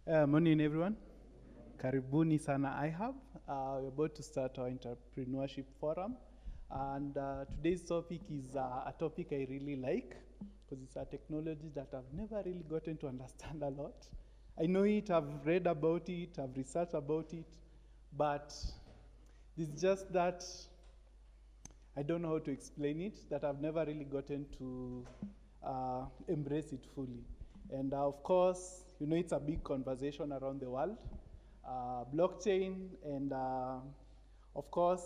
Morning, everyone. Karibuni sana iHub. We're about to start our Entrepreneurship Forum. And today's topic is a topic I really like because it's a technology that I've never really gotten to understand a lot. I know it, I've read about it, I've researched about it, but it's just that I don't know how to explain it, that I've never really gotten to embrace it fully. And of course, you know, it's a big conversation around the world. Blockchain and of course,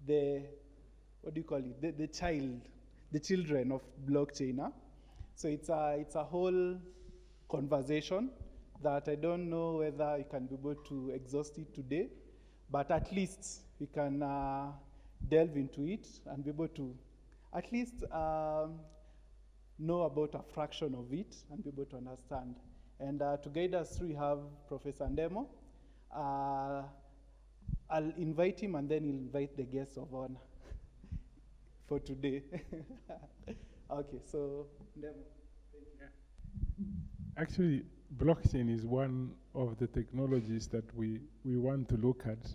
what do you call it? The children of blockchain. Huh? So it's a whole conversation that I don't know whether you can be able to exhaust it today, but at least we can delve into it and be able to at least know about a fraction of it and be able to understand. And to guide us through, we have Professor Ndemo. I'll invite him and then he'll invite the guests of honor for today. Okay, so Ndemo. Actually, blockchain is one of the technologies that we want to look at.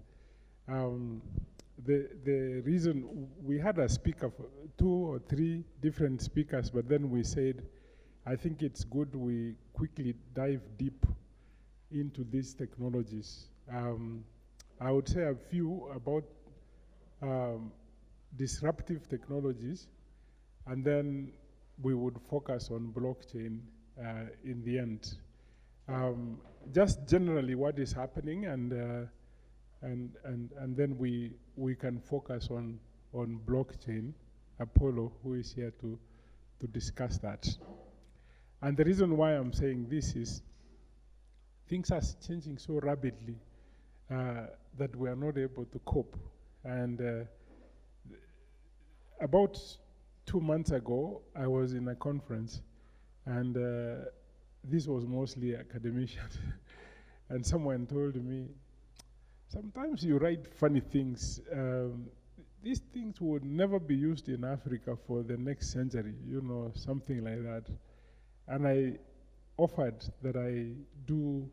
The reason we had a speaker, 2 or 3 different speakers, but then we said, I think it's good we quickly dive deep into these technologies. I would say a few about disruptive technologies, and then we would focus on blockchain in the end. Just generally what is happening, and then we can focus on blockchain. Apollo, who is here to discuss that. And the reason why I'm saying this is things are changing so rapidly that we are not able to cope. And about 2 months ago, I was in a conference, and this was mostly academicians. And someone told me, sometimes you write funny things. These things would never be used in Africa for the next century, you know, something like that. And I offered that I do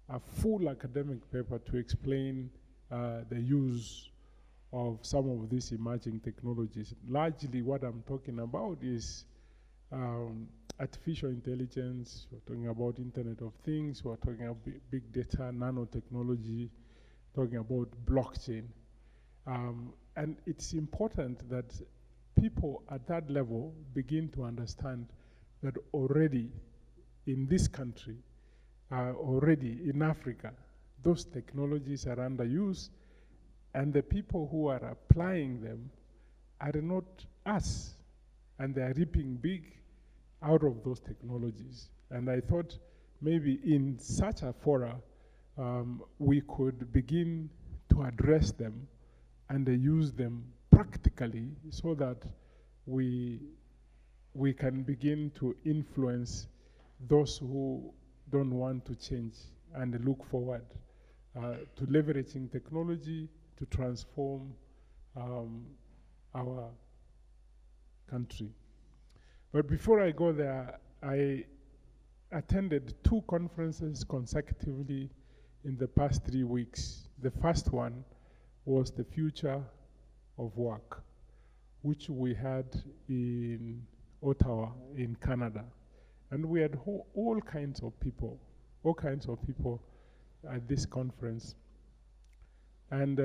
a full academic paper to explain the use of some of these emerging technologies. Largely what I'm talking about is artificial intelligence, we're talking about Internet of Things, we're talking about big data, nanotechnology, talking about blockchain. And it's important that people at that level begin to understand that already in this country, already in Africa, those technologies are under use, and the people who are applying them are not us, and they are reaping big out of those technologies. And I thought maybe in such a fora, we could begin to address them and use them practically so that we can begin to influence those who don't want to change and look forward to leveraging technology to transform our country. But before I go there, I attended 2 conferences consecutively in the past 3 weeks. The first one was the future of work, which we had in Ottawa in Canada. And we had all kinds of people at this conference. And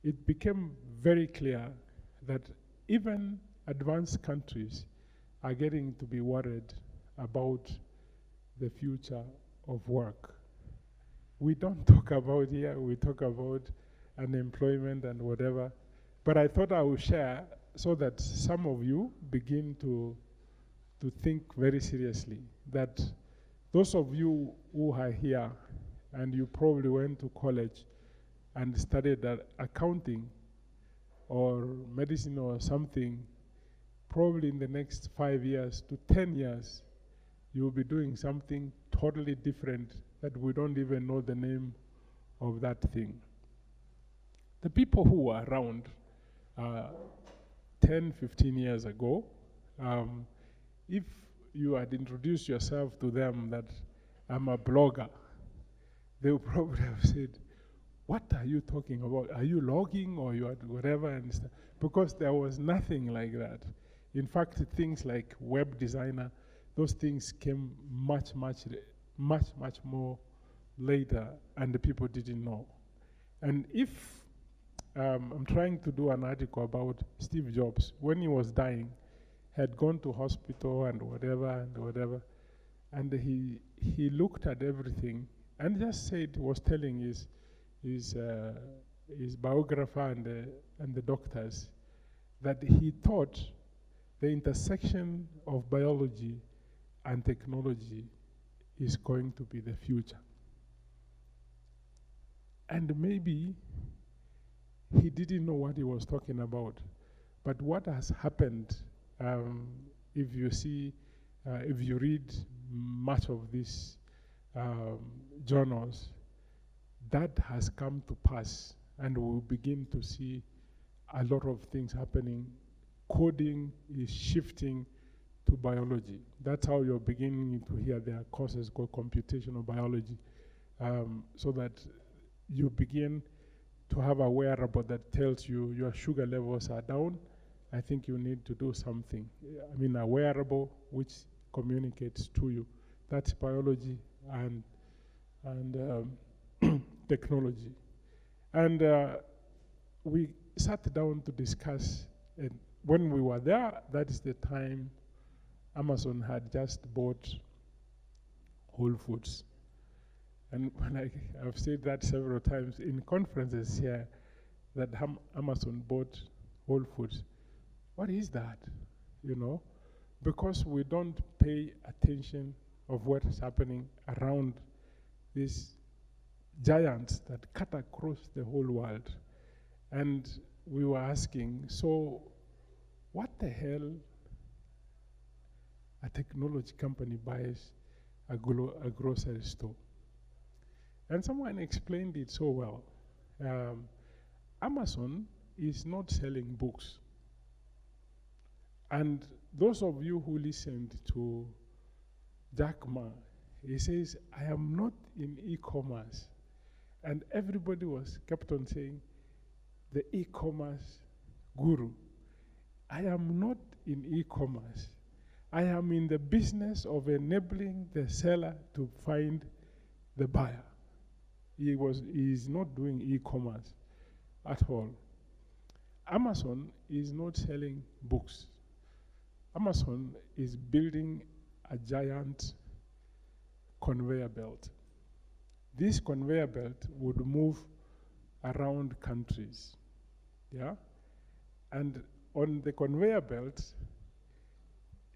it became very clear that even advanced countries are getting to be worried about the future of work. We don't talk about here, we talk about unemployment and whatever. But I thought I would share so that some of you begin to think very seriously that those of you who are here and you probably went to college and studied accounting or medicine or something, probably in the next 5 years to 10 years, you'll be doing something totally different that we don't even know the name of that thing. The people who were around 10, 15 years ago, if you had introduced yourself to them that I'm a blogger, they would probably have said, what are you talking about? Are you logging or you are whatever and stuff? Because there was nothing like that. In fact, things like web designer, those things came much more later, and the people didn't know. And if I'm trying to do an article about Steve Jobs, when he was dying, had gone to hospital and whatever, and he looked at everything and just said, was telling his biographer and the doctors that he thought the intersection of biology and technology is going to be the future. And maybe he didn't know what he was talking about. But what has happened, if you see, if you read much of these journals, that has come to pass, and we'll begin to see a lot of things happening. Coding is shifting to biology. That's how you're beginning to hear there are courses called computational biology, so that you begin to have a wearable that tells you your sugar levels are down. I think you need to do something. I mean, a wearable which communicates to you. That's biology and technology. And we sat down to discuss, and when we were there, that is the time Amazon had just bought Whole Foods. And when I've said that several times in conferences here, that Amazon bought Whole Foods. What is that? You know? Because we don't pay attention of what is happening around these giants that cut across the whole world. And we were asking, so what the hell a technology company buys a grocery store? And someone explained it so well. Amazon is not selling books. And those of you who listened to Jack Ma, he says, I am not in e-commerce. And everybody kept on saying, the e-commerce guru. I am not in e-commerce. I am in the business of enabling the seller to find the buyer. He is not doing e-commerce at all. Amazon is not selling books. Amazon is building a giant conveyor belt. This conveyor belt would move around countries, yeah? And on the conveyor belt,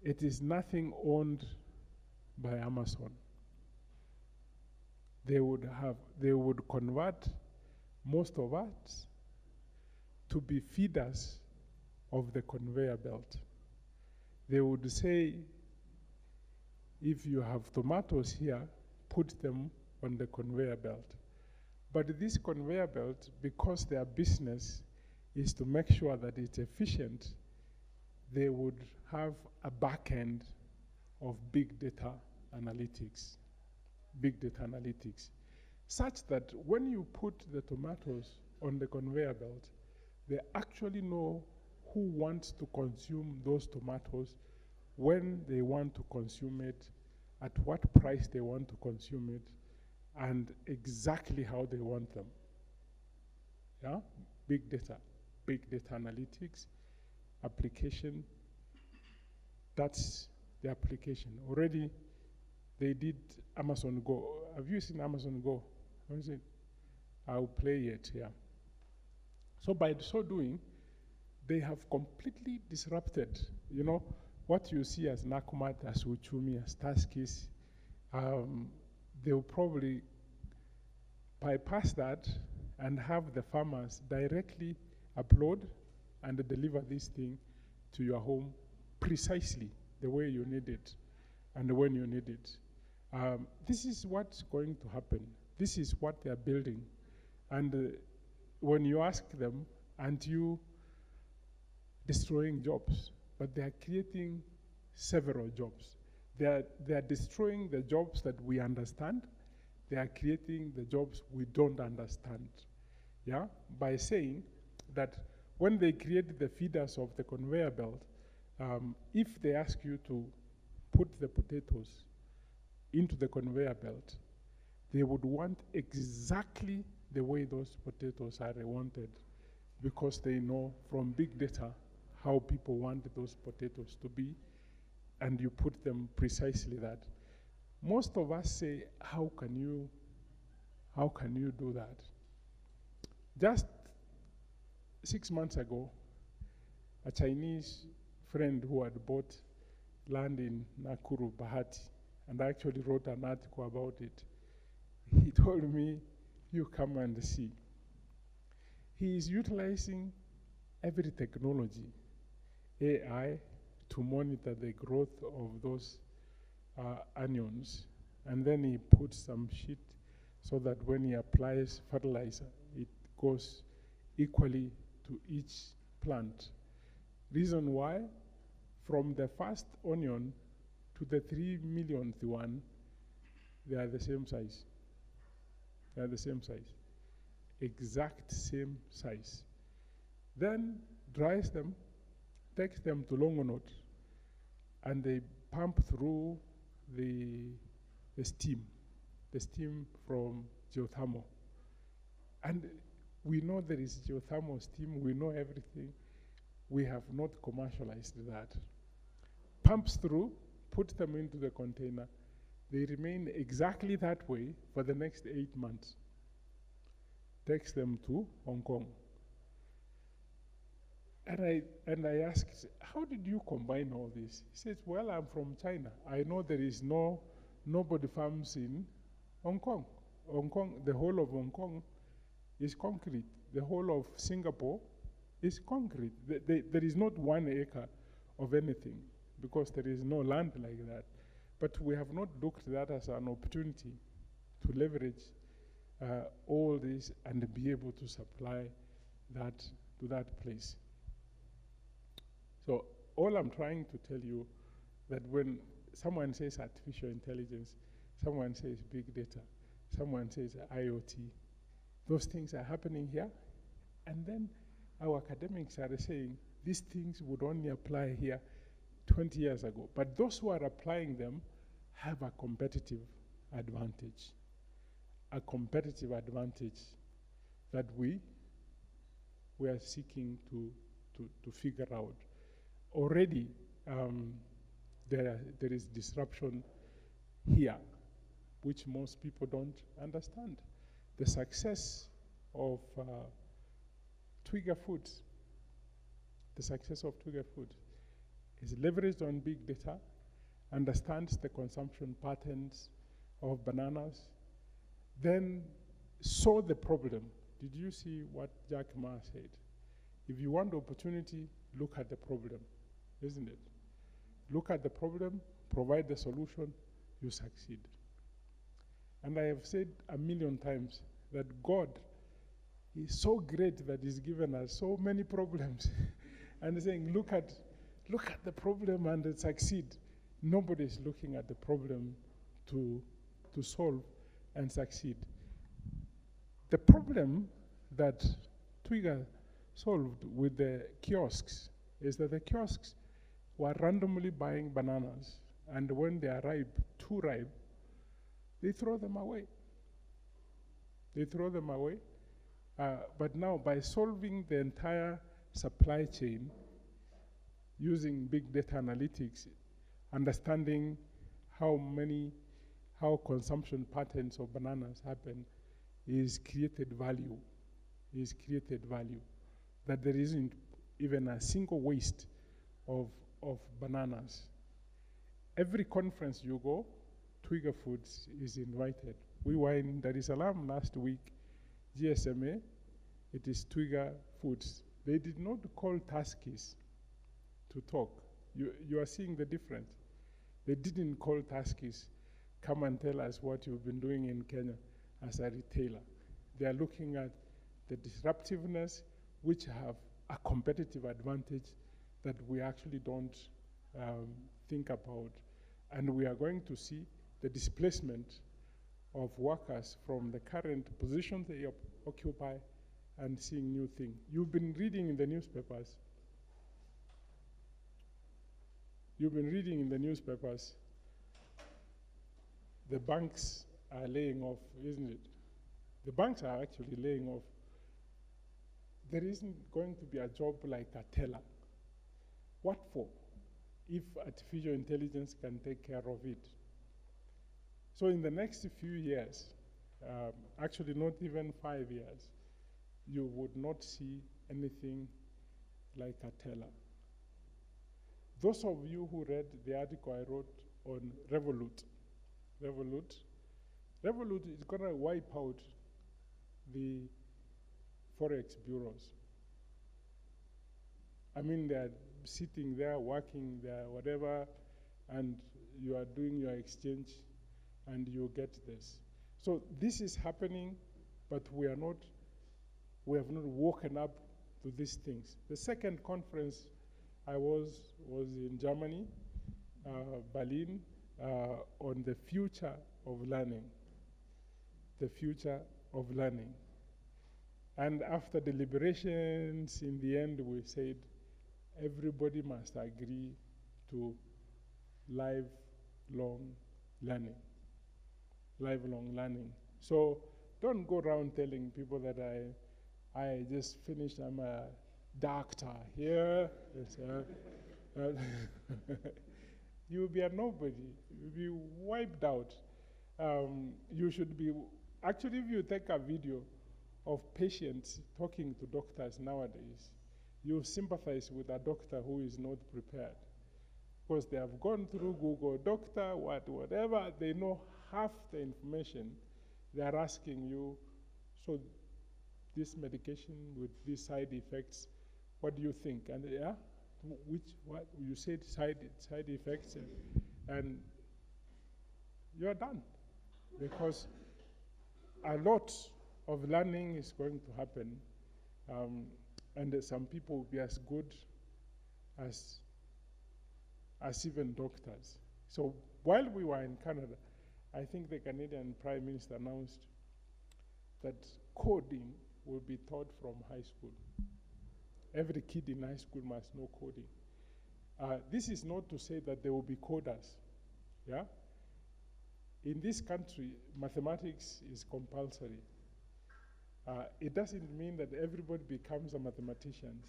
it is nothing owned by Amazon. They would convert most of us to be feeders of the conveyor belt. They would say, if you have tomatoes here, put them on the conveyor belt. But this conveyor belt, because their business is to make sure that it's efficient, they would have a back end of big data analytics, such that when you put the tomatoes on the conveyor belt, they actually know who wants to consume those tomatoes, when they want to consume it, at what price they want to consume it, and exactly how they want them. Yeah? Big data analytics, application. That's the application. Already they did Amazon Go. Have you seen Amazon Go? What is it? I'll play it here. So by so doing, they have completely disrupted, you know, what you see as Nakumat, as Uchumi, as Taskis. They will probably bypass that and have the farmers directly upload and deliver this thing to your home precisely the way you need it and when you need it. This is what's going to happen. This is what they're building. And when you ask them, aren't you destroying jobs? But they are creating several jobs. They are destroying the jobs that we understand. They are creating the jobs we don't understand. Yeah, by saying that when they create the feeders of the conveyor belt, if they ask you to put the potatoes into the conveyor belt, they would want exactly the way those potatoes are wanted, because they know from big data how people want those potatoes to be, and you put them precisely that. Most of us say, how can you do that? Just 6 months ago, a Chinese friend who had bought land in Nakuru, Bahati, and I actually wrote an article about it. He told me, you come and see. He is utilizing every technology, AI, to monitor the growth of those onions. And then he puts some shit so that when he applies fertilizer, it goes equally to each plant. Reason why? From the first onion to the 3 millionth one, they are the same size. They are the same size. Exact same size. Then dries them, takes them to Longonot, and they pump through the steam from geothermal. And we know there is geothermal steam, we know everything. We have not commercialized that. Pumps through, puts them into the container. They remain exactly that way for the next 8 months. Takes them to Hong Kong. And I asked, how did you combine all this? He says, well, I'm from China. I know there is nobody farms in Hong Kong. Hong Kong, the whole of Hong Kong is concrete. The whole of Singapore is concrete. There is not 1 acre of anything, because there is no land like that. But we have not looked at that as an opportunity to leverage all this and be able to supply that to that place. So all I'm trying to tell you, that when someone says artificial intelligence, someone says big data, someone says IoT, those things are happening here. And then our academics are saying these things would only apply here 20 years ago. But those who are applying them have a competitive advantage. A competitive advantage that we are seeking to figure out. Already there is disruption here, which most people don't understand. The success of Twiga Foods, is leveraged on big data, understands the consumption patterns of bananas, then saw the problem. Did you see what Jack Ma said? If you want opportunity, look at the problem, isn't it? Look at the problem, provide the solution, you succeed. And I have said 1,000,000 times that God is so great that He's given us so many problems. And He's saying, look at the problem and succeed. Nobody is looking at the problem to solve and succeed. The problem that Twiga solved with the kiosks is that the kiosks were randomly buying bananas, and when they are ripe, too ripe, they throw them away. But now, by solving the entire supply chain using big data analytics, understanding how consumption patterns of bananas happen, is created value. That there isn't even a single waste of bananas. Every conference you go, Twiga Foods is invited. We were in Dar es Salaam last week, GSMA, it is Twiga Foods. They did not call Tuskies to talk. You are seeing the difference. They didn't call Tuskies, come and tell us what you've been doing in Kenya as a retailer. They are looking at the disruptiveness, which have a competitive advantage that we actually don't think about And we are going to see the displacement of workers from the current positions they occupy and seeing new things. You've been reading in the newspapers. You've been reading in the newspapers. The banks are laying off, isn't it? The banks are actually laying off. There isn't going to be a job like a teller. What for? If artificial intelligence can take care of it. So in the next few years, actually not even 5 years, you would not see anything like a teller. Those of you who read the article I wrote on Revolute is going to wipe out the forex bureaus. I mean, they're sitting there, working there, whatever, and you are doing your exchange, and you get this. So this is happening, but we have not woken up to these things. The second conference I was in Germany, Berlin, on the future of learning. The future of learning. And after deliberations, in the end, we said everybody must agree to lifelong learning. Lifelong learning. So don't go around telling people that I just finished, I'm a doctor here. You'll be a nobody. You'll be wiped out. You should be, actually if you take a video of patients talking to doctors nowadays, you sympathize with a doctor who is not prepared. Because they have gone through Google, doctor, whatever, they know half the information. They are asking you, so this medication with these side effects, what do you think? And what you said side effects, and you're done. Because a lot of learning is going to happen, and some people will be as good as even doctors. So while we were in Canada, I think the Canadian Prime Minister announced that coding will be taught from high school. Every kid in high school must know coding. This is not to say that there will be coders, yeah? In this country, mathematics is compulsory. It doesn't mean that everybody becomes a mathematician,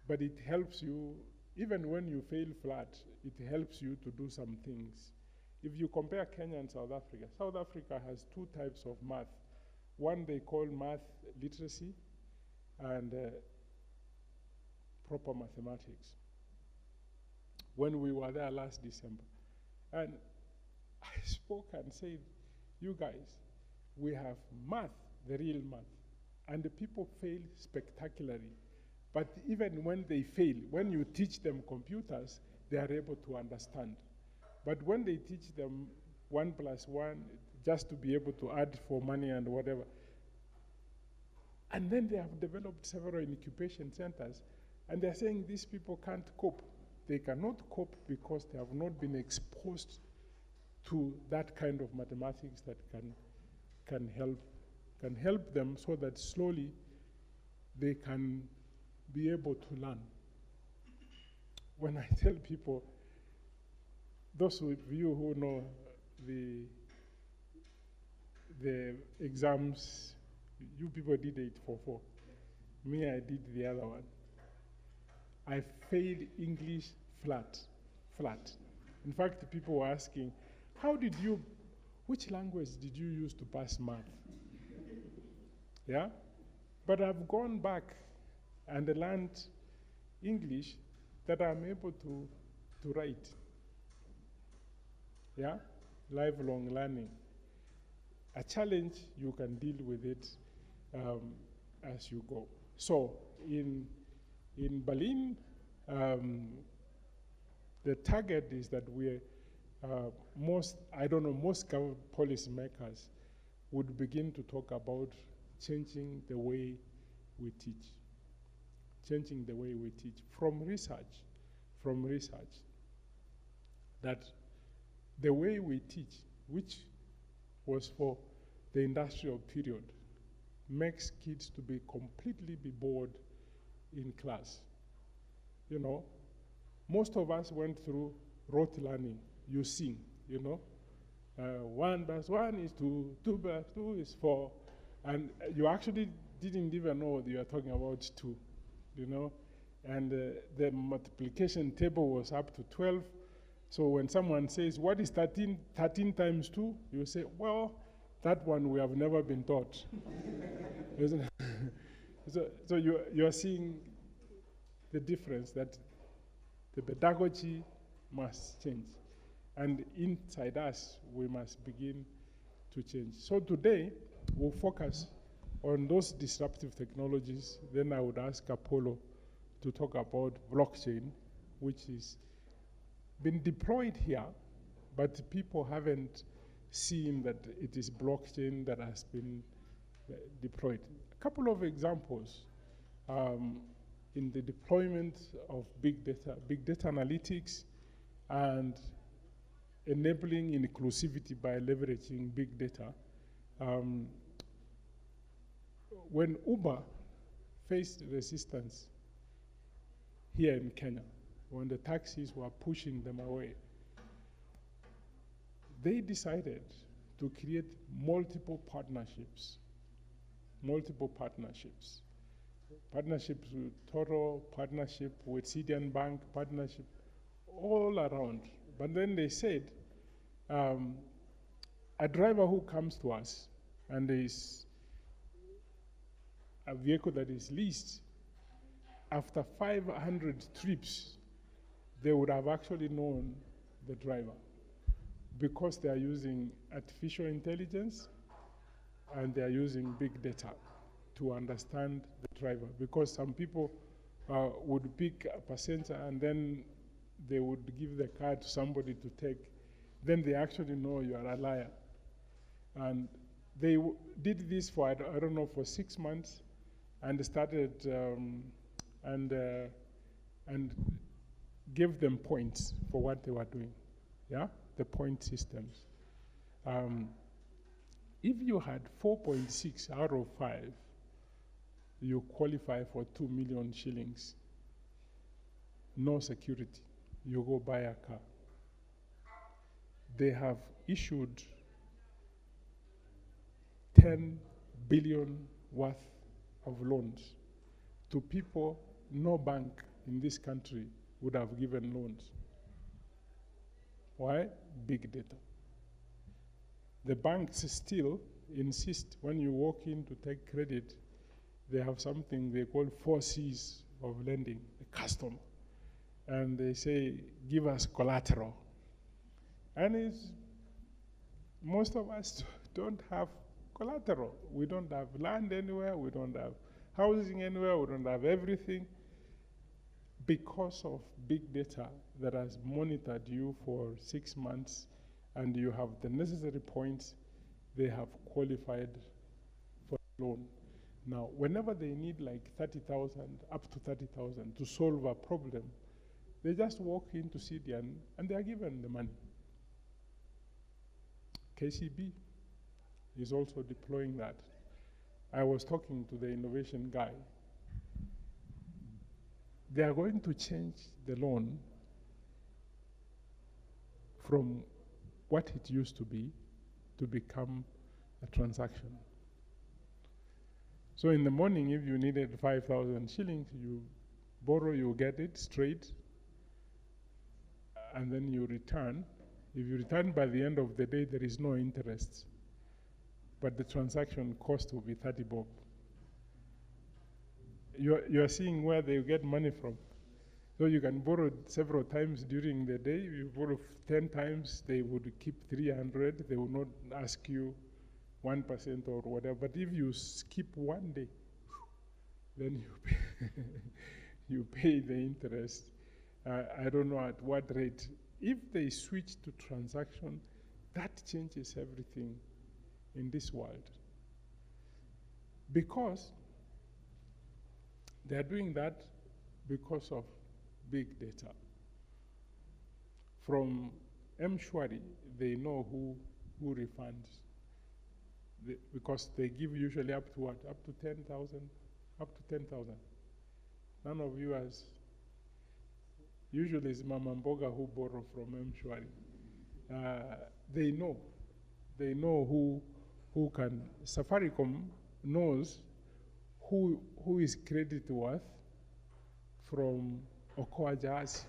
but it helps you, even when you fail flat, it helps you to do some things. If you compare Kenya and South Africa has two types of math. One they call math literacy and proper mathematics. When we were there last December, and I spoke and said, you guys, we have math, the real math, and the people fail spectacularly. But even when they fail, when you teach them computers, they are able to understand. But when they teach them 1 + 1, just to be able to add for money and whatever, and then they have developed several incubation centers, and they're saying these people can't cope. They cannot cope because they have not been exposed to that kind of mathematics that can help them so that slowly they can be able to learn. When I tell people, those of you who know the exams, you people did 844. Me, I did the other one. I failed English flat. In fact, people were asking, which language did you use to pass math? Yeah? But I've gone back and learned English that I'm able to write. Yeah? Lifelong learning. A challenge, you can deal with it as you go. So in Berlin, the target is that most policymakers would begin to talk about changing the way we teach. Changing the way we teach from research, that the way we teach, which was for the industrial period, makes kids to be completely bored in class. You know, most of us went through rote learning. You sing, you know. 1 + 1 is 2, 2 + 2 is 4. And you actually didn't even know you were talking about 2, you know. And the multiplication table was up to 12. So when someone says, what is 13? 13 times 2? You say, well, that one we have never been taught. So you're seeing the difference, that the pedagogy must change. And inside us, we must begin to change. So today, we'll focus on those disruptive technologies. Then I would ask Apollo to talk about blockchain, which is been deployed here, but people haven't seen that it is blockchain that has been deployed. A couple of examples in the deployment of big data analytics, and enabling inclusivity by leveraging big data. When Uber faced resistance here in Kenya, when the taxis were pushing them away, they decided to create multiple partnerships with Toro, partnership with Citian Bank, partnership all around. But then they said, a driver who comes to us and there is a vehicle that is leased, after 500 trips, they would have actually known the driver, because they are using artificial intelligence and they are using big data to understand the driver. Because some people would pick a passenger and then they would give the car to somebody to take. Then they actually know you are a liar. And they did this for, I don't know, for 6 months, and started and gave them points for what they were doing. Yeah, the point systems. If you had 4.6 out of 5, you qualify for 2 million shillings. No security. You go buy a car. They have issued 10 billion worth of loans to people no bank in this country would have given loans. Why? Big data. The banks still insist when you walk in to take credit, they have something they call 4 C's of lending, the customer. And they say, give us collateral. And most of us don't have collateral. We don't have land anywhere, we don't have housing anywhere, we don't have everything. Because of big data that has monitored you for 6 months and you have the necessary points, they have qualified for a loan. Now, whenever they need like 30,000, up to 30,000 to solve a problem, they just walk into Citian and they are given the money. KCB is also deploying that. I was talking to the innovation guy. They are going to change the loan from what it used to be to become a transaction. So in the morning, if you needed 5,000 shillings, you borrow, you get it straight, and then you return. If you return by the end of the day, there is no interest, but the transaction cost will be 30 bob. You're seeing where they get money from. So you can borrow several times during the day. If you borrow 10 times, they would keep 300. They will not ask you 1% or whatever. But if you skip one day, then you pay the interest. I don't know at what rate. If they switch to transaction, that changes everything in this world. Because they are doing that because of big data. From M-Shwari, they know who refunds. Because they give usually up to what? Up to 10,000? Up to 10,000. None of you has. Usually it's Mama Mboga who borrow from M-Shwari. They know. They know who can. Safaricom knows who is credit worth from Okoa Jahasi.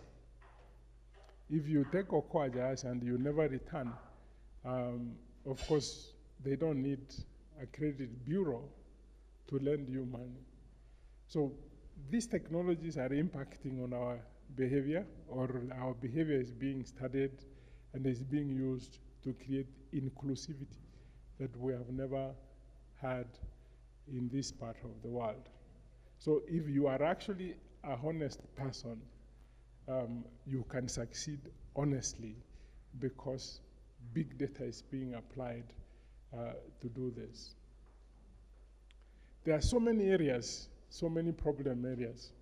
If you take Okoa Jahasi and you never return, of course, they don't need a credit bureau to lend you money. So these technologies are impacting on our behavior, or our behavior is being studied and is being used to create inclusivity that we have never had in this part of the world. So if you are actually a honest person, you can succeed honestly because big data is being applied to do this. There are so many areas, so many problem areas,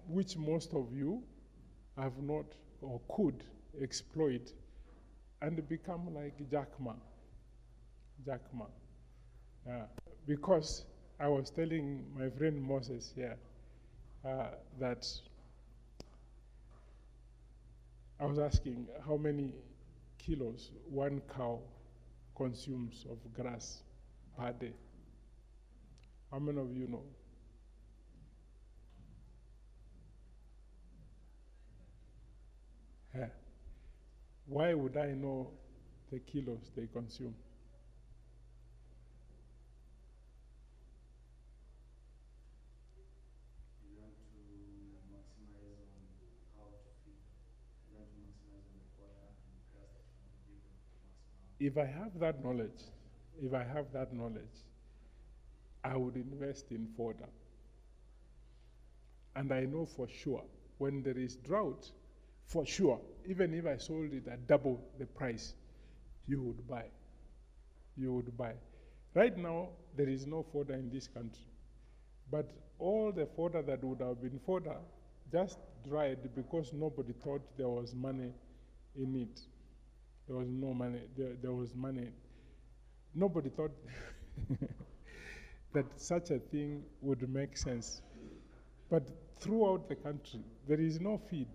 which most of you have not or could exploit and become like Jack Ma. Because I was telling my friend Moses here that I was asking how many kilos one cow consumes of grass per day. How many of you know? Yeah. Why would I know the kilos they consume? You want to maximize on how to feed. You want to maximize on the fodder and grass that you want to give them for maximum. If I have that knowledge, I would invest in fodder. And I know for sure, when there is drought, for sure, even if I sold it at double the price, you would buy. You would buy. Right now, there is no fodder in this country. But all the fodder that would have been fodder just dried because nobody thought there was money in it. There was no money, there was money. Nobody thought that such a thing would make sense. But throughout the country, there is no feed.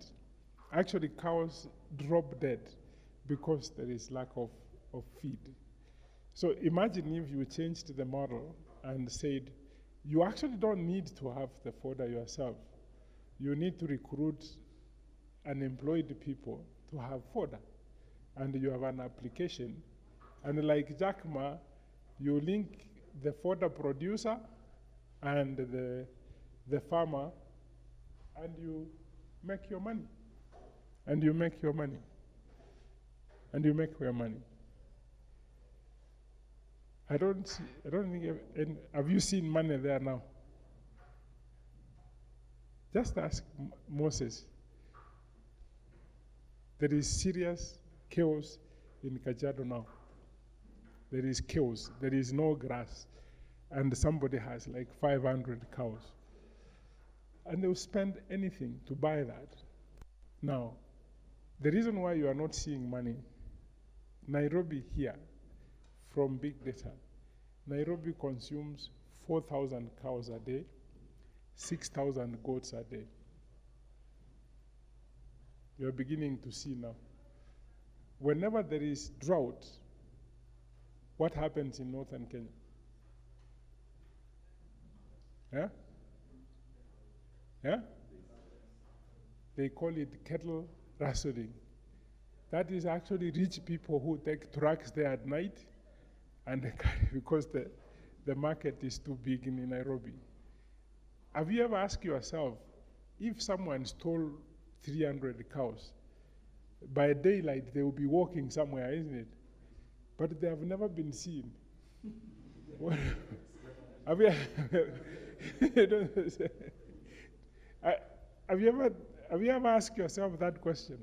Actually, cows drop dead because there is lack of feed. So imagine if you changed the model and said, you actually don't need to have the fodder yourself. You need to recruit unemployed people to have fodder. And you have an application. And like Jack Ma, you link the fodder producer and the farmer, and you make your money. And you make your money. And you make your money. I don't think, have you seen money there now? Just ask Moses. There is serious chaos in Kajiado now. There is chaos. There is no grass. And somebody has like 500 cows. And they'll spend anything to buy that. Now, the reason why you are not seeing money, Nairobi here, from big data, Nairobi consumes 4,000 cows a day, 6,000 goats a day. You are beginning to see now. Whenever there is drought, what happens in northern Kenya? Yeah? Yeah? They call it cattle rationing. That is actually rich people who take trucks there at night and they carry because the market is too big in Nairobi. Have you ever asked yourself, if someone stole 300 cows, by daylight they will be walking somewhere, isn't it? But they have never been seen. have you ever asked yourself that question?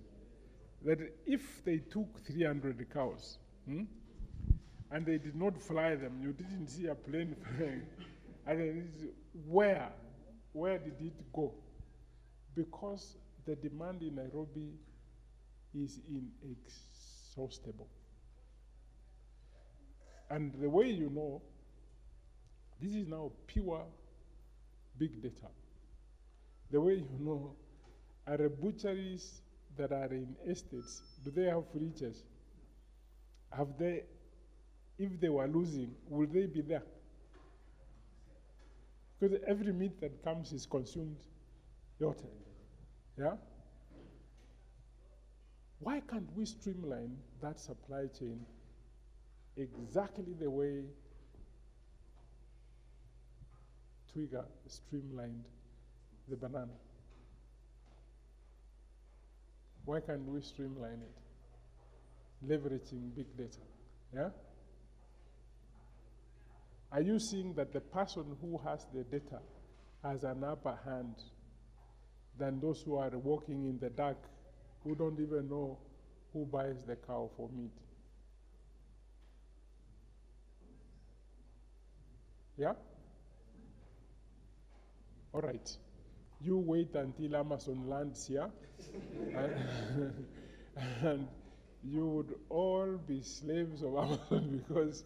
That if they took 300 cows, and they did not fly them, you didn't see a plane flying, and then where did it go? Because the demand in Nairobi is inexhaustible. And the way you know, this is now pure big data. The way you know, are the butcheries that are in estates, do they have fridges? Have they, if they were losing, will they be there? Because every meat that comes is consumed rote. Yeah? Why can't we streamline that supply chain exactly the way Twiga streamlined the banana? Why can't we streamline it? Leveraging big data. Yeah? Are you seeing that the person who has the data has an upper hand than those who are walking in the dark, who don't even know who buys the cow for meat? Yeah? All right. You wait until Amazon lands here, and you would all be slaves of Amazon because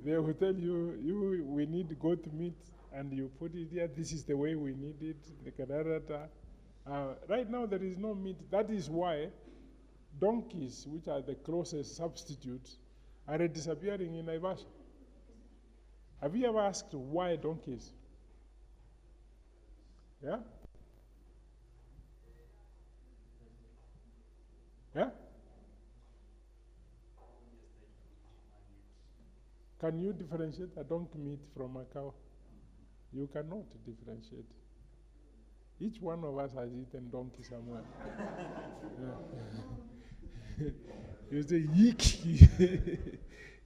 they will tell you, we need goat meat, and you put it here, this is the way we need it, right now there is no meat. That is why donkeys, which are the closest substitutes, are disappearing in Naivasha. Have you ever asked why donkeys? Yeah? Yeah? Can you differentiate a donkey meat from a cow? You cannot differentiate. Each one of us has eaten donkey somewhere. Yeah. You say yeek,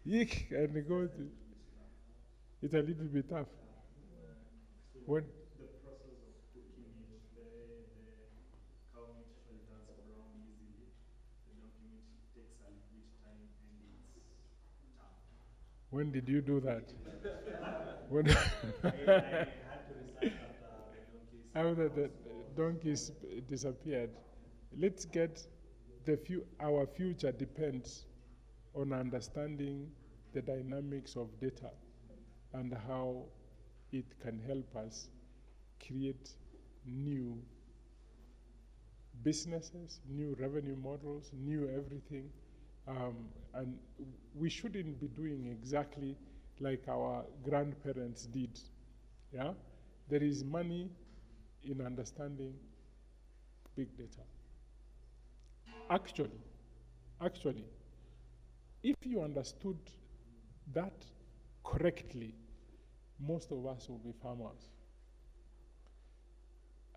yeek, and go to. It's a little bit tough. So When the process of cooking it, the cow meat usually turns brown easily. The donkey meat takes a little bit time and it's tough. when did you do that? When I had to research after the donkeys. after the donkeys disappeared, let's get our future depends on understanding the dynamics of data and how it can help us create new businesses, new revenue models, new everything. And we shouldn't be doing exactly like our grandparents did. Yeah? There is money in understanding big data. Actually, if you understood that correctly, most of us will be farmers.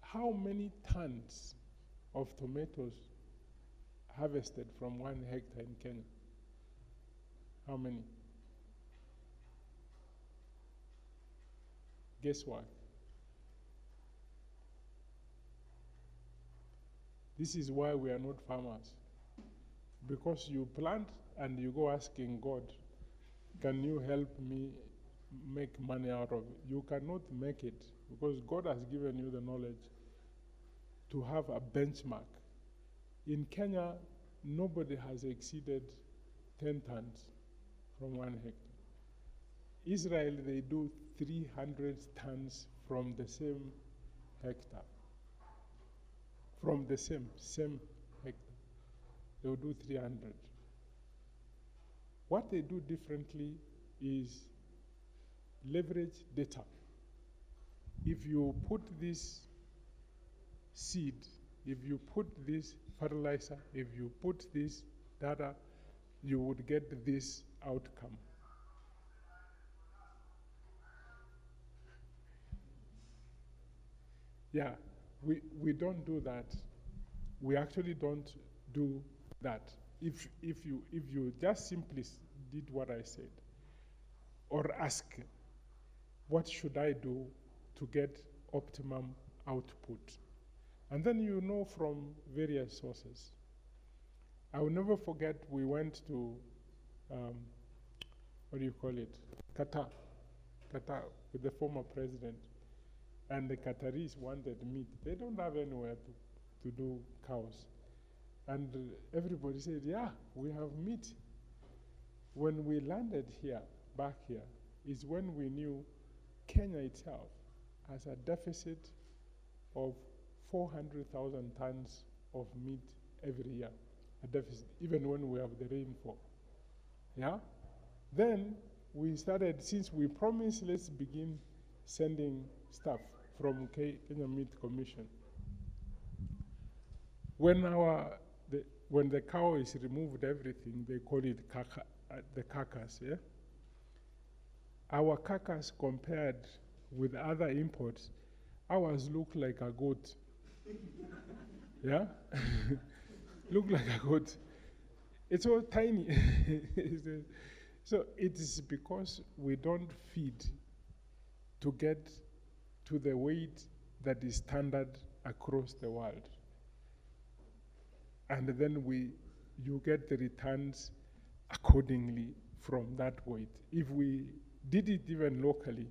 How many tons of tomatoes harvested from 1 hectare in Kenya? How many? Guess what? This is why we are not farmers. Because you plant and you go asking God, can you help me make money out of it? You cannot make it because God has given you the knowledge to have a benchmark. In Kenya, nobody has exceeded 10 tons from 1 hectare. Israel, they do 300 tons from the same hectare. From the same hectare. They will do 300. What they do differently is leverage data. If you put this seed, if you put this fertilizer, if you put this data, you would get this outcome. Yeah, we don't do that. We actually don't do that. If you just simply did what I said, or ask, what should I do to get optimum output? And then you know from various sources. I will never forget, we went to, what do you call it? Qatar with the former president. And the Qataris wanted meat. They don't have anywhere to do cows. And everybody said, yeah, we have meat. When we landed here, back here, is when we knew Kenya itself has a deficit of 400,000 tons of meat every year, a deficit, even when we have the rainfall. Yeah? Then we started, since we promised, let's begin sending stuff from Kenya Meat Commission. When when the cow is removed, everything, they call it the carcass, yeah? Our carcass compared with other imports, ours look like a goat. Yeah? Look like a goat. It's all tiny. So it is because we don't feed to get to the weight that is standard across the world. And then you get the returns accordingly from that weight. If we did it even locally,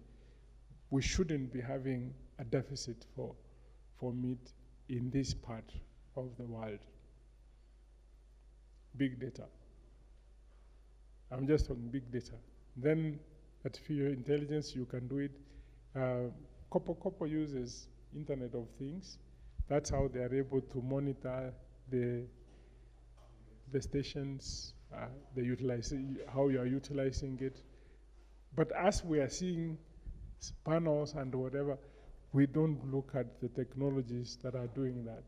we shouldn't be having a deficit for meat in this part of the world. Big data. I'm just talking big data. Then artificial intelligence, you can do it. Kopo uses Internet of Things. That's how they are able to monitor the stations, how you are utilizing it. But as we are seeing panels and whatever, we don't look at the technologies that are doing that.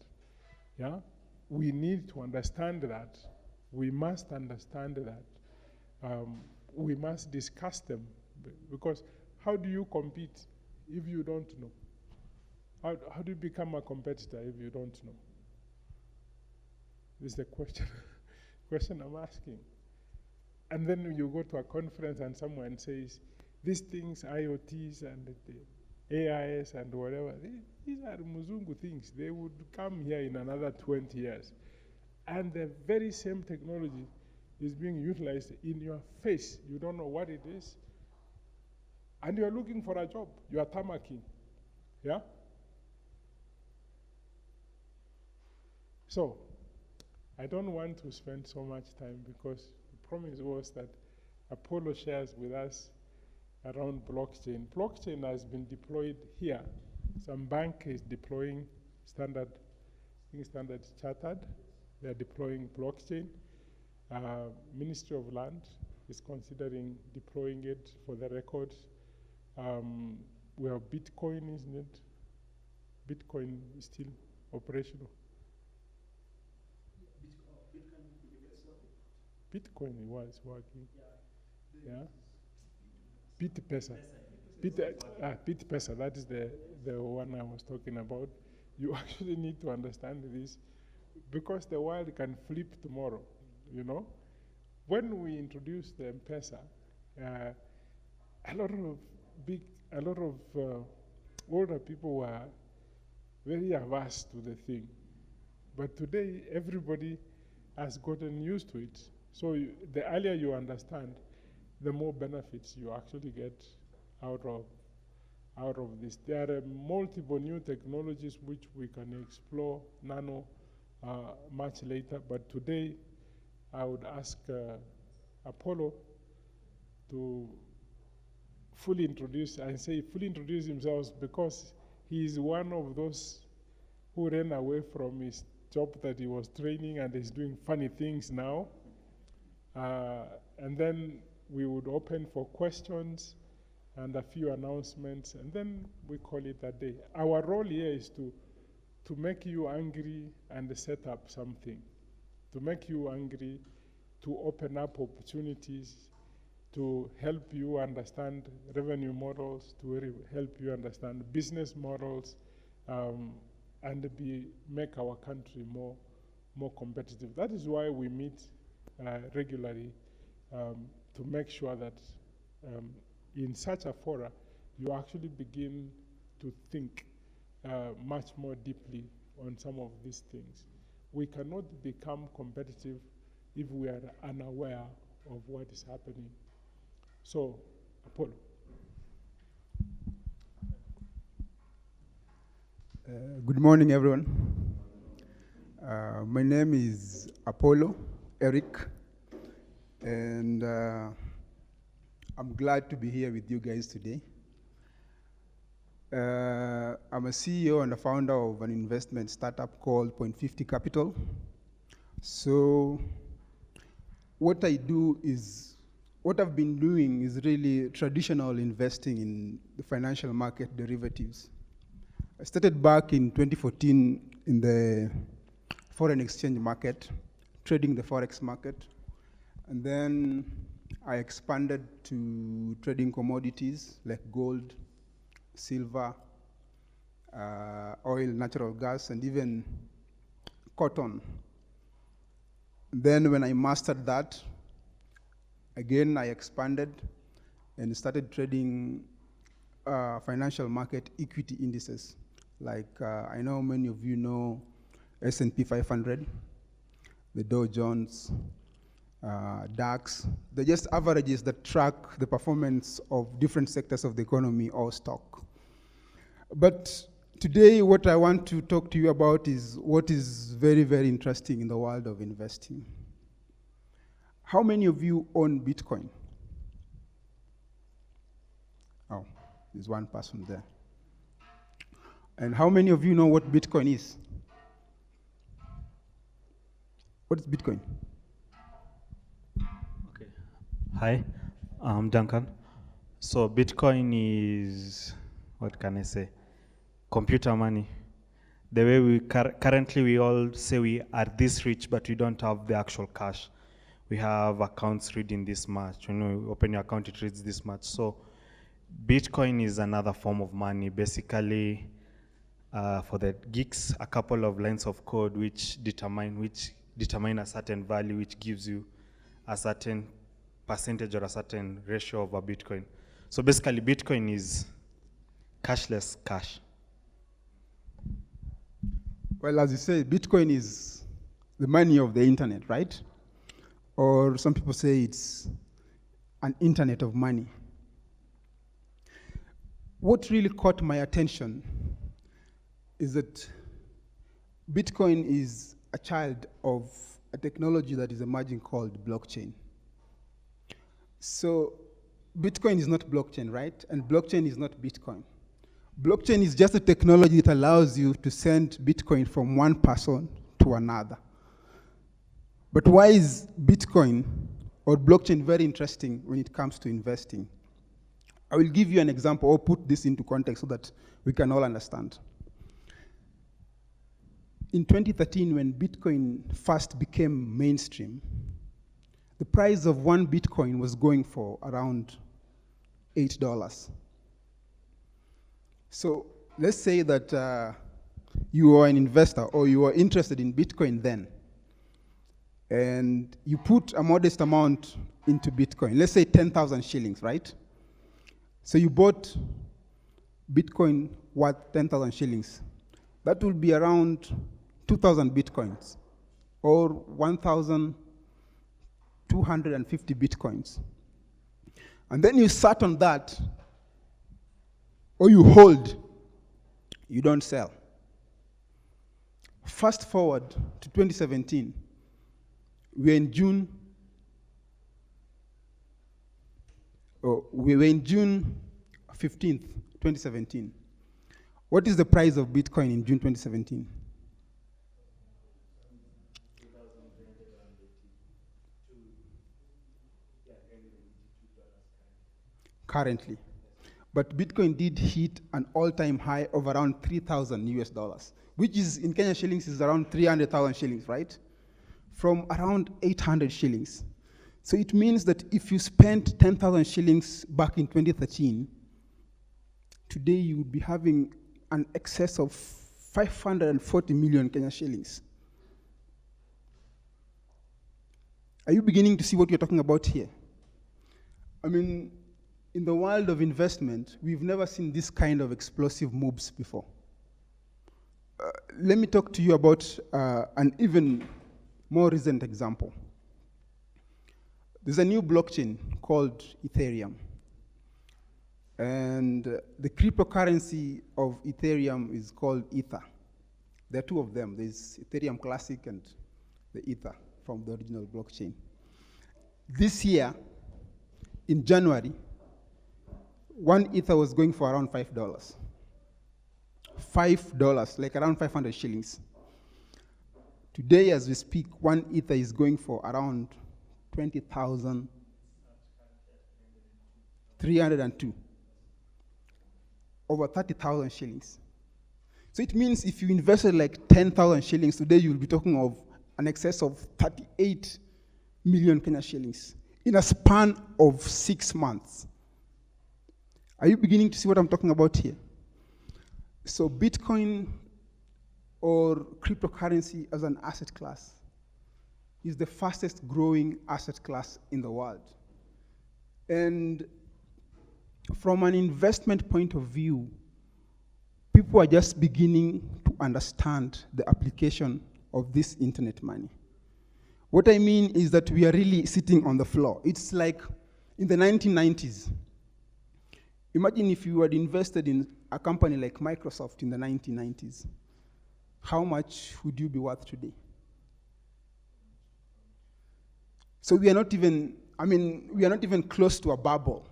Yeah? We need to understand that. We must understand that. We must discuss them, because how do you compete if you don't know? How do you become a competitor if you don't know? This is the question I'm asking. And then you go to a conference and someone says, these things, IoTs and the AIS and whatever, these are Muzungu things. They would come here in another 20 years. And the very same technology is being utilized in your face. You don't know what it is. And you're looking for a job. You are tamaking. Yeah? So, I don't want to spend so much time, because the promise was that Apollo shares with us around blockchain. Blockchain has been deployed here. Some bank is deploying Standard Chartered. They are deploying blockchain. Ministry of Land is considering deploying it for the records. We have Bitcoin, isn't it? Bitcoin is still operational. Bitcoin was working. Yeah. Bitpesa. Bitpesa, that is the one I was talking about. You actually need to understand this, because the world can flip tomorrow, you know. When we introduced the M-Pesa, a lot of older people were very averse to the thing. But today, everybody has gotten used to it. So the earlier you understand, the more benefits you actually get out of this. There are multiple new technologies which we can explore much later. But today, I would ask Apollo to fully introduce himself, because he is one of those who ran away from his job that he was training and is doing funny things now. And then we would open for questions and a few announcements, and then we call it a day. Our role here is to make you angry and set up something, to make you angry, to open up opportunities, to help you understand revenue models, to help you understand business models, and make our country more competitive. That is why we meet regularly, to make sure that in such a fora, you actually begin to think much more deeply on some of these things. We cannot become competitive if we are unaware of what is happening. So, Apollo. Good morning, everyone. My name is Apollo Eric, and I'm glad to be here with you guys today. I'm a CEO and a founder of an investment startup called Point 50 Capital. So what I do is, what I've been doing is really traditional investing in the financial market derivatives. I started back in 2014 in the foreign exchange market, trading the forex market. And then I expanded to trading commodities like gold, silver, oil, natural gas, and even cotton. Then when I mastered that, again I expanded and started trading financial market equity indices. Like I know many of you know S&P 500, the Dow Jones, DAX. They're just averages that track the performance of different sectors of the economy or stock. But today what I want to talk to you about is what is very, very interesting in the world of investing. How many of you own Bitcoin? Oh, there's one person there. And how many of you know what Bitcoin is? What is Bitcoin? Okay. Hi, I'm Duncan. So Bitcoin is, what can I say? Computer money. The way we currently we all say we are this rich, but we don't have the actual cash. We have accounts reading this much. When you open your account, it reads this much. So Bitcoin is another form of money, basically. For the geeks, a couple of lines of code which determine a certain value, which gives you a certain percentage or a certain ratio of a Bitcoin. So basically, Bitcoin is cashless cash. Well, as you say, Bitcoin is the money of the internet, right? Or some people say it's an internet of money. What really caught my attention is that Bitcoin is a child of a technology that is emerging called blockchain. So Bitcoin is not blockchain, right? And blockchain is not Bitcoin. Blockchain is just a technology that allows you to send Bitcoin from one person to another. But why is Bitcoin or blockchain very interesting when it comes to investing? I will give you an example or put this into context so that we can all understand. In 2013, when Bitcoin first became mainstream, the price of one Bitcoin was going for around $8. So let's say that you are an investor or you are interested in Bitcoin then, and you put a modest amount into Bitcoin, let's say 10,000 shillings, right? So you bought Bitcoin worth 10,000 shillings. That will be around 2,000 Bitcoins or 1,250 Bitcoins. And then you sat on that, or you hold, you don't sell. Fast forward to 2017, we were in June 15th, 2017. What is the price of Bitcoin in June 2017? Currently. But Bitcoin did hit an all-time high of around 3,000 US dollars, which is in Kenya shillings is around 300,000 shillings, right? From around 800 shillings. So it means that if you spent 10,000 shillings back in 2013, today you would be having an excess of 540 million Kenya shillings. Are you beginning to see what you're talking about here? I mean, in the world of investment, we've never seen this kind of explosive moves before. Let me talk to you about an even more recent example. There's a new blockchain called Ethereum. And the cryptocurrency of Ethereum is called Ether. There are two of them. There's Ethereum Classic and the Ether from the original blockchain. This year, in January, one Ether was going for around $5. $5, like around 500 shillings. Today, as we speak, one Ether is going for around 20,302. Over 30,000 shillings. So it means if you invested like 10,000 shillings today, you'll be talking of an excess of 38 million Kenya shillings in a span of 6 months. Are you beginning to see what I'm talking about here? So Bitcoin or cryptocurrency as an asset class is the fastest growing asset class in the world. And from an investment point of view, people are just beginning to understand the application of this internet money. What I mean is that we are really sitting on the floor. It's like in the 1990s. Imagine if you had invested in a company like Microsoft in the 1990s. How much would you be worth today? So we are not even, we are not even close to a bubble.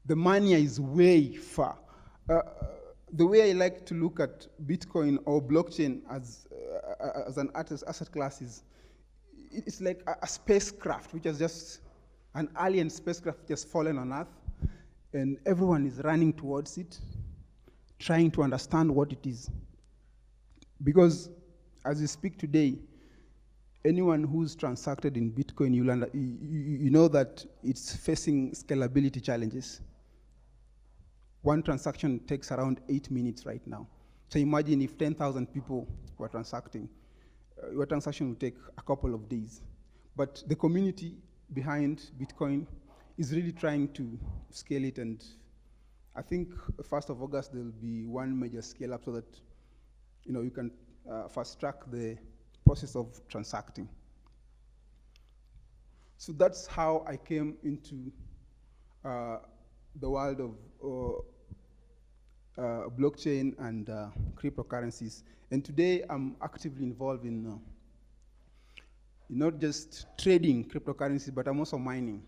The money is way far. The way I like to look at Bitcoin or blockchain as an asset class is, it's like a spacecraft, which is just an alien spacecraft just fallen on Earth, and everyone is running towards it, trying to understand what it is. Because as we speak today, anyone who's transacted in Bitcoin, you know that it's facing scalability challenges. One transaction takes around 8 minutes right now. So imagine if 10,000 people were transacting, your transaction would take a couple of days. But the community behind Bitcoin is really trying to scale it, and I think 1st of August there will be one major scale up so that you can fast track the process of transacting. So that's how I came into the world of blockchain and cryptocurrencies. And today I'm actively involved in not just trading cryptocurrency, but I'm also mining.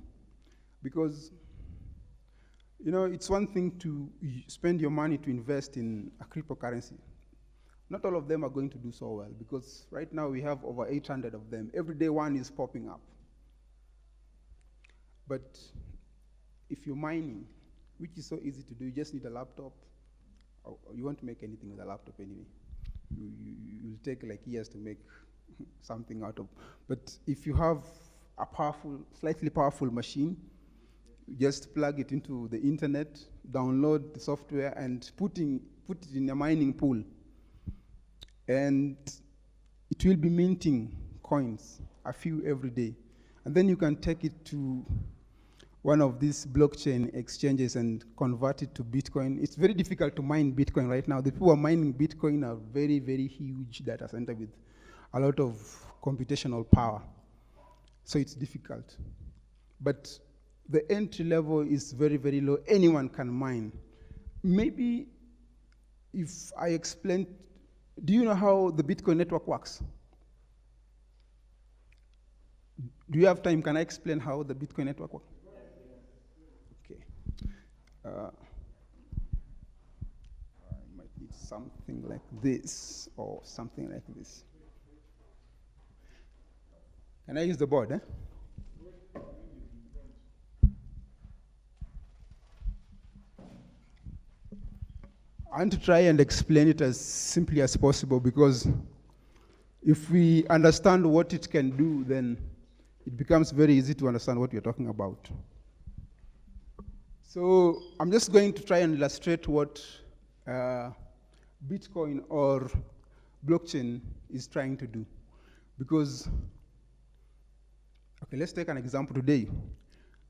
Because it's one thing to spend your money to invest in a cryptocurrency. Not all of them are going to do so well, because right now we have over 800 of them. Every day one is popping up. But if you're mining, which is so easy to do, you just need a laptop, or you won't make anything with a laptop anyway. You'll take like years to make something out of. But if you have a slightly powerful machine, you just plug it into the internet, download the software, and put it in a mining pool. And it will be minting coins, a few every day. And then you can take it to one of these blockchain exchanges and convert it to Bitcoin. It's very difficult to mine Bitcoin right now. The people who are mining Bitcoin are very, very huge data center with a lot of computational power. So it's difficult. But the entry level is very, very low. Anyone can mine. Maybe if I explain, do you know how the Bitcoin network works? Do you have time? Can I explain how the Bitcoin network works? Okay. I might need something like this or something like this. Can I use the board? I want to try and explain it as simply as possible, because if we understand what it can do, then it becomes very easy to understand what we're talking about. So I'm just going to try and illustrate what Bitcoin or blockchain is trying to do. Because, okay, let's take an example today.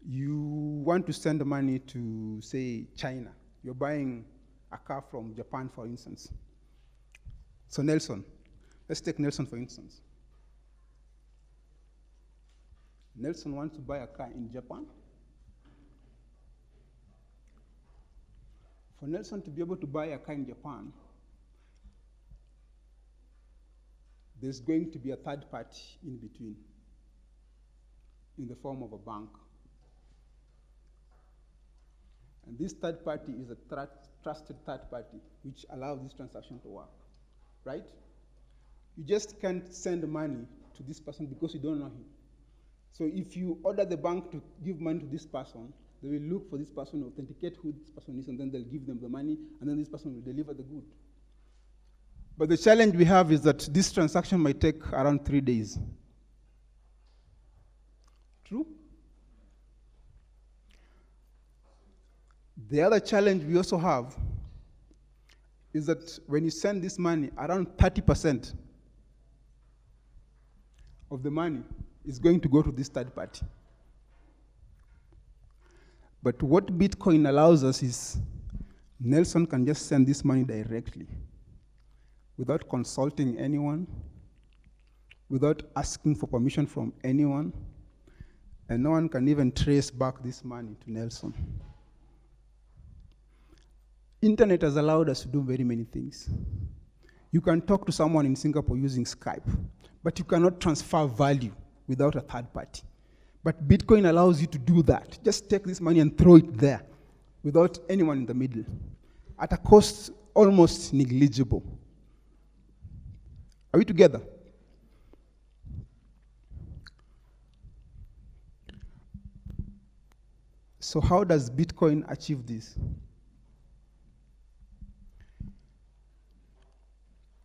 You want to send money to, say, China. You're buying a car from Japan, for instance. So Nelson, let's take Nelson for instance. Nelson wants to buy a car in Japan. For Nelson to be able to buy a car in Japan, there's going to be a third party in between, in the form of a bank. And this third party is a trusted third party, which allows this transaction to work, right? You just can't send money to this person because you don't know him. So if you order the bank to give money to this person, they will look for this person, authenticate who this person is, and then they'll give them the money, and then this person will deliver the good. But the challenge we have is that this transaction might take around 3 days. True? The other challenge we also have is that when you send this money, around 30% of the money is going to go to this third party. But what Bitcoin allows us is Nelson can just send this money directly without consulting anyone, without asking for permission from anyone, and no one can even trace back this money to Nelson. Internet has allowed us to do very many things. You can talk to someone in Singapore using Skype, but you cannot transfer value without a third party. But Bitcoin allows you to do that. Just take this money and throw it there without anyone in the middle, at a cost almost negligible. Are we together? So how does Bitcoin achieve this?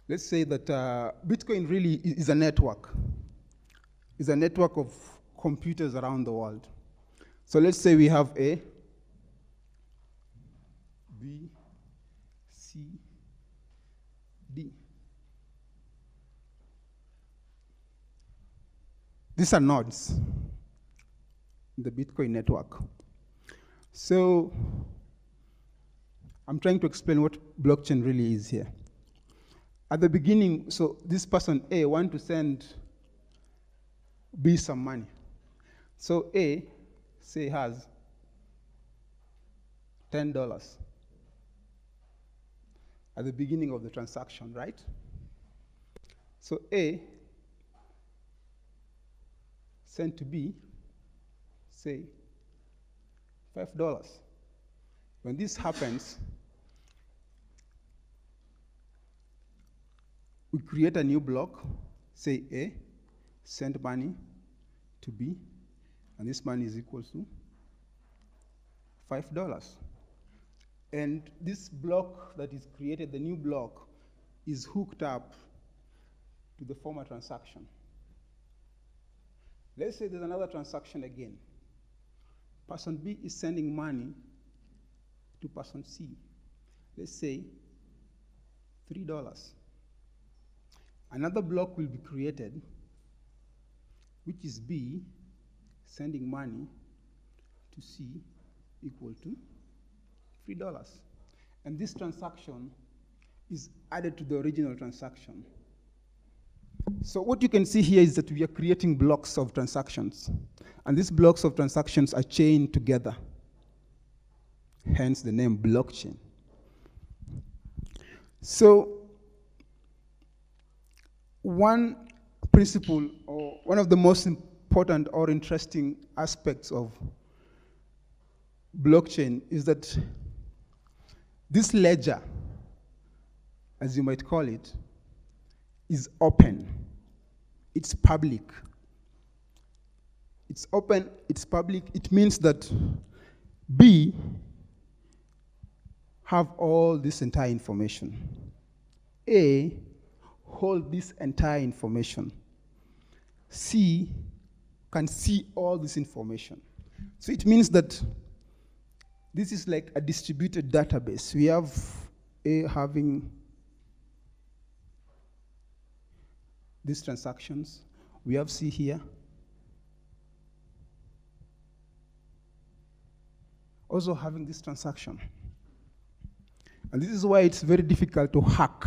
Let's say that Bitcoin really is a network. It's a network of computers around the world. So let's say we have A, B, C, D. These are nodes in the Bitcoin network. So I'm trying to explain what blockchain really is here. At the beginning, so this person A wants to send B some money. So A, say, has $10 at the beginning of the transaction, right? So A sent to B, say, $5. When this happens, we create a new block, say A, send money to B, and this money is equal to $5. And this block that is created, the new block, is hooked up to the former transaction. Let's say there's another transaction again. Person B is sending money to person C. Let's say $3. Another block will be created, which is B sending money to C equal to $3. And this transaction is added to the original transaction. So what you can see here is that we are creating blocks of transactions. And these blocks of transactions are chained together. Hence the name blockchain. So one principle, or one of the most important or interesting aspects of blockchain is that this ledger, as you might call it, is open. It's public. It's open, it's public. It means that B have all this entire information. A hold this entire information. C can see all this information. So it means that this is like a distributed database. We have A having these transactions. We have C here. Also having this transaction. And this is why it's very difficult to hack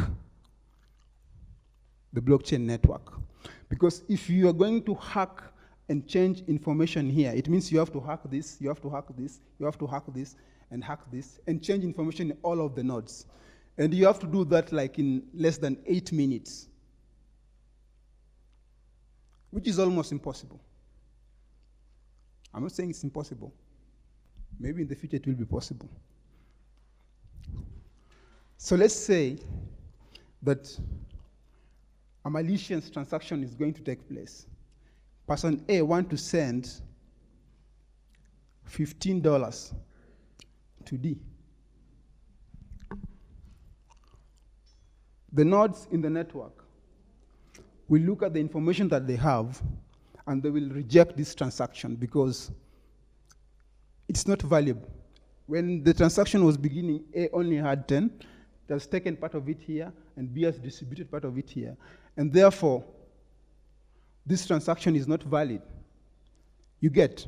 the blockchain network. Because if you are going to hack and change information here, it means you have to hack this, you have to hack this, you have to hack this, and change information in all of the nodes. And you have to do that like in less than 8 minutes. which is almost impossible. I'm not saying it's impossible. Maybe in the future it will be possible. So let's say that a malicious transaction is going to take place. Person A wants to send $15 to D. The nodes in the network will look at the information that they have and they will reject this transaction because it's not valuable. When the transaction was beginning, A only had 10. It has taken part of it here, and B has distributed part of it here. And therefore, this transaction is not valid. You get?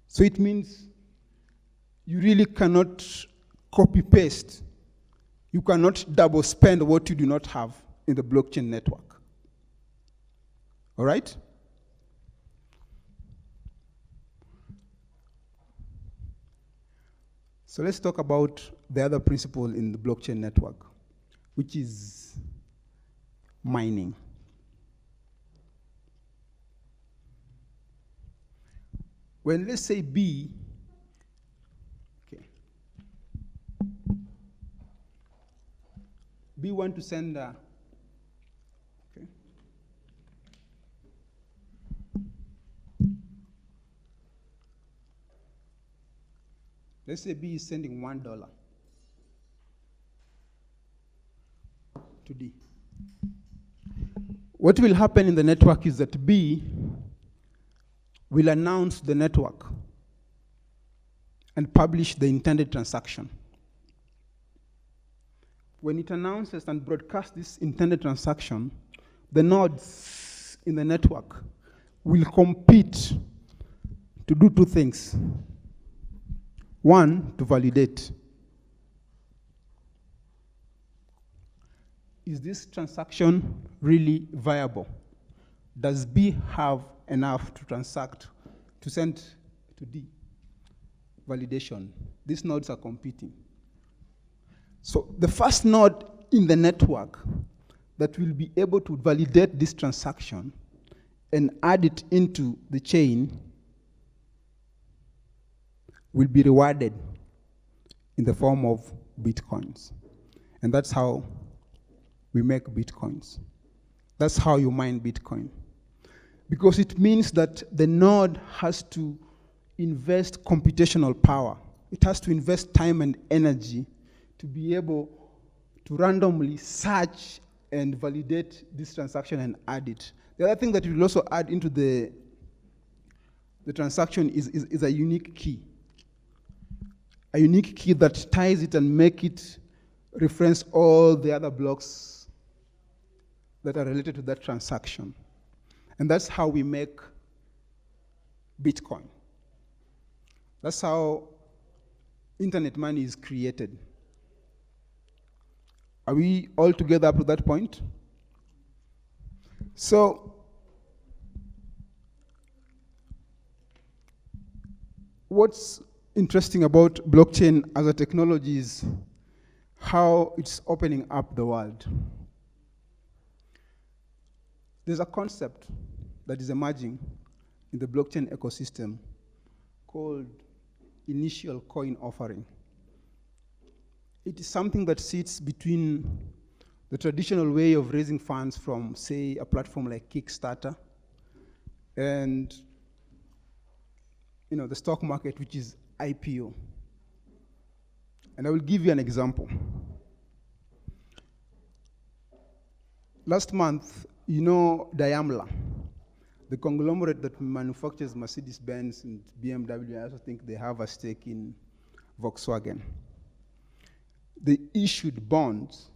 So it means you really cannot copy-paste. You cannot double spend what you do not have in the blockchain network. All right? So let's talk about the other principle in the blockchain network, which is mining. When let's say B, okay, B want to send okay. Let's say B is sending $1 to D. What will happen in the network is that B will announce the network and publish the intended transaction. When it announces and broadcasts this intended transaction, the nodes in the network will compete to do two things. One, to validate. Is this transaction really viable? Does B have enough to transact, to send to D? Validation. These nodes are competing. So the first node in the network that will be able to validate this transaction and add it into the chain will be rewarded in the form of Bitcoins. And that's how we make Bitcoins. That's how you mine Bitcoin. Because it means that the node has to invest computational power. It has to invest time and energy to be able to randomly search and validate this transaction and add it. The other thing that we will also add into the transaction is a unique key. A unique key that ties it and make it reference all the other blocks that are related to that transaction. And that's how we make Bitcoin. That's how internet money is created. Are we all together up to that point? So, what's interesting about blockchain as a technology is how it's opening up the world. There's a concept that is emerging in the blockchain ecosystem called initial coin offering. It is something that sits between the traditional way of raising funds from, say, a platform like Kickstarter and the stock market, which is IPO. And I will give you an example. Last month, Daimler, the conglomerate that manufactures Mercedes-Benz and BMW, I also think they have a stake in Volkswagen. They issued bonds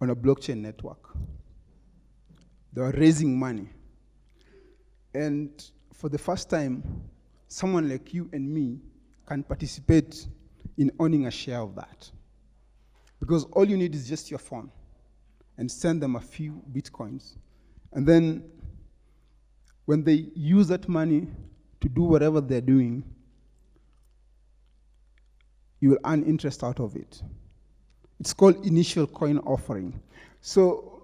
on a blockchain network. They were raising money. And for the first time, someone like you and me can participate in owning a share of that. Because all you need is just your phone and send them a few Bitcoins. And then when they use that money to do whatever they're doing, you will earn interest out of it. It's called initial coin offering. So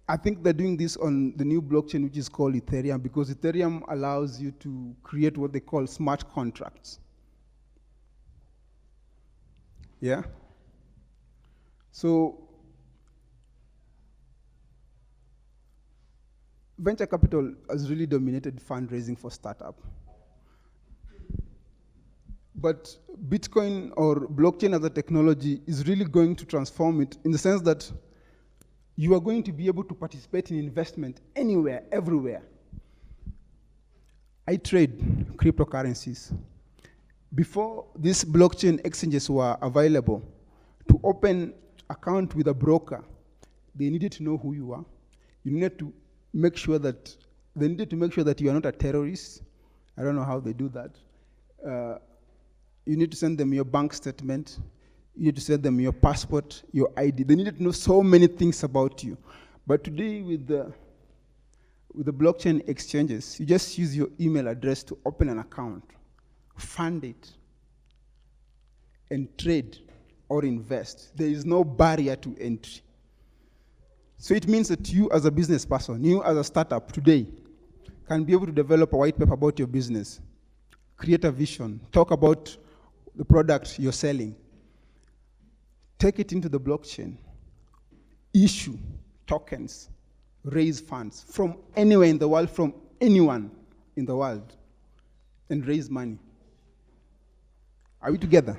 I think they're doing this on the new blockchain, which is called Ethereum, because Ethereum allows you to create what they call smart contracts. Yeah? So, venture capital has really dominated fundraising for startup. But Bitcoin or blockchain as a technology is really going to transform it in the sense that you are going to be able to participate in investment anywhere, everywhere. I trade cryptocurrencies. Before these blockchain exchanges were available, to open account with a broker, they needed to know who you are. You needed to make sure that you are not a terrorist. I don't know how they do that. You need to send them your bank statement. You need to send them your passport, your ID. They needed to know so many things about you. But today, with the blockchain exchanges, you just use your email address to open an account, fund it, and trade or invest. There is no barrier to entry. So it means that you as a business person, you as a startup today, can be able to develop a white paper about your business, create a vision, talk about the product you're selling, take it into the blockchain, issue tokens, raise funds from anywhere in the world, from anyone in the world, and raise money. Are we together?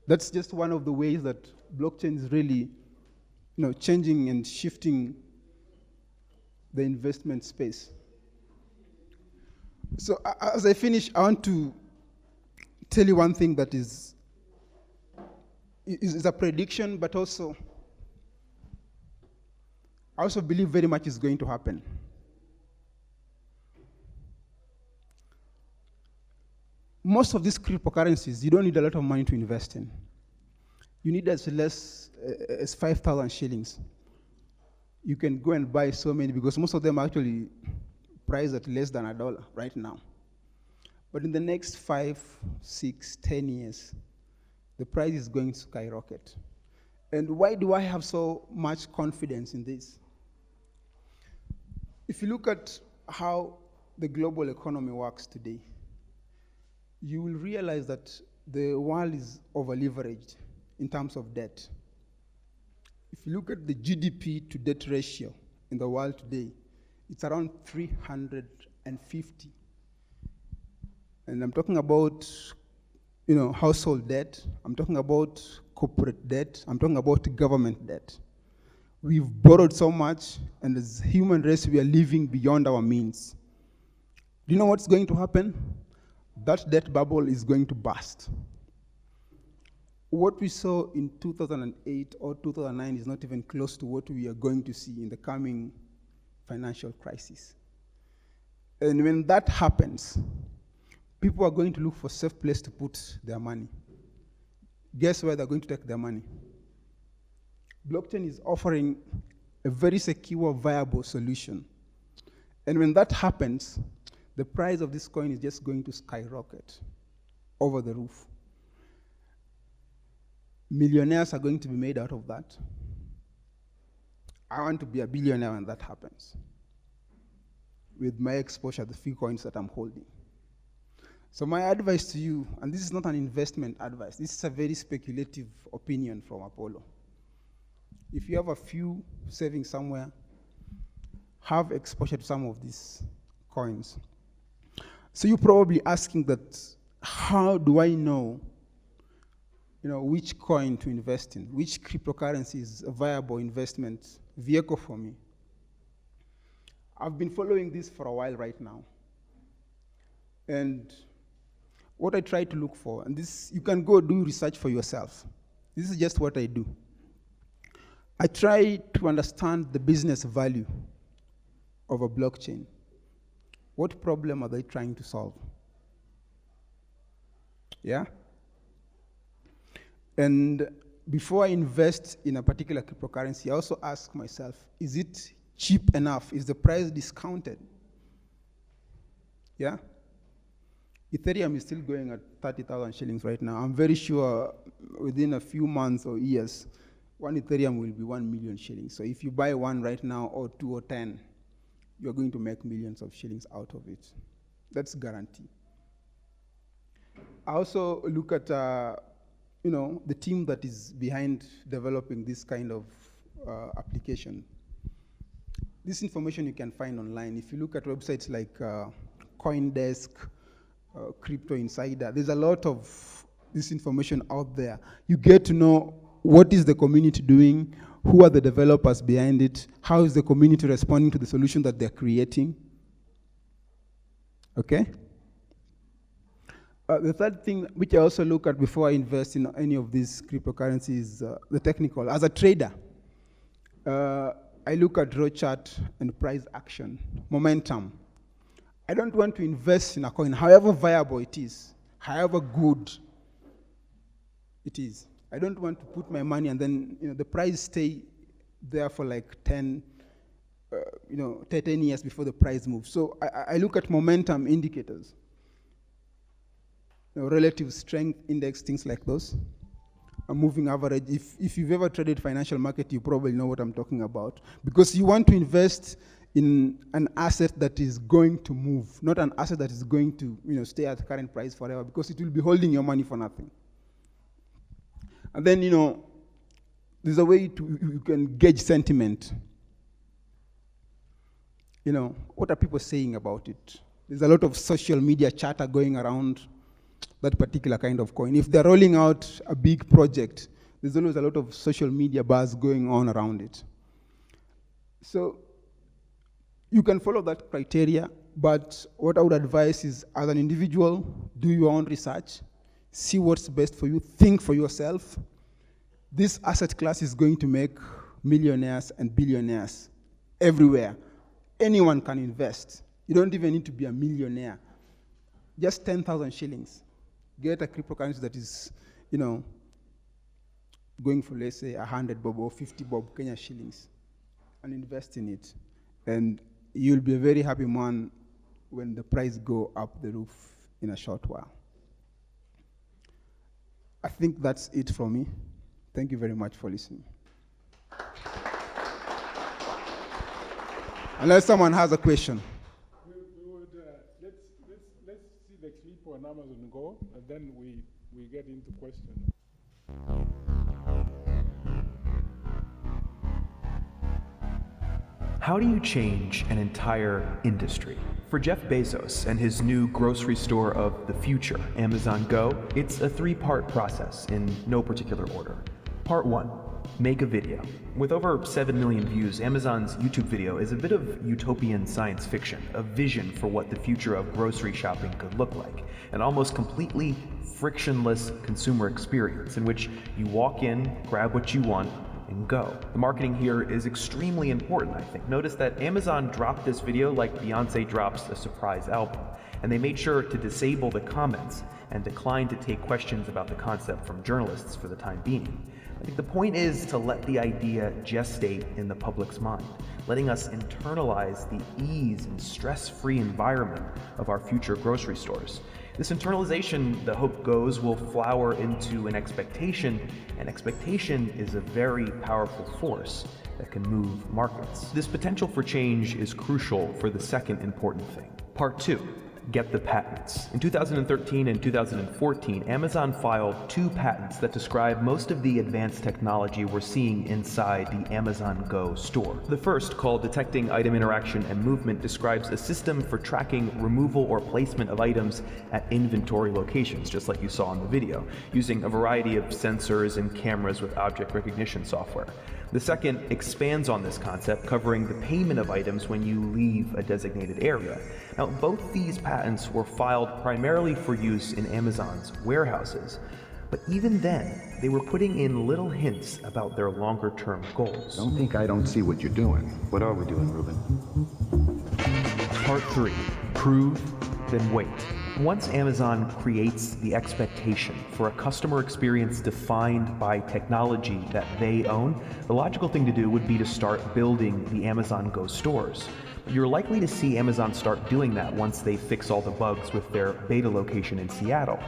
That's just one of the ways that blockchain is really, changing and shifting the investment space. So as I finish, I want to tell you one thing that is a prediction, but also I also believe very much is going to happen. Most of these cryptocurrencies, you don't need a lot of money to invest in. You need as less as 5,000 shillings. You can go and buy so many, because most of them are actually priced at less than $1 right now. But in the next 5, 6, 10 years, the price is going to skyrocket. And why do I have so much confidence in this? If you look at how the global economy works today, you will realize that the world is over-leveraged in terms of debt. If you look at the GDP to debt ratio in the world today, it's around 350. And I'm talking about, household debt. I'm talking about corporate debt. I'm talking about government debt. We've borrowed so much, and as a human race, we are living beyond our means. Do you know what's going to happen? That debt bubble is going to burst. What we saw in 2008 or 2009 is not even close to what we are going to see in the coming financial crisis. And when that happens, people are going to look for a safe place to put their money. Guess where they're going to take their money? Blockchain is offering a very secure, viable solution. And when that happens, the price of this coin is just going to skyrocket over the roof. Millionaires are going to be made out of that. I want to be a billionaire when that happens, with my exposure to the few coins that I'm holding. So my advice to you, and this is not an investment advice, this is a very speculative opinion from Apollo. If you have a few savings somewhere, have exposure to some of these coins. So you're probably asking that, how do I know, which coin to invest in? Which cryptocurrency is a viable investment vehicle for me? I've been following this for a while right now. And what I try to look for, and this, you can go do research for yourself. This is just what I do. I try to understand the business value of a blockchain. What problem are they trying to solve? Yeah? And before I invest in a particular cryptocurrency, I also ask myself, is it cheap enough? Is the price discounted? Yeah? Ethereum is still going at 30,000 shillings right now. I'm very sure within a few months or years, 1 Ethereum will be 1 million shillings. So if you buy one right now, or 2 or 10, you're going to make millions of shillings out of it. That's guarantee. I also look at the team that is behind developing this kind of application. This information you can find online. If you look at websites like CoinDesk, Crypto Insider, there's a lot of this information out there. You get to know what is the community doing, who are the developers behind it, how is the community responding to the solution that they're creating. Okay? The third thing which I also look at before I invest in any of these cryptocurrencies is the technical. As a trader, I look at draw chart and price action, momentum. I don't want to invest in a coin, however viable it is, however good it is. I don't want to put my money and then the price stay there for like 10 years before the price moves. So I look at momentum indicators, relative strength index, things like those. A moving average. If you've ever traded financial market, you probably know what I'm talking about. Because you want to invest in an asset that is going to move, not an asset that is going to stay at the current price forever, because it will be holding your money for nothing. And then there's a way you can gauge sentiment. What are people saying about it? There's a lot of social media chatter going around that particular kind of coin. If they're rolling out a big project, there's always a lot of social media buzz going on around it. So you can follow that criteria, but what I would advise is, as an individual, do your own research, see what's best for you, think for yourself. This asset class is going to make millionaires and billionaires everywhere. Anyone can invest. You don't even need to be a millionaire. Just 10,000 shillings. Get a cryptocurrency that is, going for, let's say, 100 bob or 50 bob Kenya shillings, and invest in it. And you'll be a very happy man when the price go up the roof in a short while. I think that's it from me. Thank you very much for listening. Unless someone has a question. Let's see the clip on Amazon Go, and then we get into questions. How do you change an entire industry? For Jeff Bezos and his new grocery store of the future, Amazon Go, it's a three-part process in no particular order. Part 1, make a video. With over 7 million views, Amazon's YouTube video is a bit of utopian science fiction, a vision for what the future of grocery shopping could look like, an almost completely frictionless consumer experience in which you walk in, grab what you want, and go. The marketing here is extremely important, I think. Notice that Amazon dropped this video like Beyonce drops a surprise album, and they made sure to disable the comments and decline to take questions about the concept from journalists for the time being. I think the point is to let the idea gestate in the public's mind, letting us internalize the ease and stress-free environment of our future grocery stores. This internalization, the hope goes, will flower into an expectation, and expectation is a very powerful force that can move markets. This potential for change is crucial for the second important thing. Part 2. Get the patents. In 2013 and 2014, Amazon filed 2 patents that describe most of the advanced technology we're seeing inside the Amazon Go store. The first, called Detecting Item Interaction and Movement, describes a system for tracking removal or placement of items at inventory locations, just like you saw in the video, using a variety of sensors and cameras with object recognition software. The second expands on this concept, covering the payment of items when you leave a designated area. Now, both these patents were filed primarily for use in Amazon's warehouses, but even then, they were putting in little hints about their longer-term goals. Don't think I don't see what you're doing. What are we doing, Ruben? Part 3, prove, then wait. Once Amazon creates the expectation for a customer experience defined by technology that they own, the logical thing to do would be to start building the Amazon Go stores. You're likely to see Amazon start doing that once they fix all the bugs with their beta location in Seattle.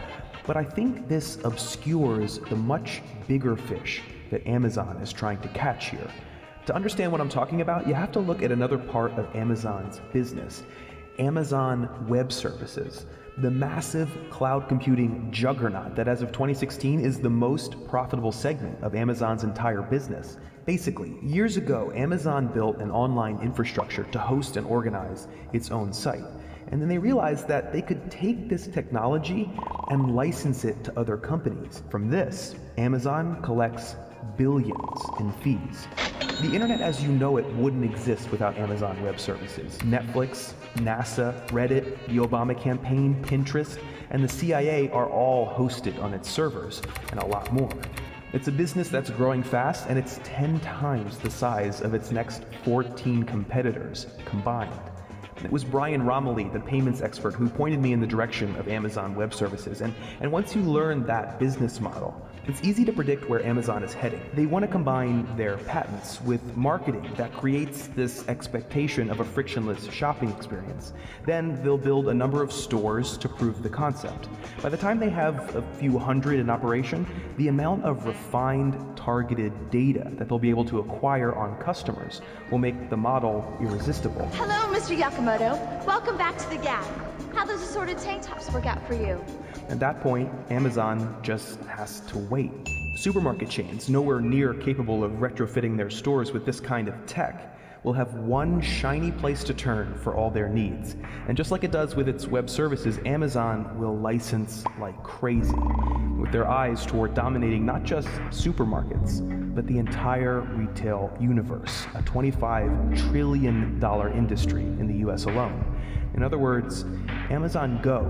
But I think this obscures the much bigger fish that Amazon is trying to catch here. To understand what I'm talking about, you have to look at another part of Amazon's business, Amazon Web Services, the massive cloud computing juggernaut that as of 2016 is the most profitable segment of Amazon's entire business. Basically, years ago, Amazon built an online infrastructure to host and organize its own site. And then they realized that they could take this technology and license it to other companies. From this, Amazon collects billions in fees. The internet as you know it wouldn't exist without Amazon Web Services. Netflix, NASA, Reddit, the Obama campaign, Pinterest, and the CIA are all hosted on its servers, and a lot more. It's a business that's growing fast, and it's 10 times the size of its next 14 competitors combined. It was Brian Romilly, the payments expert, who pointed me in the direction of Amazon Web Services. And once you learn that business model, it's easy to predict where Amazon is heading. They want to combine their patents with marketing that creates this expectation of a frictionless shopping experience. Then they'll build a number of stores to prove the concept. By the time they have a few hundred in operation, the amount of refined, targeted data that they'll be able to acquire on customers will make the model irresistible. Hello, Mr. Yakamoto. Welcome back to the Gap. How those assorted tank tops work out for you? At that point, Amazon just has to wait. Supermarket chains, nowhere near capable of retrofitting their stores with this kind of tech, will have one shiny place to turn for all their needs. And just like it does with its web services, Amazon will license like crazy, with their eyes toward dominating not just supermarkets, but the entire retail universe, a $25 trillion industry in the US alone. In other words, Amazon Go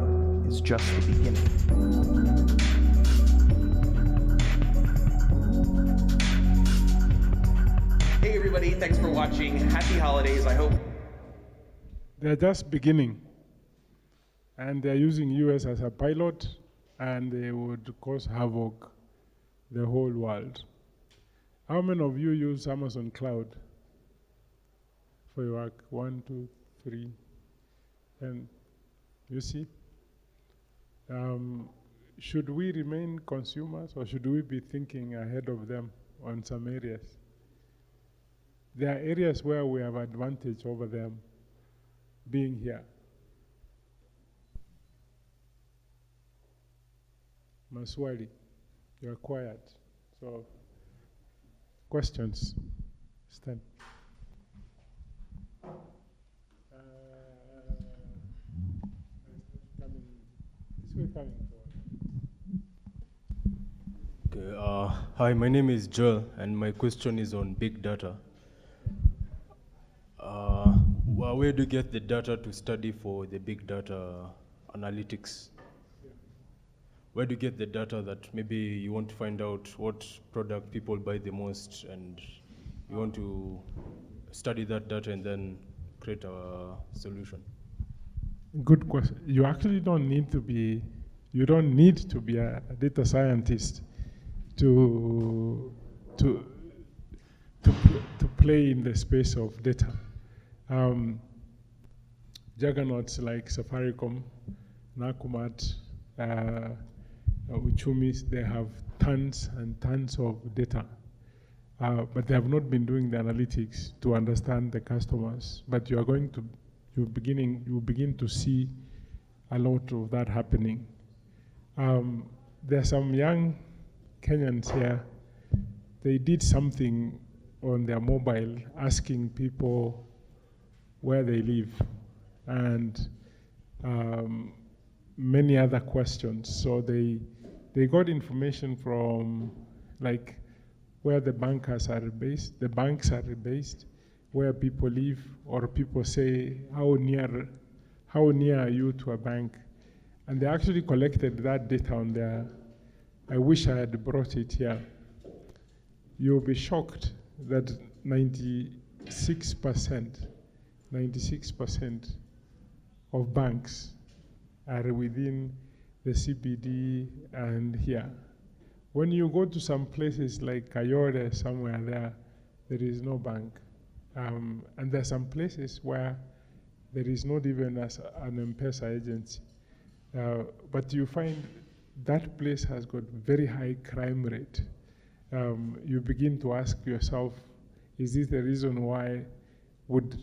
is just the beginning. Hey everybody, thanks for watching. Happy holidays, I hope. They're just beginning. And they're using US as a pilot, and they would cause havoc the whole world. How many of you use Amazon Cloud for your work? 1, 2, 3, and you see? Should we remain consumers, or should we be thinking ahead of them on some areas? There are areas where we have advantage over them being here. Maswali, you're quiet. So, questions? Stand. Okay, hi, my name is Joel, and my question is on big data. Where do you get the data to study for the big data analytics? Where do you get the data that maybe you want to find out what product people buy the most, and you want to study that data and then create a solution? Good question. You actually don't need to be, a data scientist to play in the space of data. Juggernauts like Safaricom, Nakumat, Uchumis, they have tons and tons of data. But they have not been doing the analytics to understand the customers. But you begin to see a lot of that happening. There are some young Kenyans here. They did something on their mobile, asking people where they live, and many other questions. So they got information from like where the banks are based, where people live, or people say how near are you to a bank, and they actually collected that data on their. I wish I had brought it here. You'll be shocked that 96% of banks are within the CBD and here. When you go to some places like Kayore, somewhere there is no bank. And there are some places where there is not even an M-Pesa agency. But you find that place has got very high crime rate. you begin to ask yourself, is this the reason why would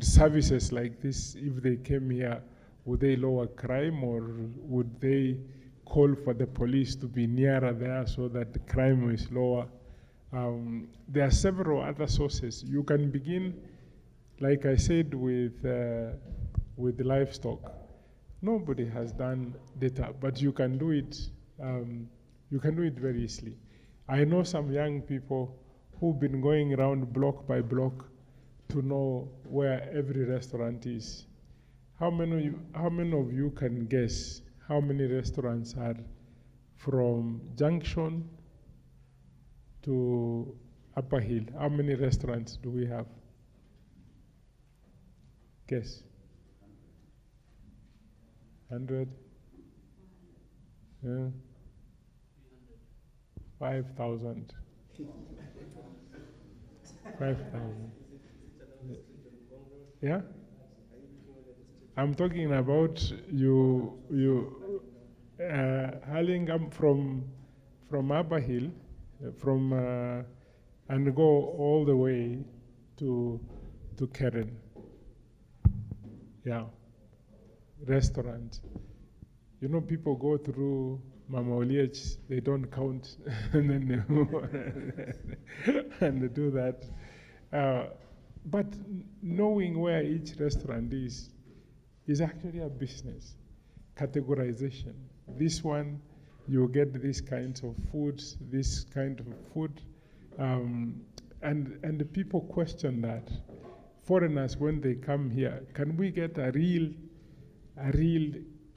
services like this, if they came here, would they lower crime, or would they call for the police to be nearer there so that the crime is lower? There are several other sources. You can begin, like I said, with livestock. Nobody has done data, but you can do it. You can do it very easily. I know some young people who've been going around block by block to know where every restaurant is. How many of you can guess how many restaurants are from Junction to Upper Hill? How many restaurants do we have? Guess. 100? Yeah. 5,000. 5,000. Yeah? I'm talking about you Hurlingham from Upper Hill, and go all the way to Keren. Yeah. Restaurant. You know, people go through Mama Oliech, they don't count, and then they and they do that. But knowing where each restaurant is actually a business. Categorization. This one, you get these kinds of foods, this kind of food, and the people question that. Foreigners, when they come here, can we get a real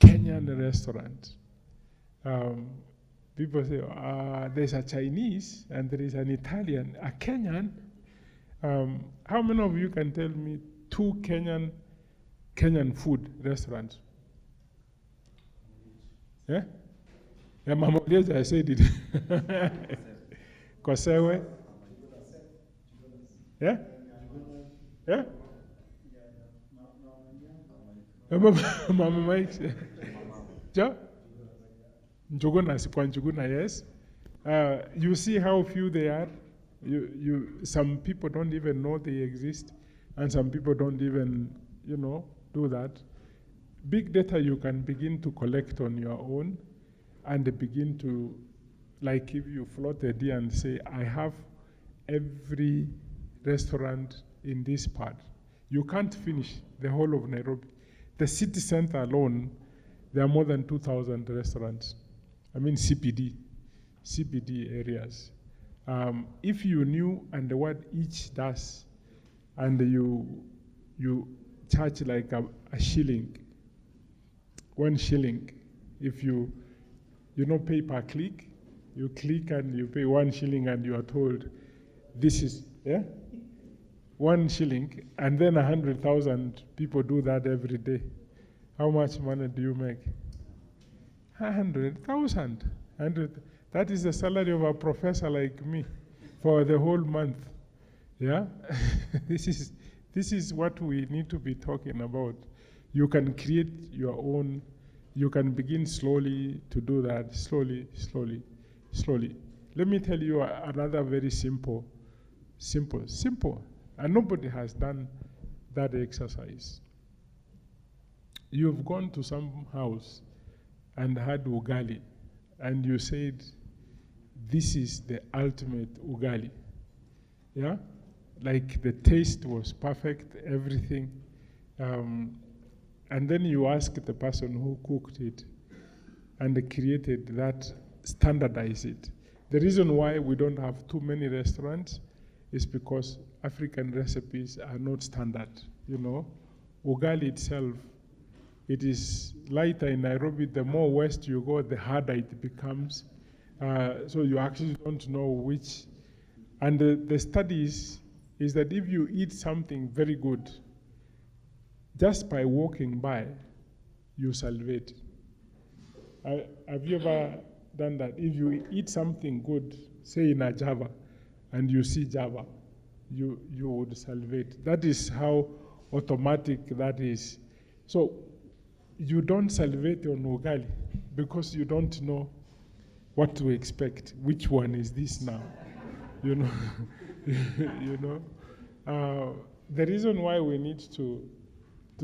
Kenyan restaurant? People say, there's a Chinese and there is an Italian, a Kenyan. How many of you can tell me 2 Kenyan food restaurants? Yeah? Yeah, Mama Oliech, I said it. Kosewe? Yeah? Yeah? Mama Mike? Ja? Njuguna, yes. You see how few they are? Some people don't even know they exist, and some people don't even, do that. Big data you can begin to collect on your own, and begin to, like if you float a idea and say, I have every restaurant in this part. You can't finish the whole of Nairobi. The city center alone, there are more than 2,000 restaurants. I mean CBD areas. If you knew and what each does, and you charge like a shilling, 1 shilling. If you pay per click, you click and you pay 1 shilling and you are told this is 1 shilling, and then 100,000 people do that every day. How much money do you make? 100,000. That is the salary of a professor like me for the whole month. Yeah? This is what we need to be talking about. You can create your own, you can begin slowly to do that, slowly. Let me tell you another very simple, and nobody has done that exercise. You've gone to some house and had ugali, and you said, this is the ultimate ugali. Yeah? Like the taste was perfect, everything. And then you ask the person who cooked it and created that, standardize it. The reason why we don't have too many restaurants is because African recipes are not standard, Ugali itself, it is lighter in Nairobi. The more west you go, the harder it becomes. So you actually don't know which. And the studies is that if you eat something very good, just by walking by, you salivate. Have you ever done that? If you eat something good, say in a Java, and you see Java, you would salivate. That is how automatic that is. So you don't salivate on ugali because you don't know what to expect. Which one is this now? You know, you know. The reason why we need to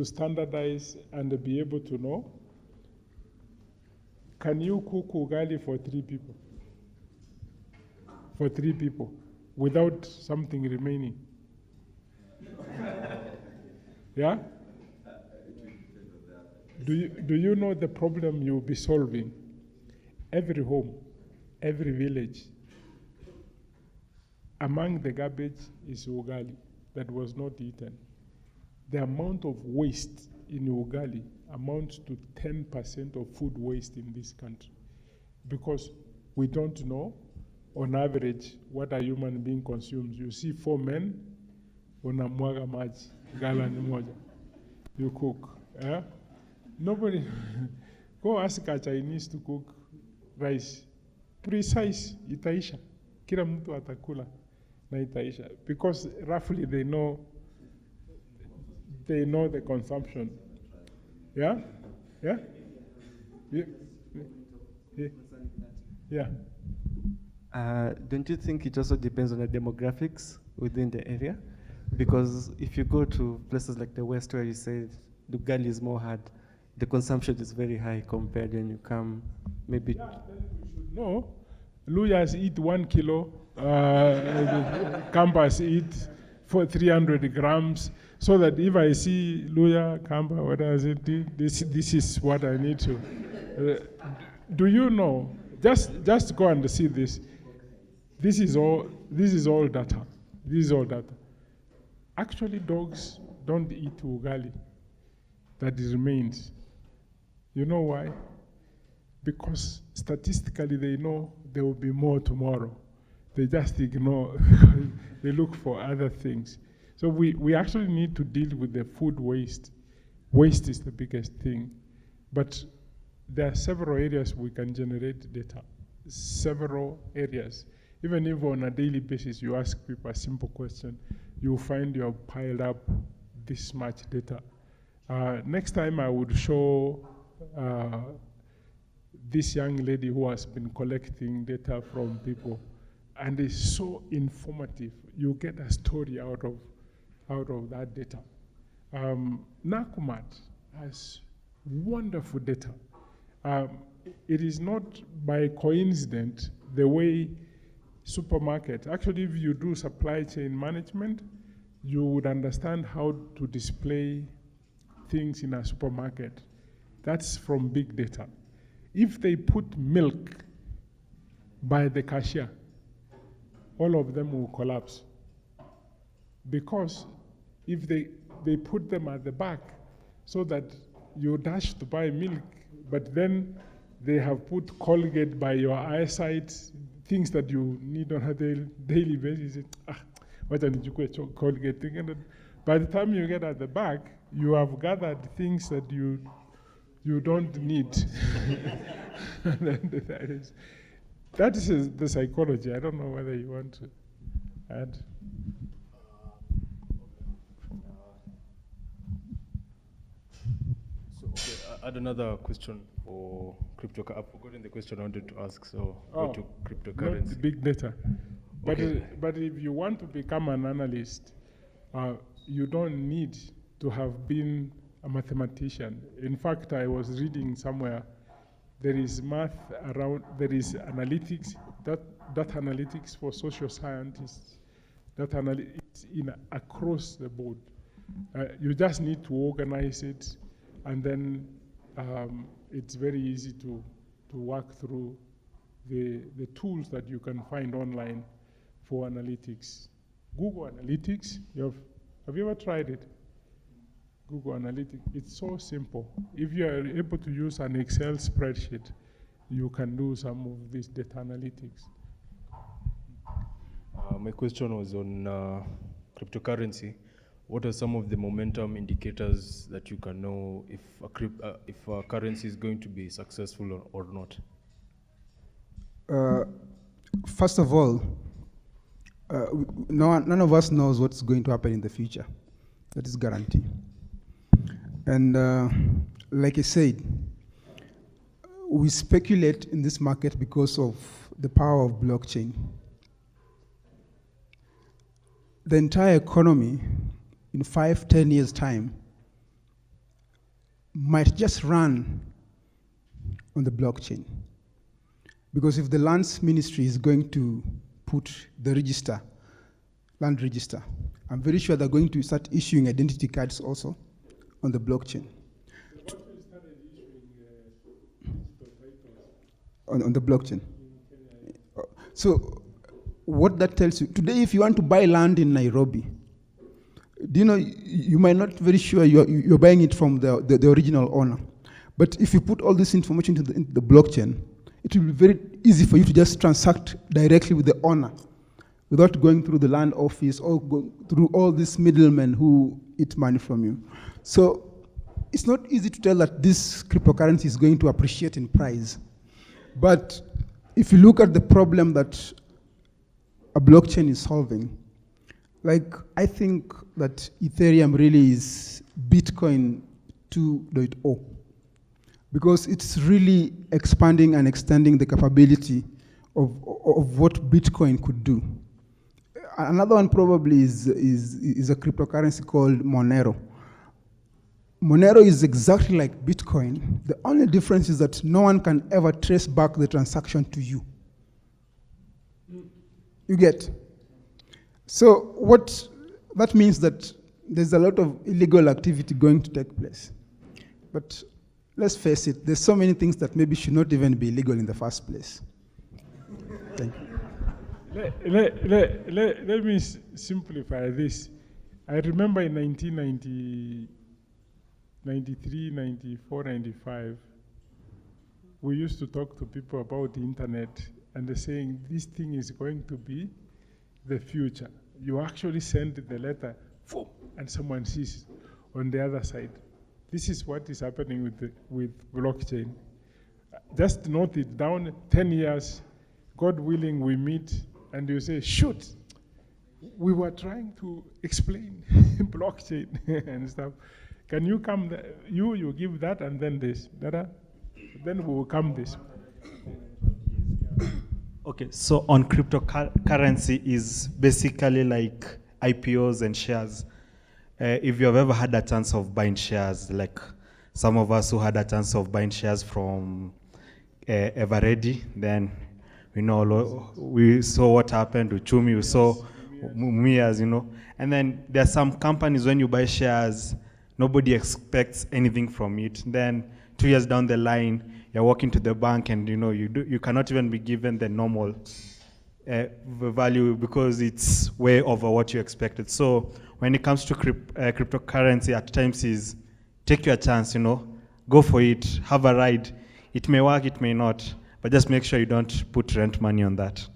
standardize and be able to know, can you cook ugali for 3 people? For 3 people, without something remaining? Yeah? Do you know the problem you'll be solving? Every home, every village, among the garbage is ugali that was not eaten. The amount of waste in ugali amounts to 10% of food waste in this country, because we don't know, on average, what a human being consumes. You see 4 men, unamwaga maji, galani moja. You cook. Eh? Nobody, go ask a Chinese to cook rice. Precise, itaisha. Kila mtu atakula na itaisha. Because roughly they know the consumption. Yeah? Yeah? Yeah? Yeah. Don't you think it also depends on the demographics within the area? Because if you go to places like the West where you say the ugali is more hard, the consumption is very high compared when you come maybe. Yeah, then we should know. Luyas eat 1 kilo, Kampas eat for 300 grams, so that if I see Luya, Kampa, what does it do? This is what I need to. Do you know? Just go and see this. This is all data. This is all data. Actually, dogs don't eat ugali that remains. You know why? Because statistically they know there will be more tomorrow. They just ignore because they look for other things. So we actually need to deal with the food waste. Waste is the biggest thing. But there are several areas we can generate data. Several areas. Even if on a daily basis you ask people a simple question, you'll find you have piled up this much data. Next time I would show this young lady who has been collecting data from people, and it's so informative. You get a story out of that data. Nakumat has wonderful data. It is not by coincidence the way supermarket, actually if you do supply chain management, you would understand how to display things in a supermarket. That's from big data. If they put milk by the cashier, all of them will collapse. Because if they put them at the back so that you dash to buy milk, but then they have put Colgate by your eyesight, things that you need on a daily basis. What did you Colgate? By the time you get at the back, you have gathered things that you don't need. That is the psychology. I don't know whether you want to add. So, okay, I had another question for crypto. I've forgotten the question I wanted to ask, so go to cryptocurrency. Not big data. Okay. But if you want to become an analyst, you don't need to have been a mathematician. In fact, I was reading somewhere, there is math around, there is analytics, data analytics for social scientists, data analytics across the board. You just need to organize it, and then it's very easy to work through the tools that you can find online for analytics. Google Analytics, have you ever tried it? Google Analytics, it's so simple. If you are able to use an Excel spreadsheet, you can do some of this data analytics. My question was on cryptocurrency. What are some of the momentum indicators that you can know if a currency is going to be successful or not? First of all, none of us knows what's going to happen in the future. That is guaranteed. And like I said, we speculate in this market because of the power of blockchain. The entire economy in 5-10 years' time might just run on the blockchain. Because if the lands ministry is going to put the register, land register, I'm very sure they're going to start issuing identity cards also on the blockchain. On the blockchain. So what that tells you, today if you want to buy land in Nairobi, do you know, you might not very sure you're buying it from the original owner. But if you put all this information into the blockchain, it will be very easy for you to just transact directly with the owner without going through the land office or go through all these middlemen who eat money from you. So it's not easy to tell that this cryptocurrency is going to appreciate in price. But if you look at the problem that a blockchain is solving, like I think that Ethereum really is Bitcoin 2.0, because it's really expanding and extending the capability of what Bitcoin could do. Another one probably is a cryptocurrency called Monero. Monero is exactly like Bitcoin. The only difference is that no one can ever trace back the transaction to you. You get? So what that means that there's a lot of illegal activity going to take place. But let's face it, there's so many things that maybe should not even be illegal in the first place. Thank you. Let me simplify this. I remember in 1990, 93, 94, 95, we used to talk to people about the internet and they're saying this thing is going to be the future. You actually send the letter, and someone sees on the other side. This is what is happening with blockchain. Just note it down, 10 years, God willing, we meet, and you say, shoot, we were trying to explain blockchain and stuff. Can you come, you give that and then this, then we will come this. Okay, so on cryptocurrency is basically like IPOs and shares. If you have ever had a chance of buying shares, like some of us who had a chance of buying shares from Everready, then we saw what happened with Chumi, we saw Mumias, and then there are some companies when you buy shares, nobody expects anything from it. Then 2 years down the line, you're walking to the bank and you cannot even be given the normal value because it's way over what you expected. So when it comes to cryptocurrency, at times is take your chance, go for it, have a ride. It may work, it may not, but just make sure you don't put rent money on that.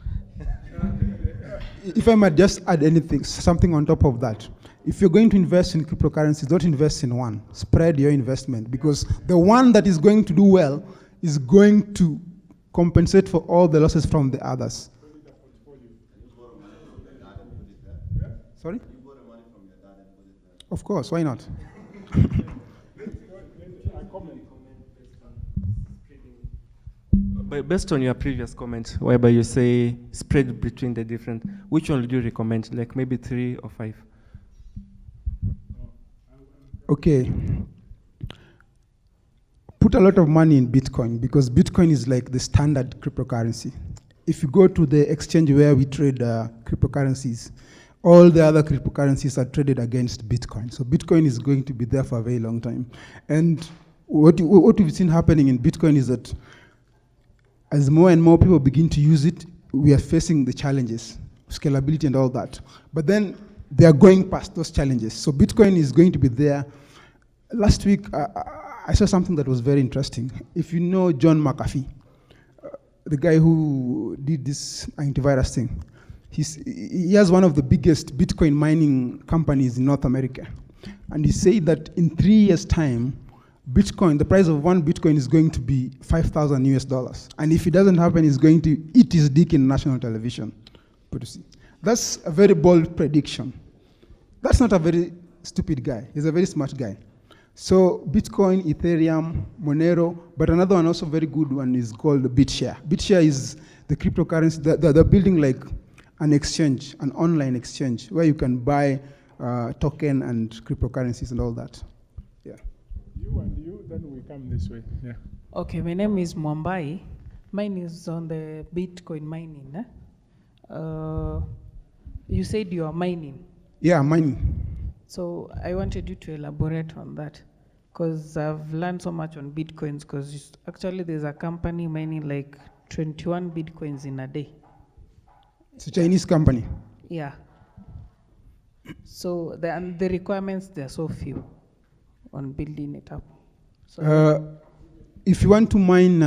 If I might just add something on top of that. If you're going to invest in cryptocurrencies, don't invest in one. Spread your investment, because the one that is going to do well is going to compensate for all the losses from the others. Sorry? Of course, why not? But based on your previous comment, whereby you say spread between the different, which one would you recommend? Like maybe 3 or 5? Okay. Put a lot of money in Bitcoin, because Bitcoin is like the standard cryptocurrency. If you go to the exchange where we trade cryptocurrencies, all the other cryptocurrencies are traded against Bitcoin. So Bitcoin is going to be there for a very long time. And what we've seen happening in Bitcoin is that as more and more people begin to use it, we are facing the challenges, scalability and all that. But then they are going past those challenges. So Bitcoin is going to be there. Last week, I saw something that was very interesting. If you know John McAfee, the guy who did this antivirus thing, he has one of the biggest Bitcoin mining companies in North America. And he said that in 3 years' time, Bitcoin, the price of one Bitcoin is going to be $5,000 US. And if it doesn't happen, he's going to eat his dick in national television. That's a very bold prediction. That's not a very stupid guy. He's a very smart guy. So Bitcoin, Ethereum, Monero, but another one also very good one is called BitShare. BitShare is the cryptocurrency. They're building like an exchange, an online exchange, where you can buy token and cryptocurrencies and all that. Yeah. You, then we come this way. Yeah. Okay, my name is Mwambai. Mine is on the Bitcoin mining. You said you are mining. Yeah, mining. So I wanted you to elaborate on that, because I've learned so much on Bitcoins, because actually there's a company mining like 21 Bitcoins in a day. It's a Chinese company. Yeah. So the requirements, they're so few on building it up. So if you want to mine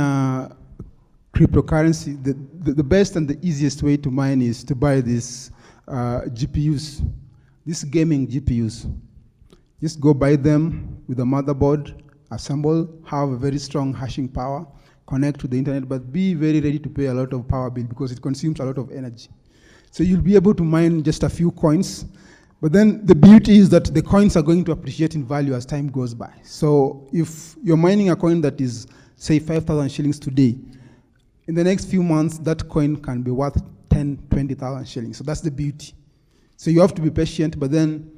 cryptocurrency, the best and the easiest way to mine is to buy these GPUs, these gaming GPUs. Just go buy them with a motherboard, assemble, have a very strong hashing power, connect to the internet, but be very ready to pay a lot of power bill because it consumes a lot of energy. So you'll be able to mine just a few coins, but then the beauty is that the coins are going to appreciate in value as time goes by. So if you're mining a coin that is, say, 5,000 shillings today, in the next few months, that coin can be worth 10, 20,000 shillings. So that's the beauty. So you have to be patient, but then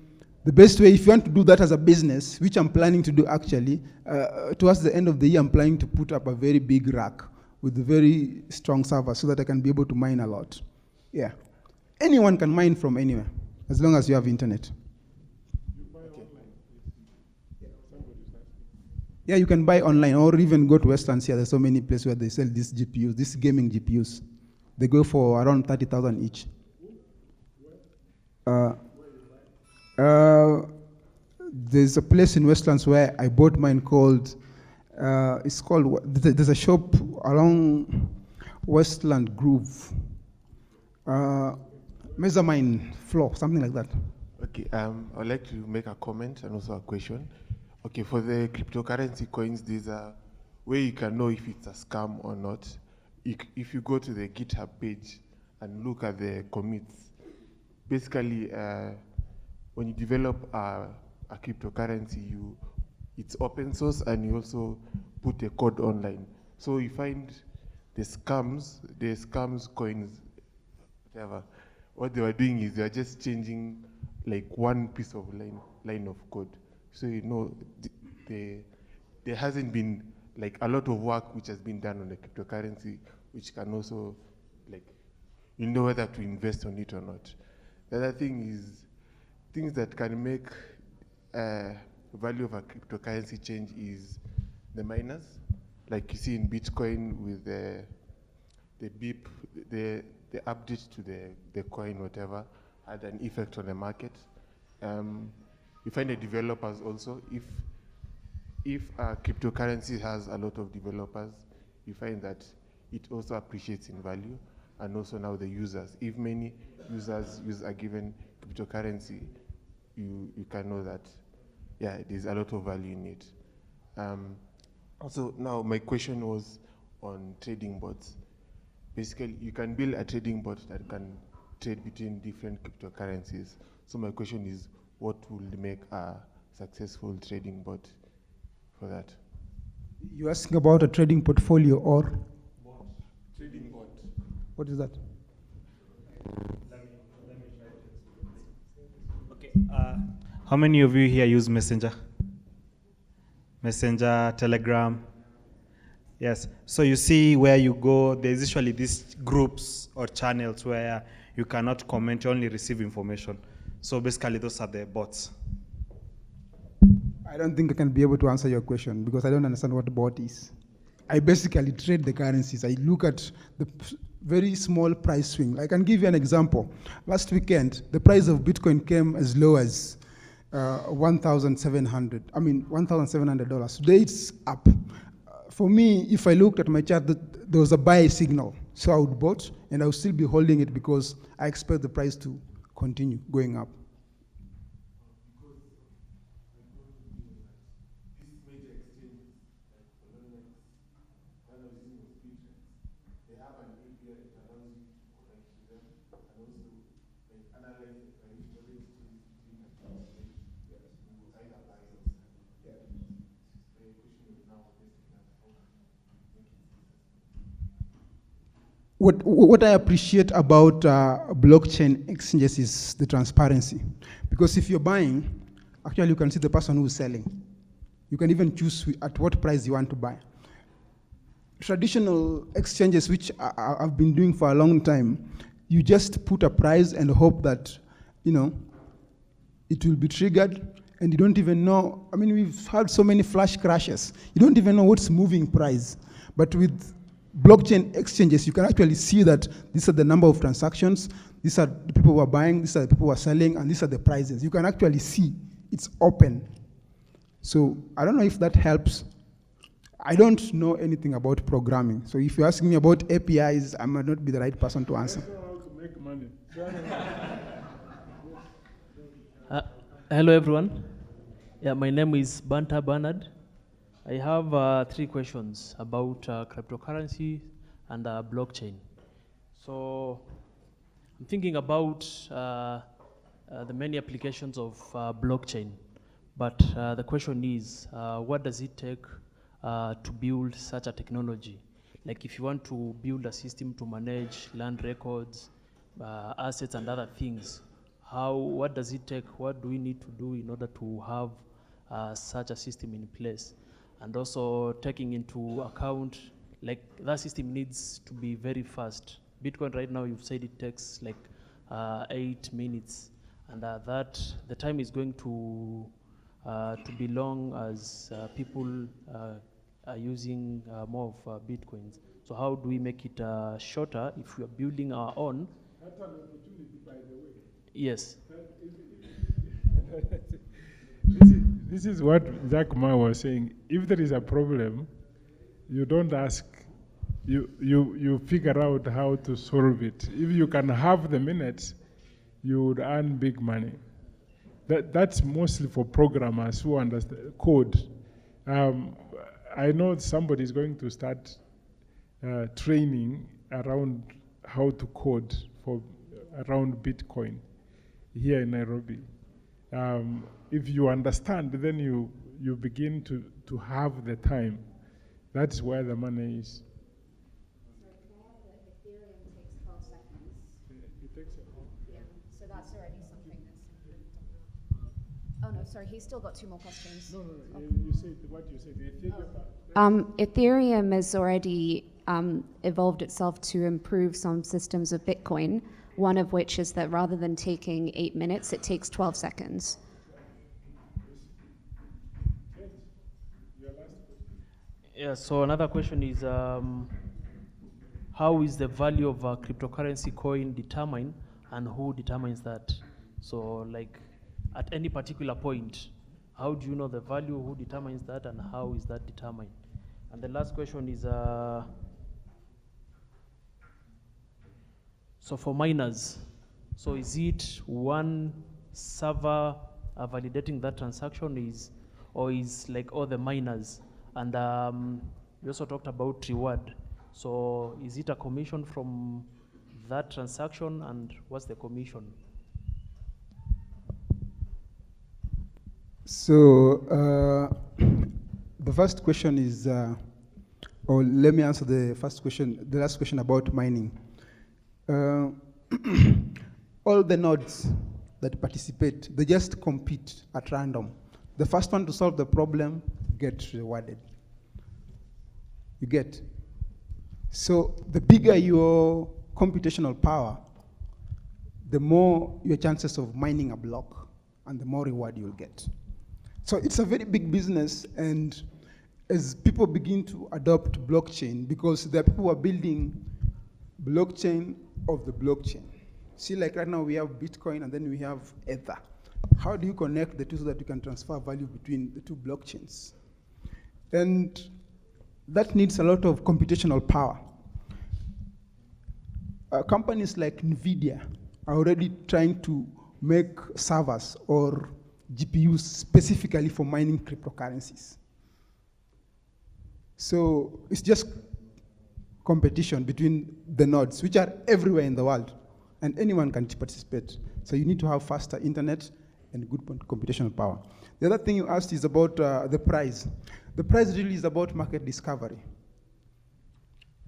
the best way, if you want to do that as a business, which I'm planning to do actually, towards the end of the year, I'm planning to put up a very big rack with a very strong server so that I can be able to mine a lot. Yeah. Anyone can mine from anywhere, as long as you have internet. Yeah, you can buy online or even go to Western Sea. There's so many places where they sell these GPUs, these gaming GPUs. They go for around 30,000 each. There's a place in Westlands where I bought mine called, it's called, there's a shop along Westland Groove. Mezzamine floor, something like that. Okay, I'd like to make a comment and also a question. Okay, for the cryptocurrency coins, there's a way you can know if it's a scam or not. If you go to the GitHub page and look at the commits, basically, when you develop a cryptocurrency, it's open source and you also put a code online. So you find the scams coins, whatever. What they were doing is they are just changing like one piece of line of code. So you know, there hasn't been like a lot of work which has been done on the cryptocurrency, which can also like, you know whether to invest on it or not. The other thing is things that can make value of a cryptocurrency change is the miners, like you see in Bitcoin with the beep, the update to the coin, whatever, had an effect on the market. You find the developers also, if a cryptocurrency has a lot of developers, you find that it also appreciates in value, and also now the users. If many users use a given cryptocurrency, you can know that, yeah, there's a lot of value in it. Also, now my question was on trading bots. Basically, you can build a trading bot that can trade between different cryptocurrencies. So my question is, what will make a successful trading bot for that? You're asking about a trading portfolio or? Bot. Trading bot. What is that? Okay. How many of you here use Messenger? Messenger, Telegram? Yes. So you see where you go, there's usually these groups or channels where you cannot comment, you only receive information. So basically those are the bots. I don't think I can be able to answer your question because I don't understand what a bot is. I basically trade the currencies. I look at the very small price swing. I can give you an example. Last weekend, the price of Bitcoin came as low as $1,700. Today it's up. For me, if I looked at my chart, there was a buy signal. So I would bought, and I would still be holding it because I expect the price to continue going up. what I appreciate about blockchain exchanges is the transparency. Because if you're buying, actually you can see the person who's selling. You can even choose at what price you want to buy. Traditional exchanges, which I've been doing for a long time, you just put a price and hope that, it will be triggered, and you don't even know. I mean, we've had so many flash crashes. You don't even know what's moving price. But with blockchain exchanges, you can actually see that these are the number of transactions, these are the people who are buying, these are the people who are selling, and these are the prices. You can actually see it's open. So I don't know if that helps. I don't know anything about programming. So if you're asking me about APIs, I might not be the right person to answer. Make money. Hello, everyone. Yeah, my name is Banta Bernard. I have 3 questions about cryptocurrency and blockchain. So I'm thinking about the many applications of blockchain, but the question is, what does it take to build such a technology? Like if you want to build a system to manage land records, assets and other things, what does it take? What do we need to do in order to have such a system in place? And also taking into account, like that system needs to be very fast. Bitcoin right now, you've said it takes like 8 minutes, and that the time is going to be long as people are using more of Bitcoins. So how do we make it shorter if we are building our own? That's an opportunity, by the way. Yes. This is what Jack Ma was saying. If there is a problem, you don't ask, you figure out how to solve it. If you can have the minutes, you would earn big money. That's mostly for programmers who understand code. I know somebody is going to start training around how to code for around Bitcoin here in Nairobi. If you understand, then you begin to have the time. That's where the money is. Ethereum takes 12 seconds. It takes yeah, so that's already something that's. Oh no, sorry, he's still got 2 more questions. No, you said what you said. Ethereum. Ethereum has already evolved itself to improve some systems of Bitcoin. One of which is that rather than taking 8 minutes, it takes 12 seconds. Yeah, so another question is, how is the value of a cryptocurrency coin determined, and who determines that? So like at any particular point, how do you know the value, who determines that, and how is that determined? And the last question is, so for miners, so is it one server validating that transaction or is like all the miners? And we also talked about reward. So is it a commission from that transaction, and what's the commission? So the first question is, or let me answer the last question about mining. All the nodes that participate, they just compete at random. The first one to solve the problem gets rewarded. You get? So the bigger your computational power, the more your chances of mining a block, and the more reward you'll get. So it's a very big business, and as people begin to adopt blockchain, because there are people who are building blockchain of the blockchain. See, like right now we have Bitcoin and then we have Ether. How do you connect the two so that you can transfer value between the two blockchains? And that needs a lot of computational power. Companies like NVIDIA are already trying to make servers or GPUs specifically for mining cryptocurrencies. So it's just competition between the nodes, which are everywhere in the world, and anyone can participate. So you need to have faster internet and good computational power. The other thing you asked is about the price. The price really is about market discovery.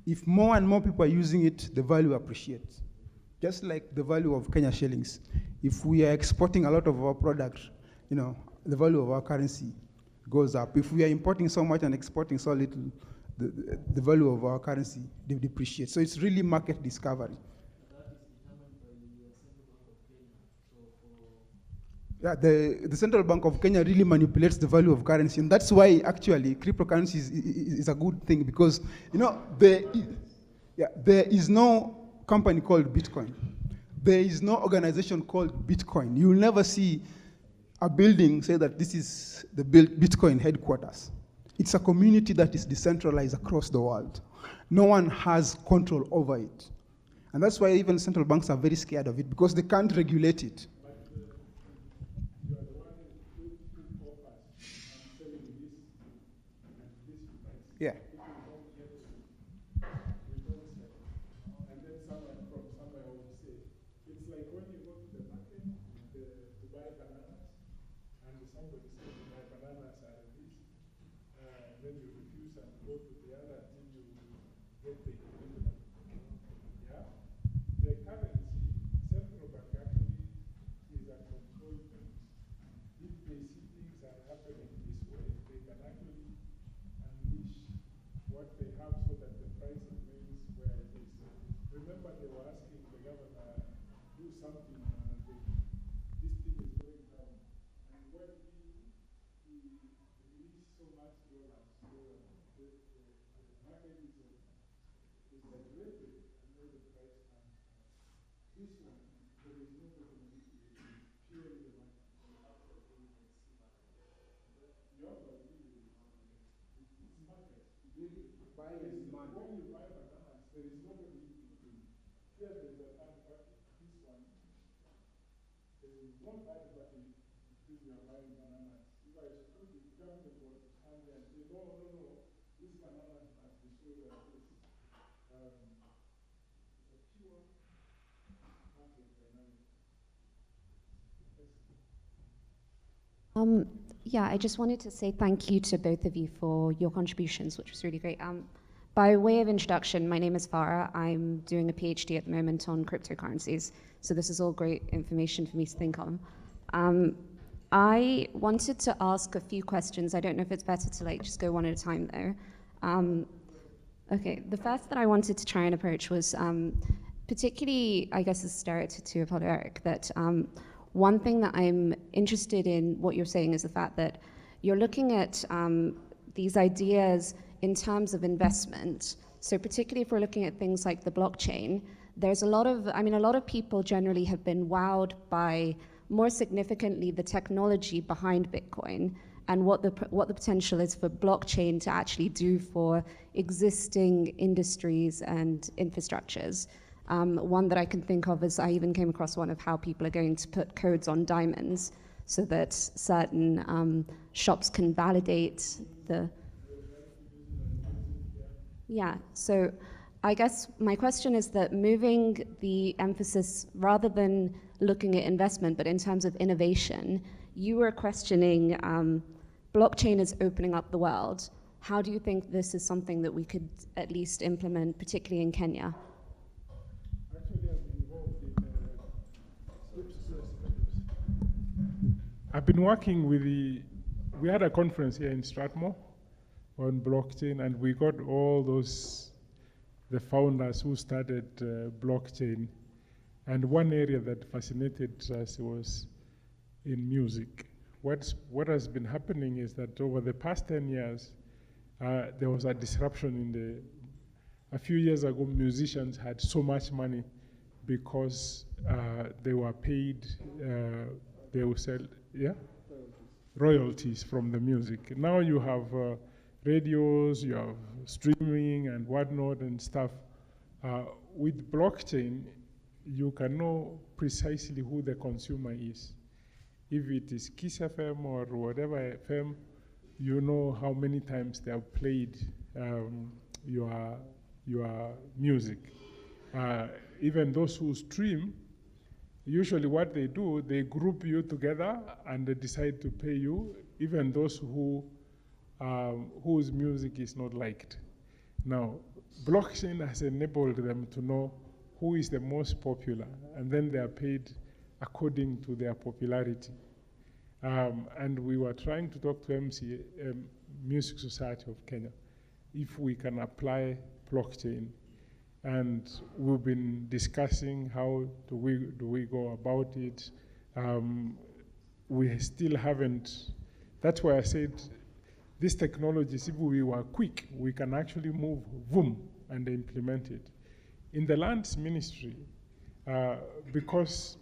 If more and more people are using it, the value appreciates. Just like the value of Kenya shillings. If we are exporting a lot of our product, the value of our currency goes up. If we are importing so much and exporting so little, the value of our currency depreciates. So it's really market discovery. Yeah, the Central Bank of Kenya really manipulates the value of currency, and that's why actually cryptocurrency is a good thing, because there is no company called Bitcoin. There is no organization called Bitcoin. You will never see a building say that this is the Bitcoin headquarters. It's a community that is decentralized across the world. No one has control over it. And that's why even central banks are very scared of it, because they can't regulate it. Yeah. Yeah, I just wanted to say thank you to both of you for your contributions, which was really great. By way of introduction, my name is Farah. I'm doing a PhD at the moment on cryptocurrencies, so this is all great information for me to think on. I wanted to ask a few questions. I don't know if it's better to just go one at a time though. Okay, the first that I wanted to try and approach was particularly, I guess, a stereotype of Eric, that one thing that I'm interested in what you're saying is the fact that you're looking at these ideas in terms of investment. So particularly if we're looking at things like the blockchain, there's a lot of people generally have been wowed by, more significantly, the technology behind Bitcoin and what the potential is for blockchain to actually do for existing industries and infrastructures. One that I can think of is I even came across one of how people are going to put codes on diamonds so that certain shops can validate the... Yeah, so I guess my question is that moving the emphasis, rather than looking at investment, but in terms of innovation, you were questioning blockchain is opening up the world. How do you think this is something that we could at least implement, particularly in Kenya? I've been working with we had a conference here in Strathmore on blockchain, and we got all the founders who started blockchain. And one area that fascinated us was in music. What has been happening is that over the past 10 years, there was a disruption a few years ago, musicians had so much money because they were paid, they would sell, royalties from the music. Now you have radios, you have streaming and whatnot and stuff. With blockchain, you can know precisely who the consumer is. If it is Kiss FM or whatever FM, you know how many times they have played your music. Even those who stream, usually what they do, they group you together and they decide to pay you, even those whose music is not liked. Now, blockchain has enabled them to know who is the most popular, and then they are paid according to their popularity. And we were trying to talk to Music Society of Kenya if we can apply blockchain, and we've been discussing how do we go about it. We still haven't. That's why I said these technologies, if we were quick, we can actually move, boom, and implement it. In the lands ministry, because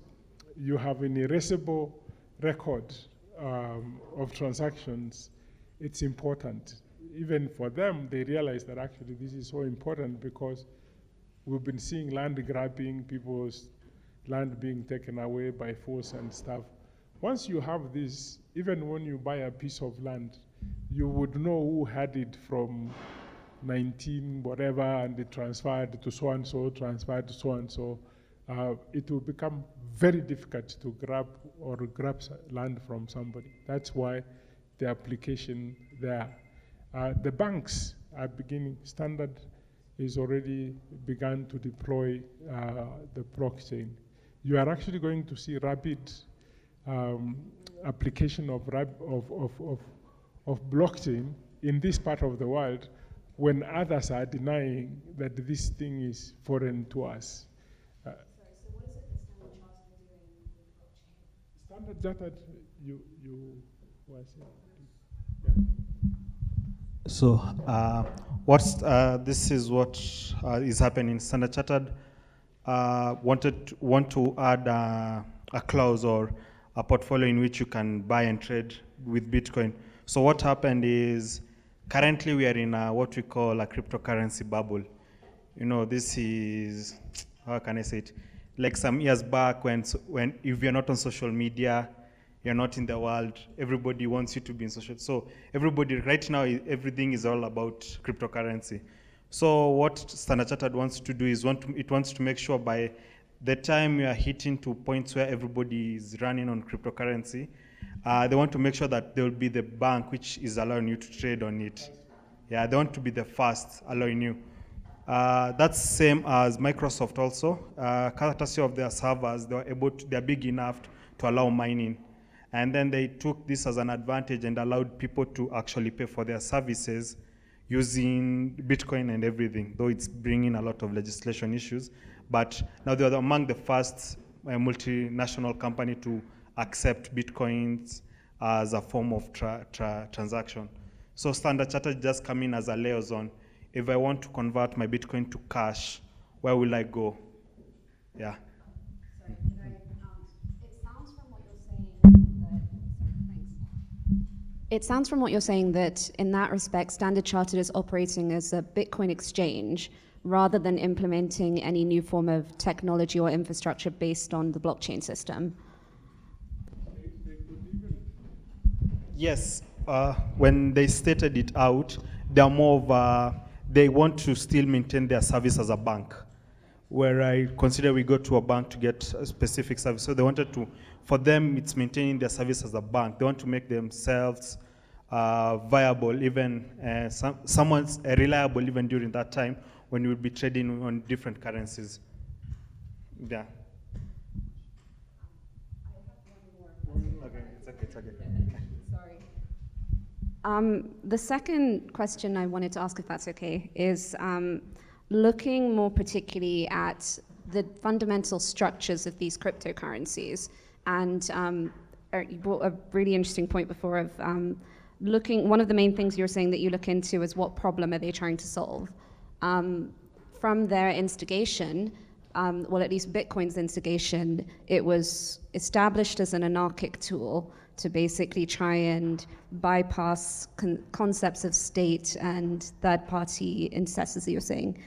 you have an erasable record of transactions, it's important. Even for them, they realize that actually this is so important because we've been seeing land grabbing, people's land being taken away by force and stuff. Once you have this, even when you buy a piece of land, you would know who had it from 19 whatever, and it transferred to so-and-so, transferred to so-and-so. It will become very difficult to grab land from somebody. That's why the application there. The banks are beginning, Standard is already begun to deploy the blockchain. You are actually going to see rapid application of blockchain in this part of the world when others are denying that this thing is foreign to us. Sorry, so what is it that Standard Chartered are doing with blockchain? Standard Chartered, you was it? Yeah. So this is what is happening. Standard Chartered want to add a clause or a portfolio in which you can buy and trade with Bitcoin. So what happened is, currently we are in what we call a cryptocurrency bubble. You know, this is, how can I say it? Like some years back when if you're not on social media, you're not in the world, everybody wants you to be in social. So everybody, right now, everything is all about cryptocurrency. So what Standard Chartered wants to do is it wants to make sure by the time you are hitting to points where everybody is running on cryptocurrency, they want to make sure that there will be the bank which is allowing you to trade on it. Yeah, they want to be the first allowing you. That's same as Microsoft also. Courtesy of their servers, they're big enough to allow mining. And then they took this as an advantage and allowed people to actually pay for their services using Bitcoin and everything, though it's bringing a lot of legislation issues. But now they are among the first multinational company to accept Bitcoins as a form of transaction. So Standard Chartered just come in as a liaison. If I want to convert my Bitcoin to cash, where will I go? Yeah. Sorry, it sounds from what you're saying that in that respect, Standard Chartered is operating as a Bitcoin exchange rather than implementing any new form of technology or infrastructure based on the blockchain system. Yes, when they stated it out, they're more of they want to still maintain their service as a bank, where I consider we go to a bank to get a specific service. So they wanted to, for them, it's maintaining their service as a bank. They want to make themselves viable, even someone's reliable even during that time when you will be trading on different currencies. Yeah. It's okay. Sorry. The second question I wanted to ask, if that's okay, is looking more particularly at the fundamental structures of these cryptocurrencies. And you brought a really interesting point before of one of the main things you're saying that you look into is what problem are they trying to solve? From their instigation, well, at least Bitcoin's instigation, it was established as an anarchic tool to basically try and bypass concepts of state and third-party incentives, as you're saying.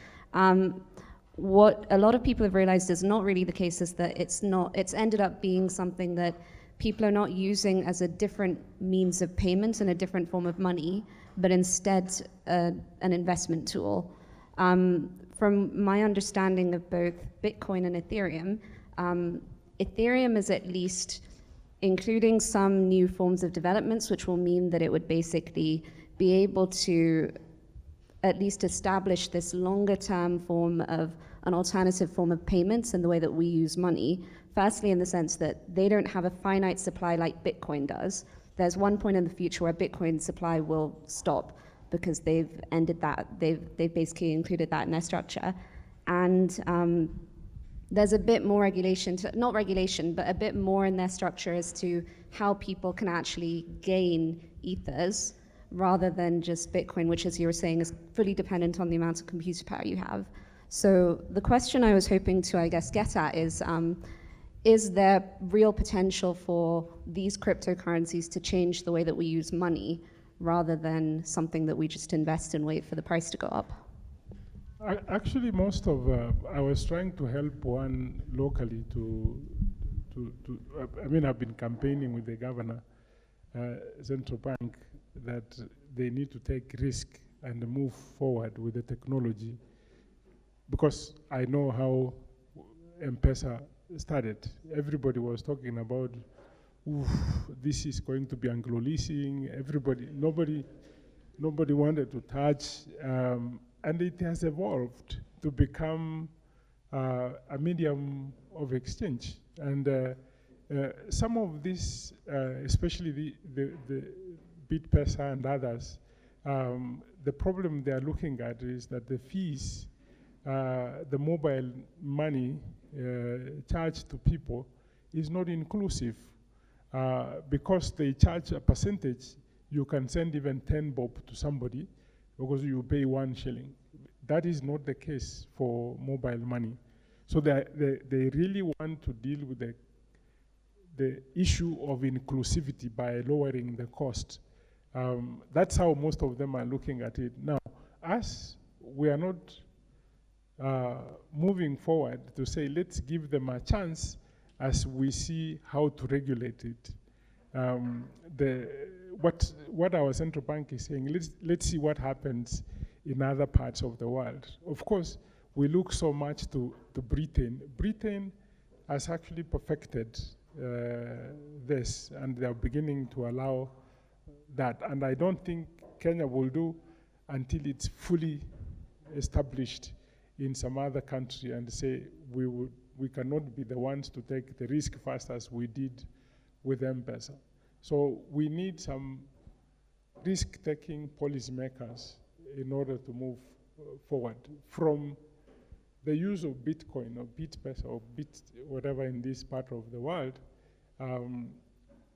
What a lot of people have realized is not really the case is that it's ended up being something that people are not using as a different means of payment and a different form of money, but instead an investment tool. From my understanding of both Bitcoin and Ethereum, Ethereum is at least including some new forms of developments, which will mean that it would basically be able to at least establish this longer term form of an alternative form of payments in the way that we use money. Firstly, in the sense that they don't have a finite supply like Bitcoin does. There's one point in the future where Bitcoin supply will stop because they've ended that, they've basically included that in their structure. And there's a bit more regulation, not regulation, but a bit more in their structure as to how people can actually gain ethers rather than just Bitcoin, which, as you were saying, is fully dependent on the amount of computer power you have. So the question I was hoping to, I guess, get at is there real potential for these cryptocurrencies to change the way that we use money rather than something that we just invest and wait for the price to go up? Actually, most of, I was trying to help one locally I mean, I've been campaigning with the governor, central bank, that they need to take risk and move forward with the technology, because I know how M-Pesa started. Everybody was talking about, oof, this is going to be Anglo-leasing. Nobody wanted to touch, and it has evolved to become a medium of exchange. And some of this, especially the BitPesa and others, the problem they are looking at is that the fees, the mobile money charged to people is not inclusive. Because they charge a percentage, you can send even 10 bob to somebody because you pay 1 shilling. That is not the case for mobile money. So they really want to deal with the issue of inclusivity by lowering the cost. That's how most of them are looking at it. Now, us, we are not moving forward to say, let's give them a chance as we see how to regulate it. What our central bank is saying, let's see what happens in other parts of the world. Of course, we look so much to Britain. Britain has actually perfected this, and they are beginning to allow that. And I don't think Kenya will do until it's fully established in some other country and say we cannot be the ones to take the risk first as we did with M-Pesa. So we need some risk-taking policymakers in order to move forward from the use of Bitcoin or BitPesa or whatever in this part of the world.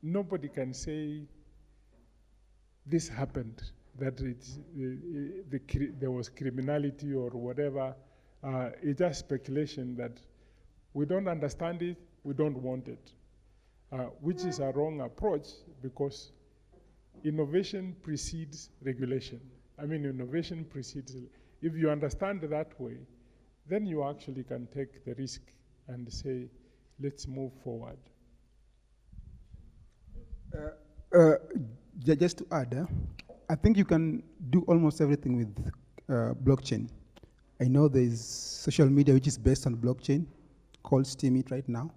Nobody can say this happened, that there was criminality or whatever. It's just speculation that we don't understand it, we don't want it, which is a wrong approach because innovation precedes regulation. I mean, innovation precedes, if you understand it that way, then you actually can take the risk and say, let's move forward. Just to add, I think you can do almost everything with blockchain. I know there's social media which is based on blockchain called Steemit right now.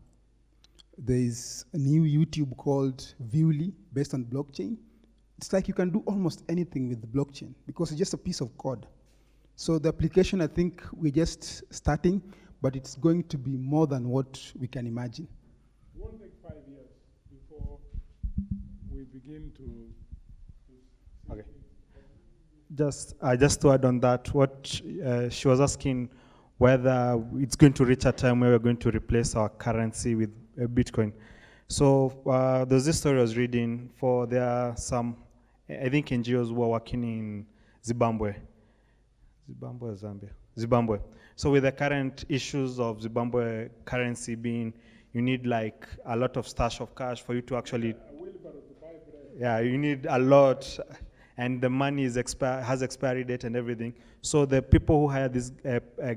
There's a new YouTube called Viewly based on blockchain. It's like you can do almost anything with the blockchain because it's just a piece of code. So the application, I think we're just starting, but it's going to be more than what we can imagine. It won't take 5 years before we begin to okay. Just to add on that, what she was asking whether it's going to reach a time where we're going to replace our currency with Bitcoin. So there's this story I was reading there are some, I think NGOs who are working in Zimbabwe or Zambia? Zimbabwe. So with the current issues of Zimbabwe currency being, you need like a lot of stash of cash for you to actually, yeah, you need a lot, and the money is has expiry date and everything. So the people who hired these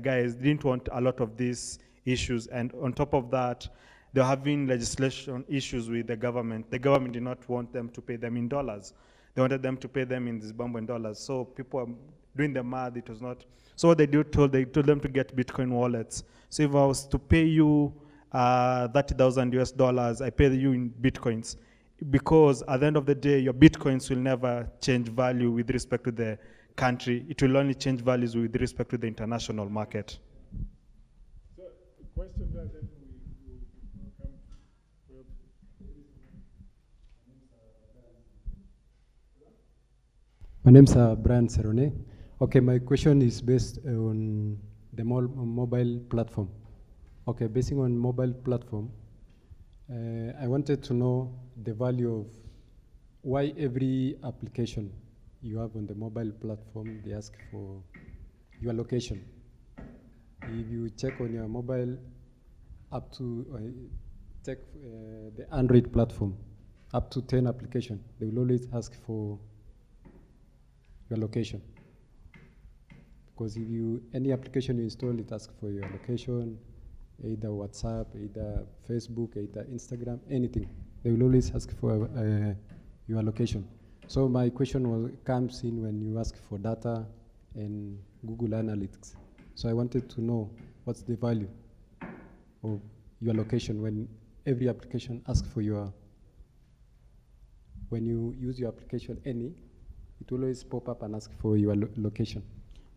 guys didn't want a lot of these issues, and on top of that, they're having legislation issues with the government. The government did not want them to pay them in dollars. They wanted them to pay them in Zimbabwean dollars. So people are doing the math, it was not. So what they told them to get Bitcoin wallets. So if I was to pay you 30,000 US dollars, I pay you in Bitcoins. Because at the end of the day, your Bitcoins will never change value with respect to the country, it will only change values with respect to the international market. So the question that then we come My name is Brian Serone. Okay, my question is based on the mobile platform. Okay, based on mobile platform, I wanted to know the value of why every application you have on the mobile platform, they ask for your location. If you check on your mobile up to, check the Android platform, up to 10 applications, they will always ask for your location. Because if you, any application you install, it asks for your location, either WhatsApp, either Facebook, either Instagram, anything. They will always ask for your location. So my question comes in when you ask for data and Google Analytics. So I wanted to know what's the value of your location when every application asks for your, when you use your application it will always pop up and ask for your location.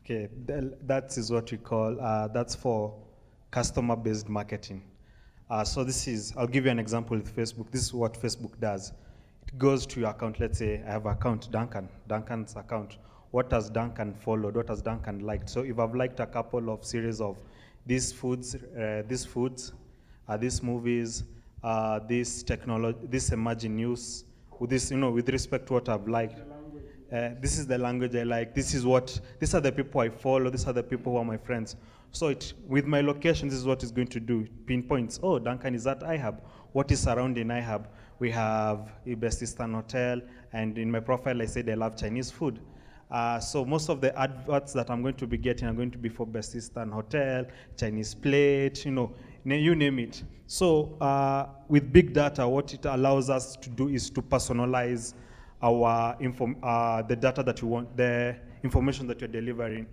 Okay, that is what we call, that's for customer-based marketing. So this is, I'll give you an example with Facebook. This is what Facebook does. It goes to your account. Let's say I have account Duncan, Duncan's account. What has Duncan followed? What has Duncan liked? So if I've liked a couple of series of these foods, these movies, this technology, this emerging news, with this, with respect to what I've liked. This is the language I like. These are the people I follow. These are the people who are my friends. So with my location, this is what it's going to do. Pinpoints, oh, Duncan is at iHub. What is surrounding iHub? We have a Best Eastern Hotel, and in my profile, I said I love Chinese food. So most of the adverts that I'm going to be getting are going to be for Best Eastern Hotel, Chinese plate, you name it. So with big data, what it allows us to do is to personalize our the data that you want, the information that you're delivering.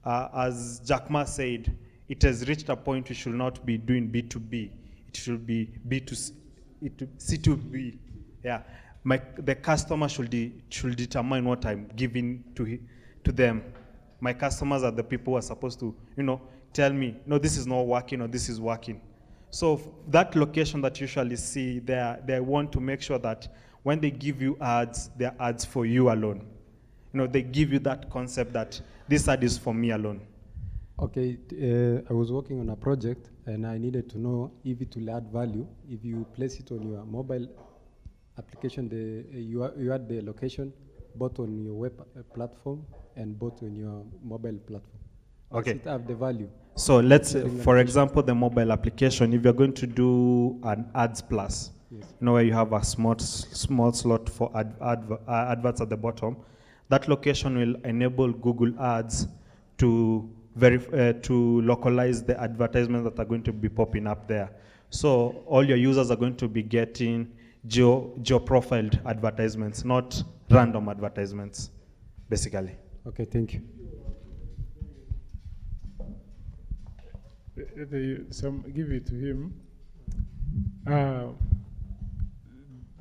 As Jack Ma said, it has reached a point we should not be doing B2B. It should be B2C, C2B. Yeah, the customer should determine what I'm giving to them. My customers are the people who are supposed to, tell me, no, this is not working or this is working. So that location that you usually see there, they want to make sure that when they give you ads, they're ads for you alone. They give you that concept that this ad is for me alone. Okay, I was working on a project and I needed to know if it will add value. If you place it on your mobile application, you add the location both on your web platform and both on your mobile platform. Okay. Does it have the value? So let's, for example, the mobile application, if you're going to do an ads plus, yes, where you have a small slot for adverts at the bottom, that location will enable Google Ads to localize the advertisements that are going to be popping up there. So all your users are going to be getting geo-profiled advertisements, not random advertisements, basically. Okay, thank you. Give it to him.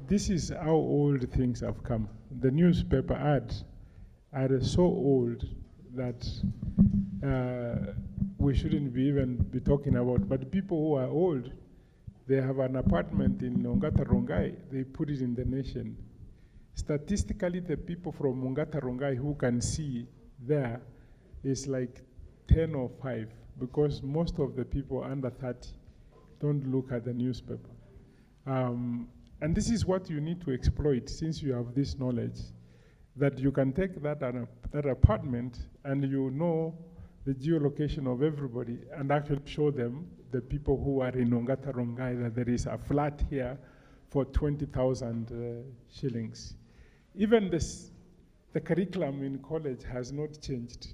This is how old things have come. The newspaper ads are so old that we shouldn't even be talking about. But people who are old, they have an apartment in Ongata Rongai, they put it in the nation. Statistically, the people from Ongata Rongai who can see there is like 10 or 5, because most of the people under 30 don't look at the newspaper. And this is what you need to exploit, since you have this knowledge, that you can take that apartment and you know the geolocation of everybody and actually show them, the people who are in Ongata Rongai, that there is a flat here for 20,000 shillings. Even the curriculum in college has not changed.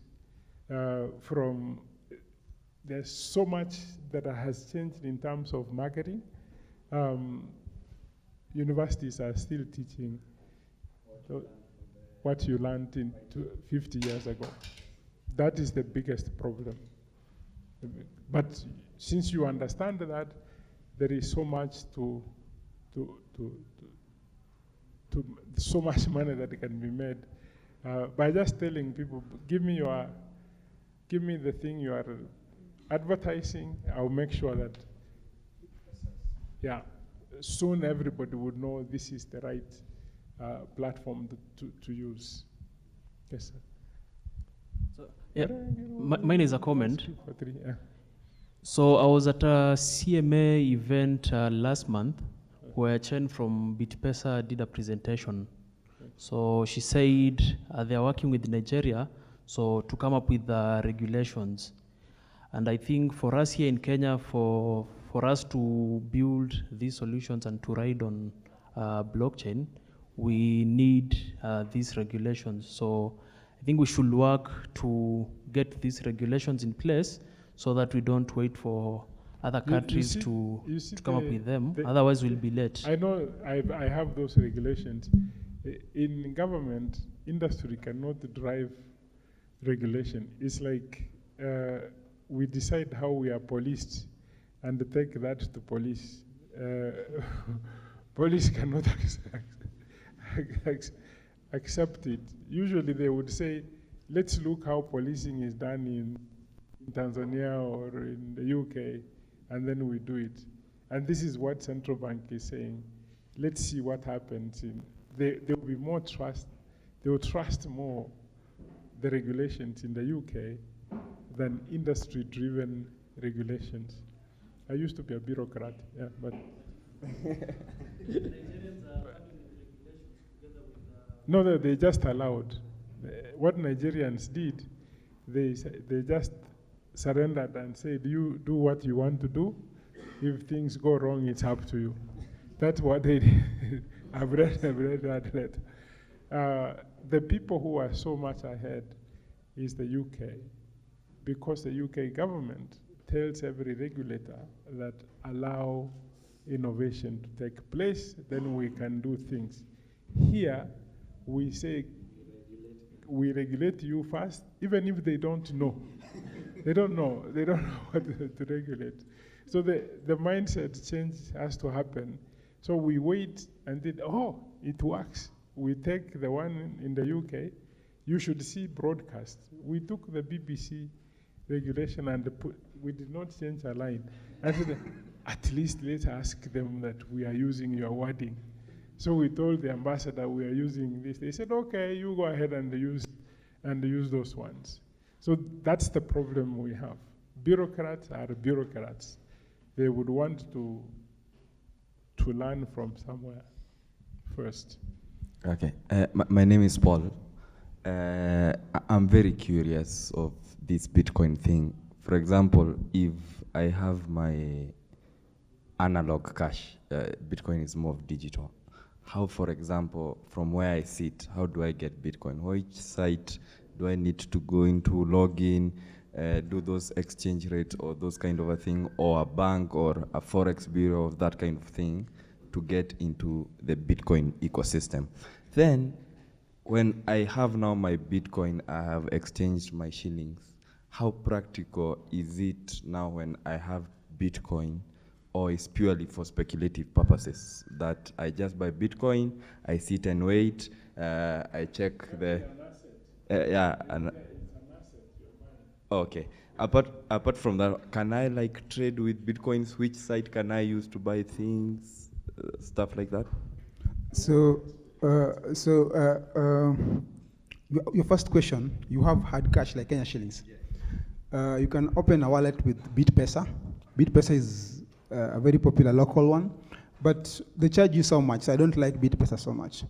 There's so much that has changed in terms of marketing. Universities are still teaching what you learned 50 years ago. That is the biggest problem. But since you understand that, there is so much so much money that can be made by just telling people, give me the thing you are advertising. I'll make sure that, soon everybody would know this is the right platform to use. Yes, sir. So, yeah, mine is a comment. So I was at a CMA event last month where Chen from BitPesa did a presentation. So she said they are working with Nigeria to come up with regulations. And I think for us here in Kenya, for us to build these solutions and to ride on blockchain, we need these regulations. So I think we should work to get these regulations in place so that we don't wait for other countries to come up with them. Otherwise, we'll be late. I know I have those regulations. In government, industry cannot drive regulation. It's like we decide how we are policed and take that to police. Police cannot accept it. Usually they would say, let's look how policing is done in Tanzania or in the UK, and then we do it. And this is what central bank is saying. Let's see what happens. There will be more trust. They will trust more the regulations in the UK than industry-driven regulations. I used to be a bureaucrat, but no, they just allowed. What Nigerians did, they just surrendered and said, you do what you want to do. If things go wrong, it's up to you. That's what they did. I've read that letter. The people who are so much ahead is the UK, because the UK government tells every regulator that allow innovation to take place, then we can do things. Here, we say, we regulate you first, even if they don't know. They don't know what to regulate. So the mindset change has to happen. So we wait and then, it works. We take the one in the UK. You should see broadcast. We took the BBC regulation and we did not change a line. I said, at least let's ask them that we are using your wording. So we told the ambassador we are using this. They said, okay, you go ahead and use those ones. So that's the problem we have. Bureaucrats are bureaucrats. They would want to learn from somewhere first. Okay, my name is Paul. I'm very curious of this Bitcoin thing. For example, if I have my analog cash, Bitcoin is more digital. How, for example, from where I sit, how do I get Bitcoin? Which site do I need to go into, log in, do those exchange rates or those kind of a thing, or a bank or a forex bureau, that kind of thing, to get into the Bitcoin ecosystem? Then, when I have now my Bitcoin, I have exchanged my shillings. How practical is it now when I have Bitcoin, or is purely for speculative purposes, that I just buy Bitcoin, I sit and wait, I check the... Okay. Apart from that, can I like trade with Bitcoins? Which site can I use to buy things, stuff like that? So your first question, you have hard cash like Kenya shillings. Yes. You can open a wallet with BitPesa. BitPesa is a very popular local one, but they charge you so much. So I don't like BitPesa so much.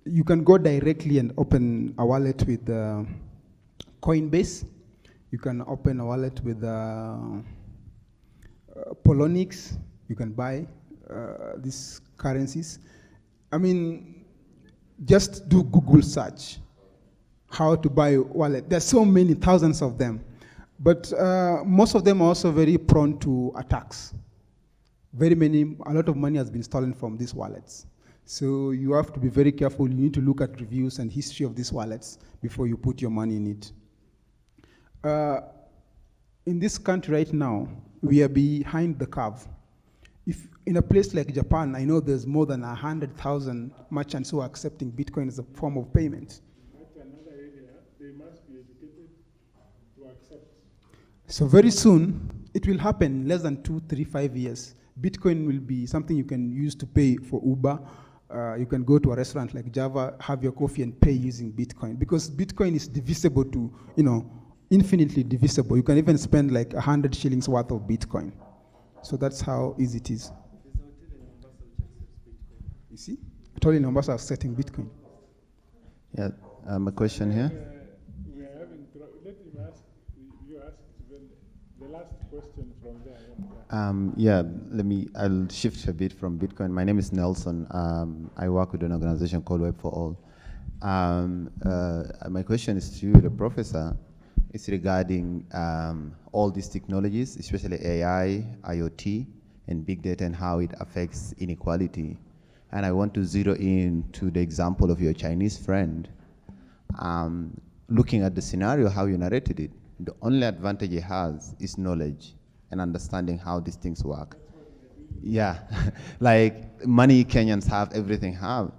You can go directly and open a wallet with Coinbase. You can open a wallet with Polonix. You can buy these currencies. I mean, just do Google search how to buy a wallet. There's so many, thousands of them. But most of them are also very prone to attacks. A lot of money has been stolen from these wallets. So you have to be very careful. You need to look at reviews and history of these wallets before you put your money in it. In this country right now, we are behind the curve. If in a place like Japan, I know there's more than 100,000 merchants who are accepting Bitcoin as a form of payment. So very soon, it will happen less than 2, 3, 5 years. Bitcoin will be something you can use to pay for Uber. You can go to a restaurant like Java, have your coffee and pay using Bitcoin. Because Bitcoin is divisible to, infinitely divisible. You can even spend like 100 shillings worth of Bitcoin. So that's how easy it is. You see? Totally numbers are accepting Bitcoin. Yeah, a question here. We are having let him ask. You ask the last question from there. I'll shift a bit from Bitcoin. My name is Nelson. I work with an organization called Web for All. My question is to you, the professor. It's regarding all these technologies, especially AI, IoT, and big data, and how it affects inequality. And I want to zero in to the example of your Chinese friend. Looking at the scenario, how you narrated it, the only advantage he has is knowledge and understanding how these things work. Yeah, like money Kenyans have, everything have.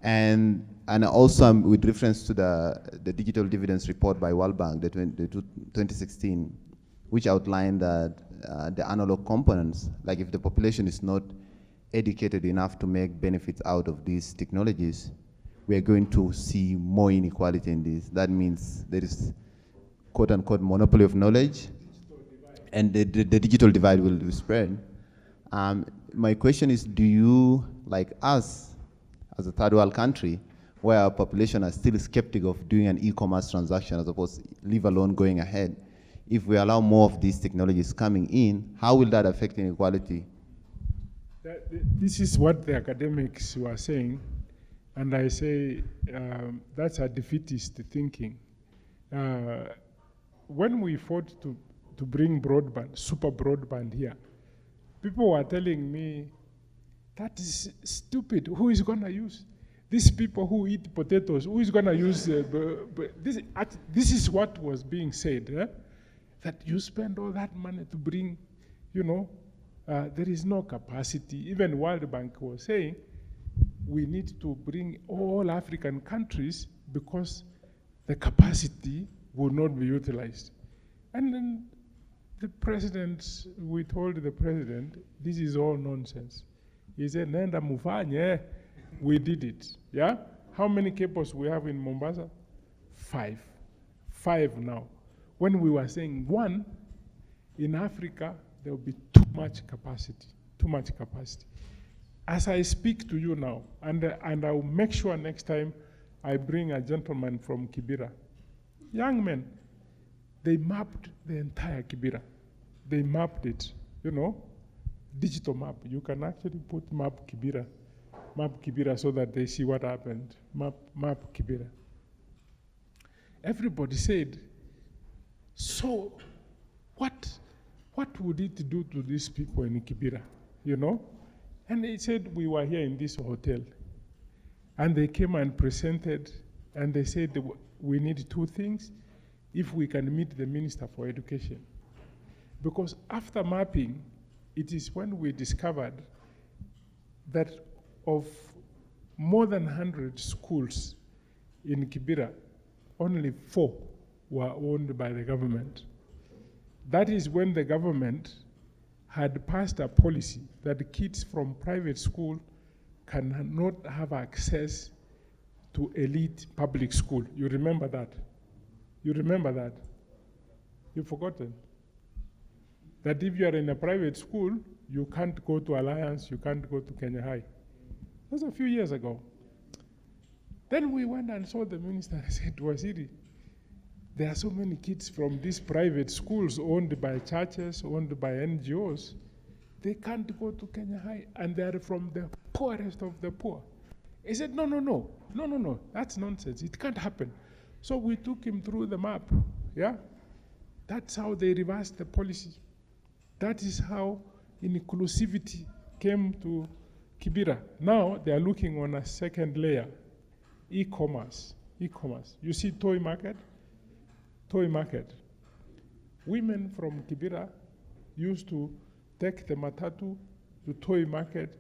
And also with reference to the digital dividends report by World Bank, the 2016, which outlined that the analog components, like if the population is not educated enough to make benefits out of these technologies, we are going to see more inequality in this. That means there is quote unquote monopoly of knowledge, and the digital divide will spread. My question is, do you, like us, as a third world country, where our population are still skeptical of doing an e-commerce transaction as opposed to leave alone going ahead, if we allow more of these technologies coming in, how will that affect inequality? This is what the academics were saying, and I say that's a defeatist thinking. When we fought to bring broadband, super broadband here, people were telling me, that is stupid. Who is going to use? These people who eat potatoes, who is going to use? This is what was being said, that you spend all that money to bring, there is no capacity. Even World Bank was saying, we need to bring all African countries because the capacity will not be utilized. And then the president, we told the president, this is all nonsense. He said, Nenda mufanye, we did it. Yeah? How many cables we have in Mombasa? 5. 5 now. When we were saying 1, in Africa, there will be too much capacity. As I speak to you now, and I will make sure next time I bring a gentleman from Kibera. Young men, they mapped the entire Kibera. They mapped it, digital map. You can actually put map Kibera so that they see what happened. Map Kibera. Everybody said, so what would it do to these people in Kibera, And they said, we were here in this hotel. And they came and presented, and they said, we need 2 things if we can meet the Minister for Education. Because after mapping, it is when we discovered that of more than 100 schools in Kibera, only 4 were owned by the government. That is when the government had passed a policy that kids from private school cannot have access to elite public school. You remember that? You've forgotten? That if you are in a private school, you can't go to Alliance, you can't go to Kenya High. That was a few years ago. Then we went and saw the minister and said, Waziri, there are so many kids from these private schools owned by churches, owned by NGOs. They can't go to Kenya High, and they are from the poorest of the poor. He said, no, that's nonsense. It can't happen. So we took him through the map. Yeah? That's how they reversed the policy. That is how inclusivity came to Kibera. Now they are looking on a second layer, e-commerce. You see toy market? Women from Kibera used to take the matatu to toy market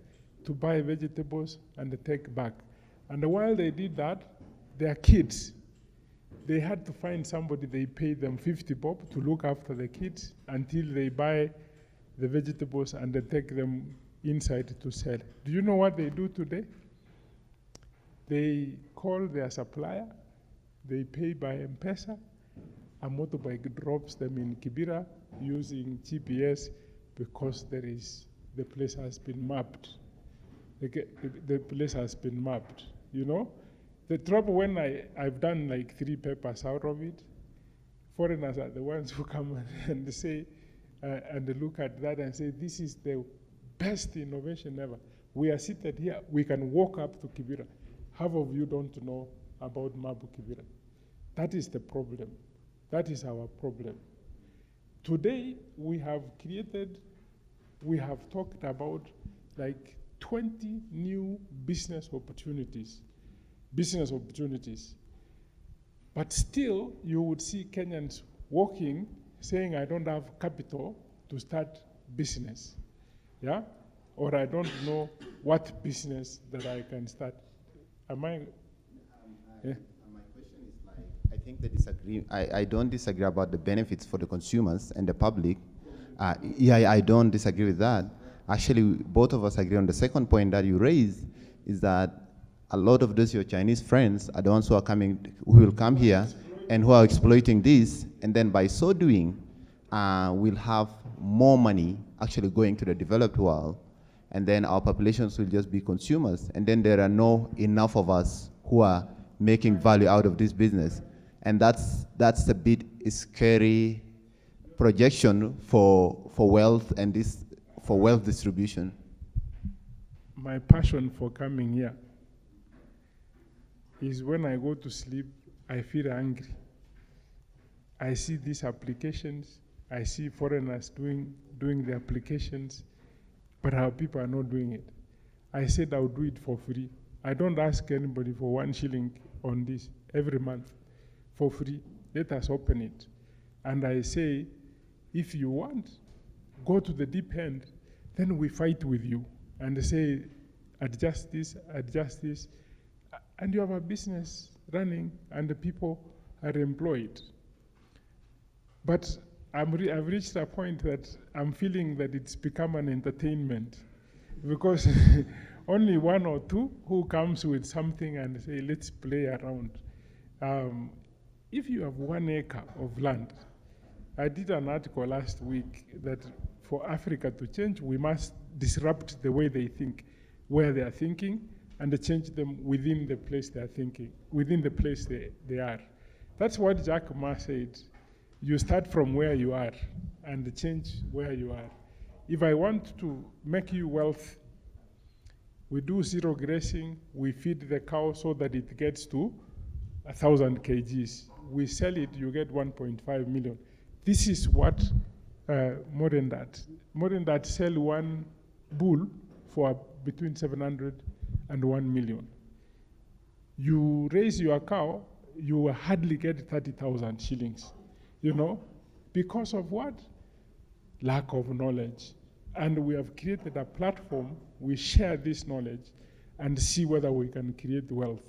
to buy vegetables and take back. And while they did that, their kids they had to find somebody, they paid them 50 bob to look after the kids until they buy the vegetables and they take them inside to sell. Do you know what they do today? They call their supplier, they pay by M-Pesa, a motorbike drops them in Kibera using GPS because the place has been mapped. The place has been mapped, you know? The trouble when I've done like 3 papers out of it, foreigners are the ones who come and say, and they look at that and say, this is the best innovation ever. We are seated here, we can walk up to Kibera. Half of you don't know about Mabu Kibera. That is the problem. That is our problem. Today, we have talked about like 20 new business opportunities. But still, you would see Kenyans walking, saying, I don't have capital to start business. Yeah? Or I don't know what business that I can start. Am I? Yeah. My question is like, I think they disagree. I don't disagree about the benefits for the consumers and the public. Yeah, I don't disagree with that. Actually, both of us agree on the second point that you raised, is that a lot of those your Chinese friends are the ones who will come here and who are exploiting this, and then by so doing, we'll have more money actually going to the developed world, and then our populations will just be consumers, and then there are not enough of us who are making value out of this business. And that's a bit scary projection for wealth and for wealth distribution. My passion for coming here is when I go to sleep, I feel angry. I see these applications, I see foreigners doing the applications, but our people are not doing it. I said I'll do it for free. I don't ask anybody for 1 shilling on this every month for free. Let us open it. And I say, if you want, go to the deep end, then we fight with you and say, adjust this, and you have a business running and the people are employed. But I've reached a point that I'm feeling that it's become an entertainment, because only 1 or 2 who comes with something and say, let's play around. If you have 1 acre of land, I did an article last week that for Africa to change, we must disrupt the way they think, where they are thinking, and change them within the place they are thinking, within the place they are. That's what Jack Ma said. You start from where you are and change where you are. If I want to make you wealth, we do zero grazing, we feed the cow so that it gets to 1,000 kgs. We sell it, you get 1.5 million. This is what Modern Dad sell 1 bull for between 700 and 1 million. You raise your cow, you will hardly get 30,000 shillings, you know, because of what? Lack of knowledge. And we have created a platform, we share this knowledge and see whether we can create wealth.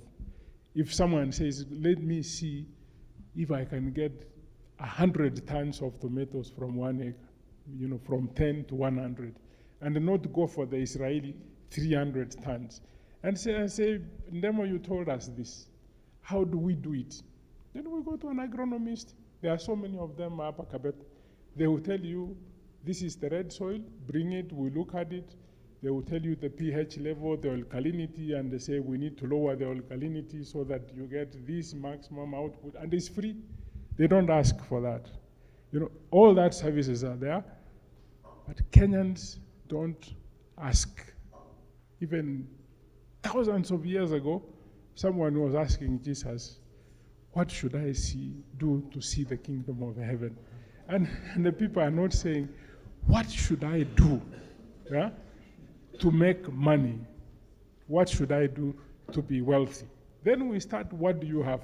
If someone says, let me see if I can get 100 tons of tomatoes from 1 acre, you know, from 10 to 100, and not go for the Israeli 300 tons. And say, Ndemo, you told us this. How do we do it? Then we go to an agronomist. There are so many of them up at Kabet. They will tell you, this is the red soil, bring it, we look at it. They will tell you the pH level, the alkalinity, and they say we need to lower the alkalinity so that you get this maximum output, and it's free. They don't ask for that. You know, all that services are there, but Kenyans don't ask. Even thousands of years ago, someone was asking Jesus, what should I do to see the kingdom of heaven? And the people are not saying, what should I do to make money? What should I do to be wealthy? Then we start, what do you have?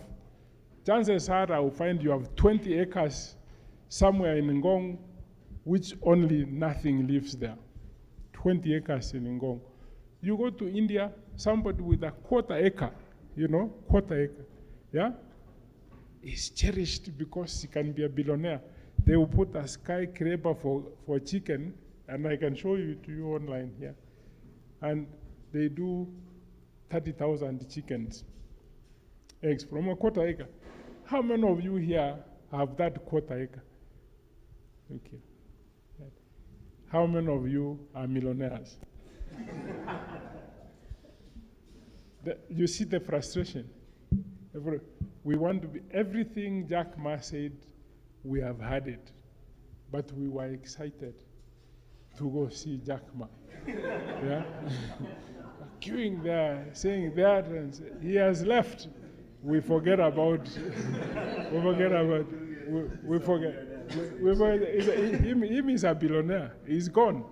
Chances are I will find you have 20 acres somewhere in Ngong, which only nothing lives there. 20 acres in Ngong. You go to India, somebody with a quarter acre, you know, quarter acre, yeah? is cherished because he can be a billionaire. They will put a skyscraper for chicken, and I can show you to you online here. And they do 30,000 chickens, eggs from a quarter acre. How many of you here have that quarter acre? Okay. How many of you are millionaires? You see the frustration. We want to be, everything Jack Ma said, we have had it, but we were excited to go see Jack Ma. Yeah? Queuing there, saying that, and he has left. We forget about, him is a billionaire. He's gone.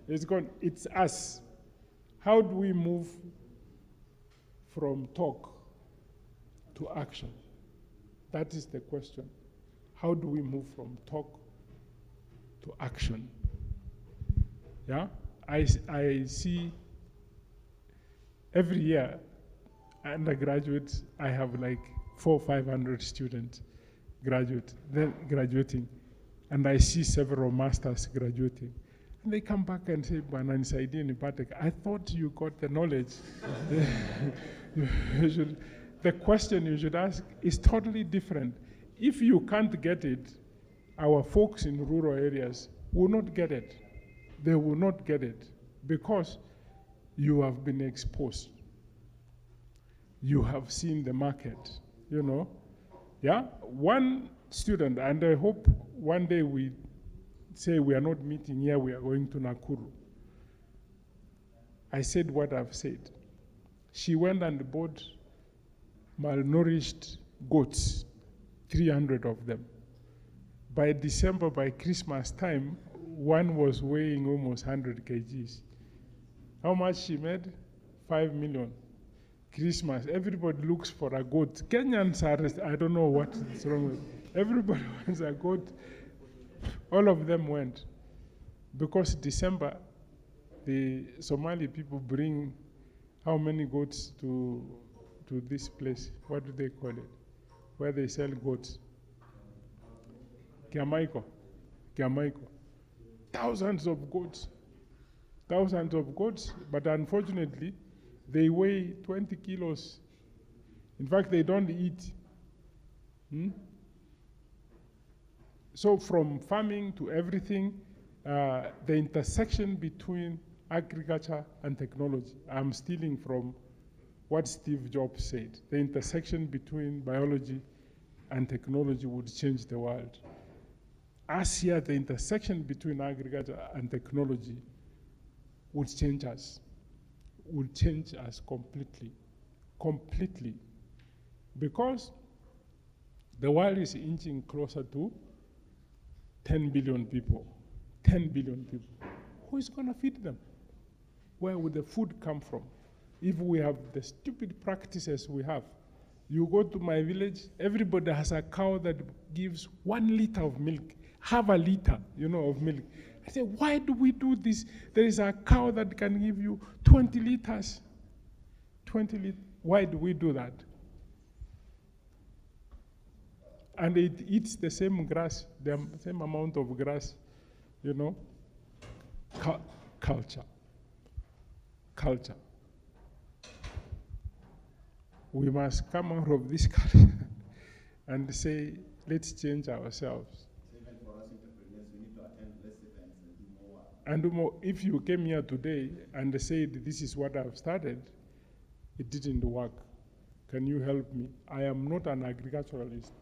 He's gone. It's us. How do we move from talk to action? That is the question. How do we move from talk to action? Yeah? I see every year, undergraduates, I have like 400 or 500 students graduating, and I see several masters graduating. And they come back and say, I thought you got the knowledge. The question you should ask is totally different. If you can't get it, our folks in rural areas will not get it. They will not get it because you have been exposed. You have seen the market, you know. Yeah? One student, and I hope one day we say we are not meeting here, we are going to Nakuru. I said what I've said. She went and bought malnourished goats, 300 of them. By December, by Christmas time, one was weighing almost 100 kgs. How much she made? 5 million. Christmas, everybody looks for a goat. Kenyans are, I don't know what is wrong with. Everybody wants a goat. All of them went. Because December, the Somali people bring how many goats to this place? What do they call it? Where they sell goats. Kiamaiko. Thousands of goats. But unfortunately, they weigh 20 kilos. In fact, they don't eat. So from farming to everything, the intersection between agriculture and technology, I'm stealing from what Steve Jobs said. The intersection between biology and technology would change the world. As here, the intersection between agriculture and technology would change us. Would change us completely. Because the world is inching closer to 10 billion people. 10 billion people. Who is going to feed them? Where would the food come from? If we have the stupid practices we have. You go to my village, everybody has a cow that gives 1 liter of milk, half a liter, of milk. I say, why do we do this? There is a cow that can give you 20 liters. 20 liters. Why do we do that? And it eats the same grass, the same amount of grass, Culture. We must come out of this culture and say, let's change ourselves. Even for us entrepreneurs, we need to attend less events and do more work. And do more. If you came here today and said, this is what I've started, it didn't work. Can you help me? I am not an agriculturalist,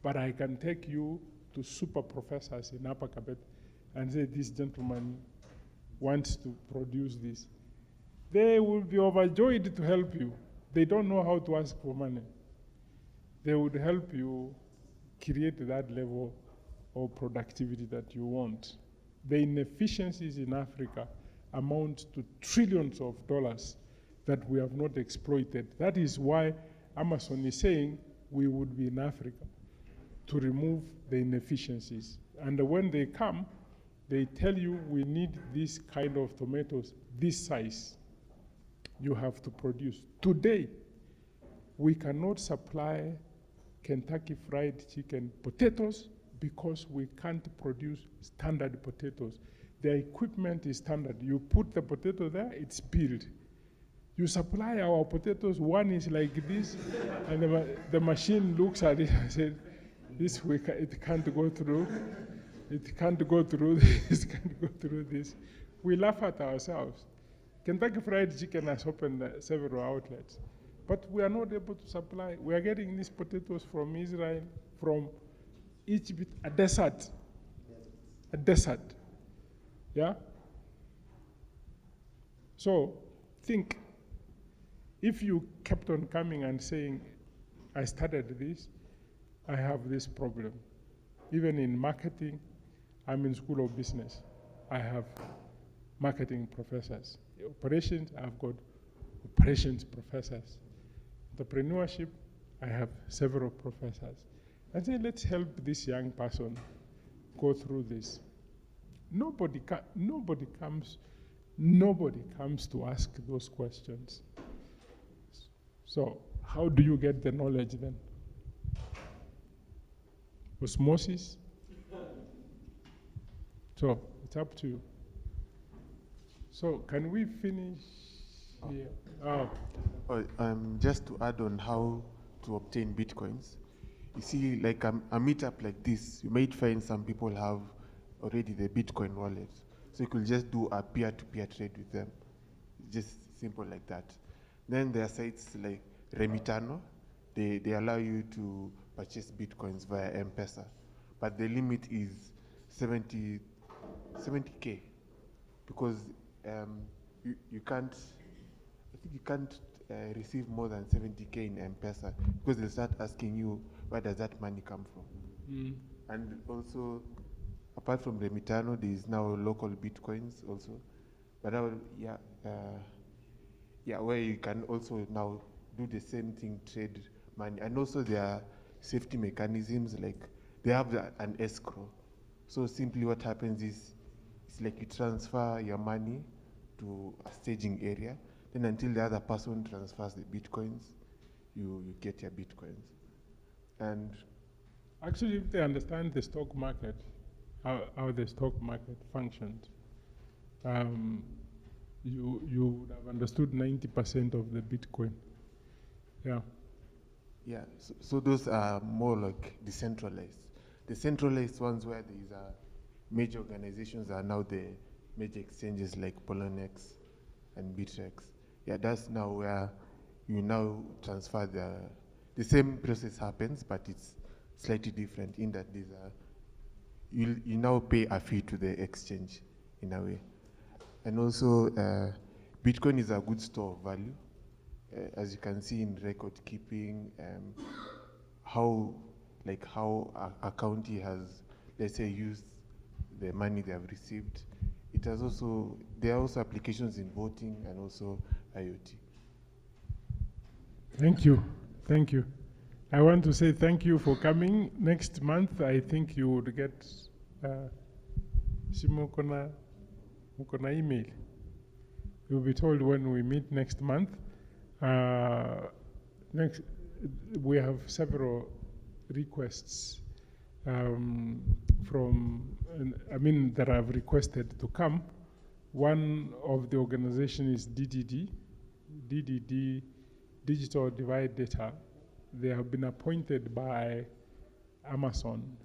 but I can take you to super professors in Upper Kabet and say, this gentleman wants to produce this. They will be overjoyed to help you. They don't know how to ask for money. They would help you create that level of productivity that you want. The inefficiencies in Africa amount to trillions of dollars that we have not exploited. That is why Amazon is saying we would be in Africa to remove the inefficiencies. And when they come, they tell you we need this kind of tomatoes, this size. You have to produce. Today, we cannot supply Kentucky Fried Chicken potatoes because we can't produce standard potatoes. The equipment is standard. You put the potato there, it's peeled. You supply our potatoes, one is like this, and the machine looks at it and says, this it can't go through. It can't go through this, can't go through this. We laugh at ourselves. Kentucky Fried Chicken has opened several outlets, but we are not able to supply. We are getting these potatoes from Israel, from Egypt, a desert. Yeah? So think, if you kept on coming and saying, I started this, I have this problem. Even in marketing, I'm in school of business. I have marketing professors. Operations, I've got operations professors. Entrepreneurship, I have several professors. I say, let's help this young person go through this. Nobody comes to ask those questions. So how do you get the knowledge then? Osmosis? So it's up to you. So can we finish here? Just to add on how to obtain bitcoins. You see, like a meetup like this, you might find some people have already the Bitcoin wallet. So you could just do a peer-to-peer trade with them. Just simple like that. Then there are sites like Remitano. They allow you to purchase bitcoins via M-Pesa. But the limit is 70K. Because you can't, I think you can't receive more than 70K in M-Pesa, because they'll start asking you, where does that money come from? And also, apart from Remitano, there is now local bitcoins also. But where you can also now do the same thing, trade money. And also there are safety mechanisms, like they have an escrow. So simply what happens is, it's like you transfer your money to a staging area, then until the other person transfers the bitcoins, you get your bitcoins. And actually, if they understand the stock market, how the stock market functions, you would have understood 90% of the Bitcoin. Yeah. Yeah, so those are more like decentralized. The centralized ones where there is major organizations are now the major exchanges like Poloniex and Bitrex. Yeah, that's now where you now transfer the same process happens, but it's slightly different in that these are, you now pay a fee to the exchange in a way. And also, Bitcoin is a good store of value. As you can see in record keeping, how a county has, let's say, used the money they have received. It has also, there are also applications in voting and also IoT. Thank you. Thank you. I want to say thank you for coming. Next month, I think you would get Mukona email. You'll be told when we meet next month. Next, we have several requests that I've requested to come. One of the organization is DDD, Digital Divide Data. They have been appointed by Amazon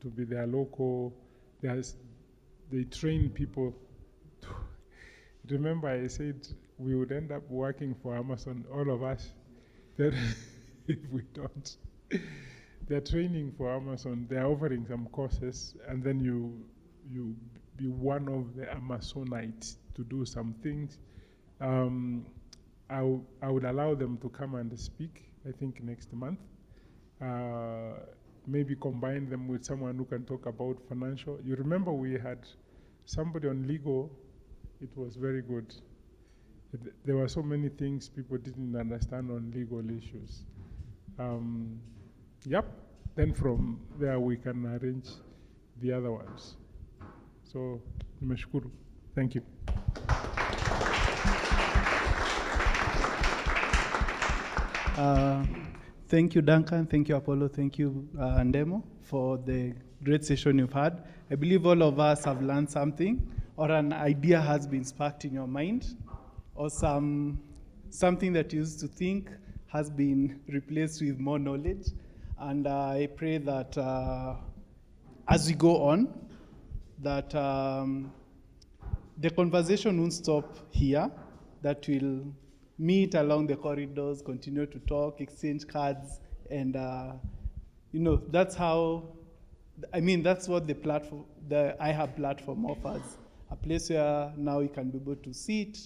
to be their local, they train people. Remember I said we would end up working for Amazon, all of us, that if we don't. They're training for Amazon, they're offering some courses, and then you be one of the Amazonites to do some things. I would allow them to come and speak, I think next month. Maybe combine them with someone who can talk about financial. You remember we had somebody on legal, it was very good. There were so many things people didn't understand on legal issues. Yep, then from there we can arrange the other ones. So, nimeshukuru. Thank you. Thank you, Duncan. Thank you, Apollo. Thank you, Ndemo, for the great session you've had. I believe all of us have learned something, or an idea has been sparked in your mind, or something that you used to think has been replaced with more knowledge. And I pray that as we go on, that the conversation won't stop here, that we'll meet along the corridors, continue to talk, exchange cards, and that's how, that's what the platform, the iHub platform offers. A place where now you can be able to sit,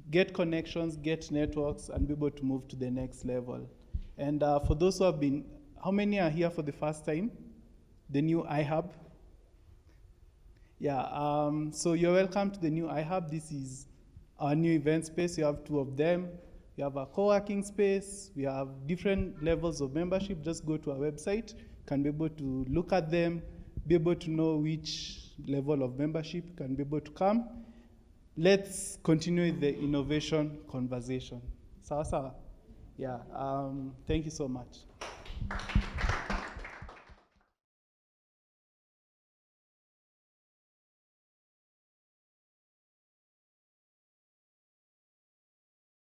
get connections, get networks, and be able to move to the next level. And for those who have been, how many are here for the first time? The new iHub? Yeah, so you're welcome to the new iHub. This is our new event space. You have 2 of them. We have a co-working space. We have different levels of membership. Just go to our website. You can be able to look at them, be able to know which level of membership you can be able to come. Let's continue the innovation conversation. Sawa sawa? Yeah, thank you so much.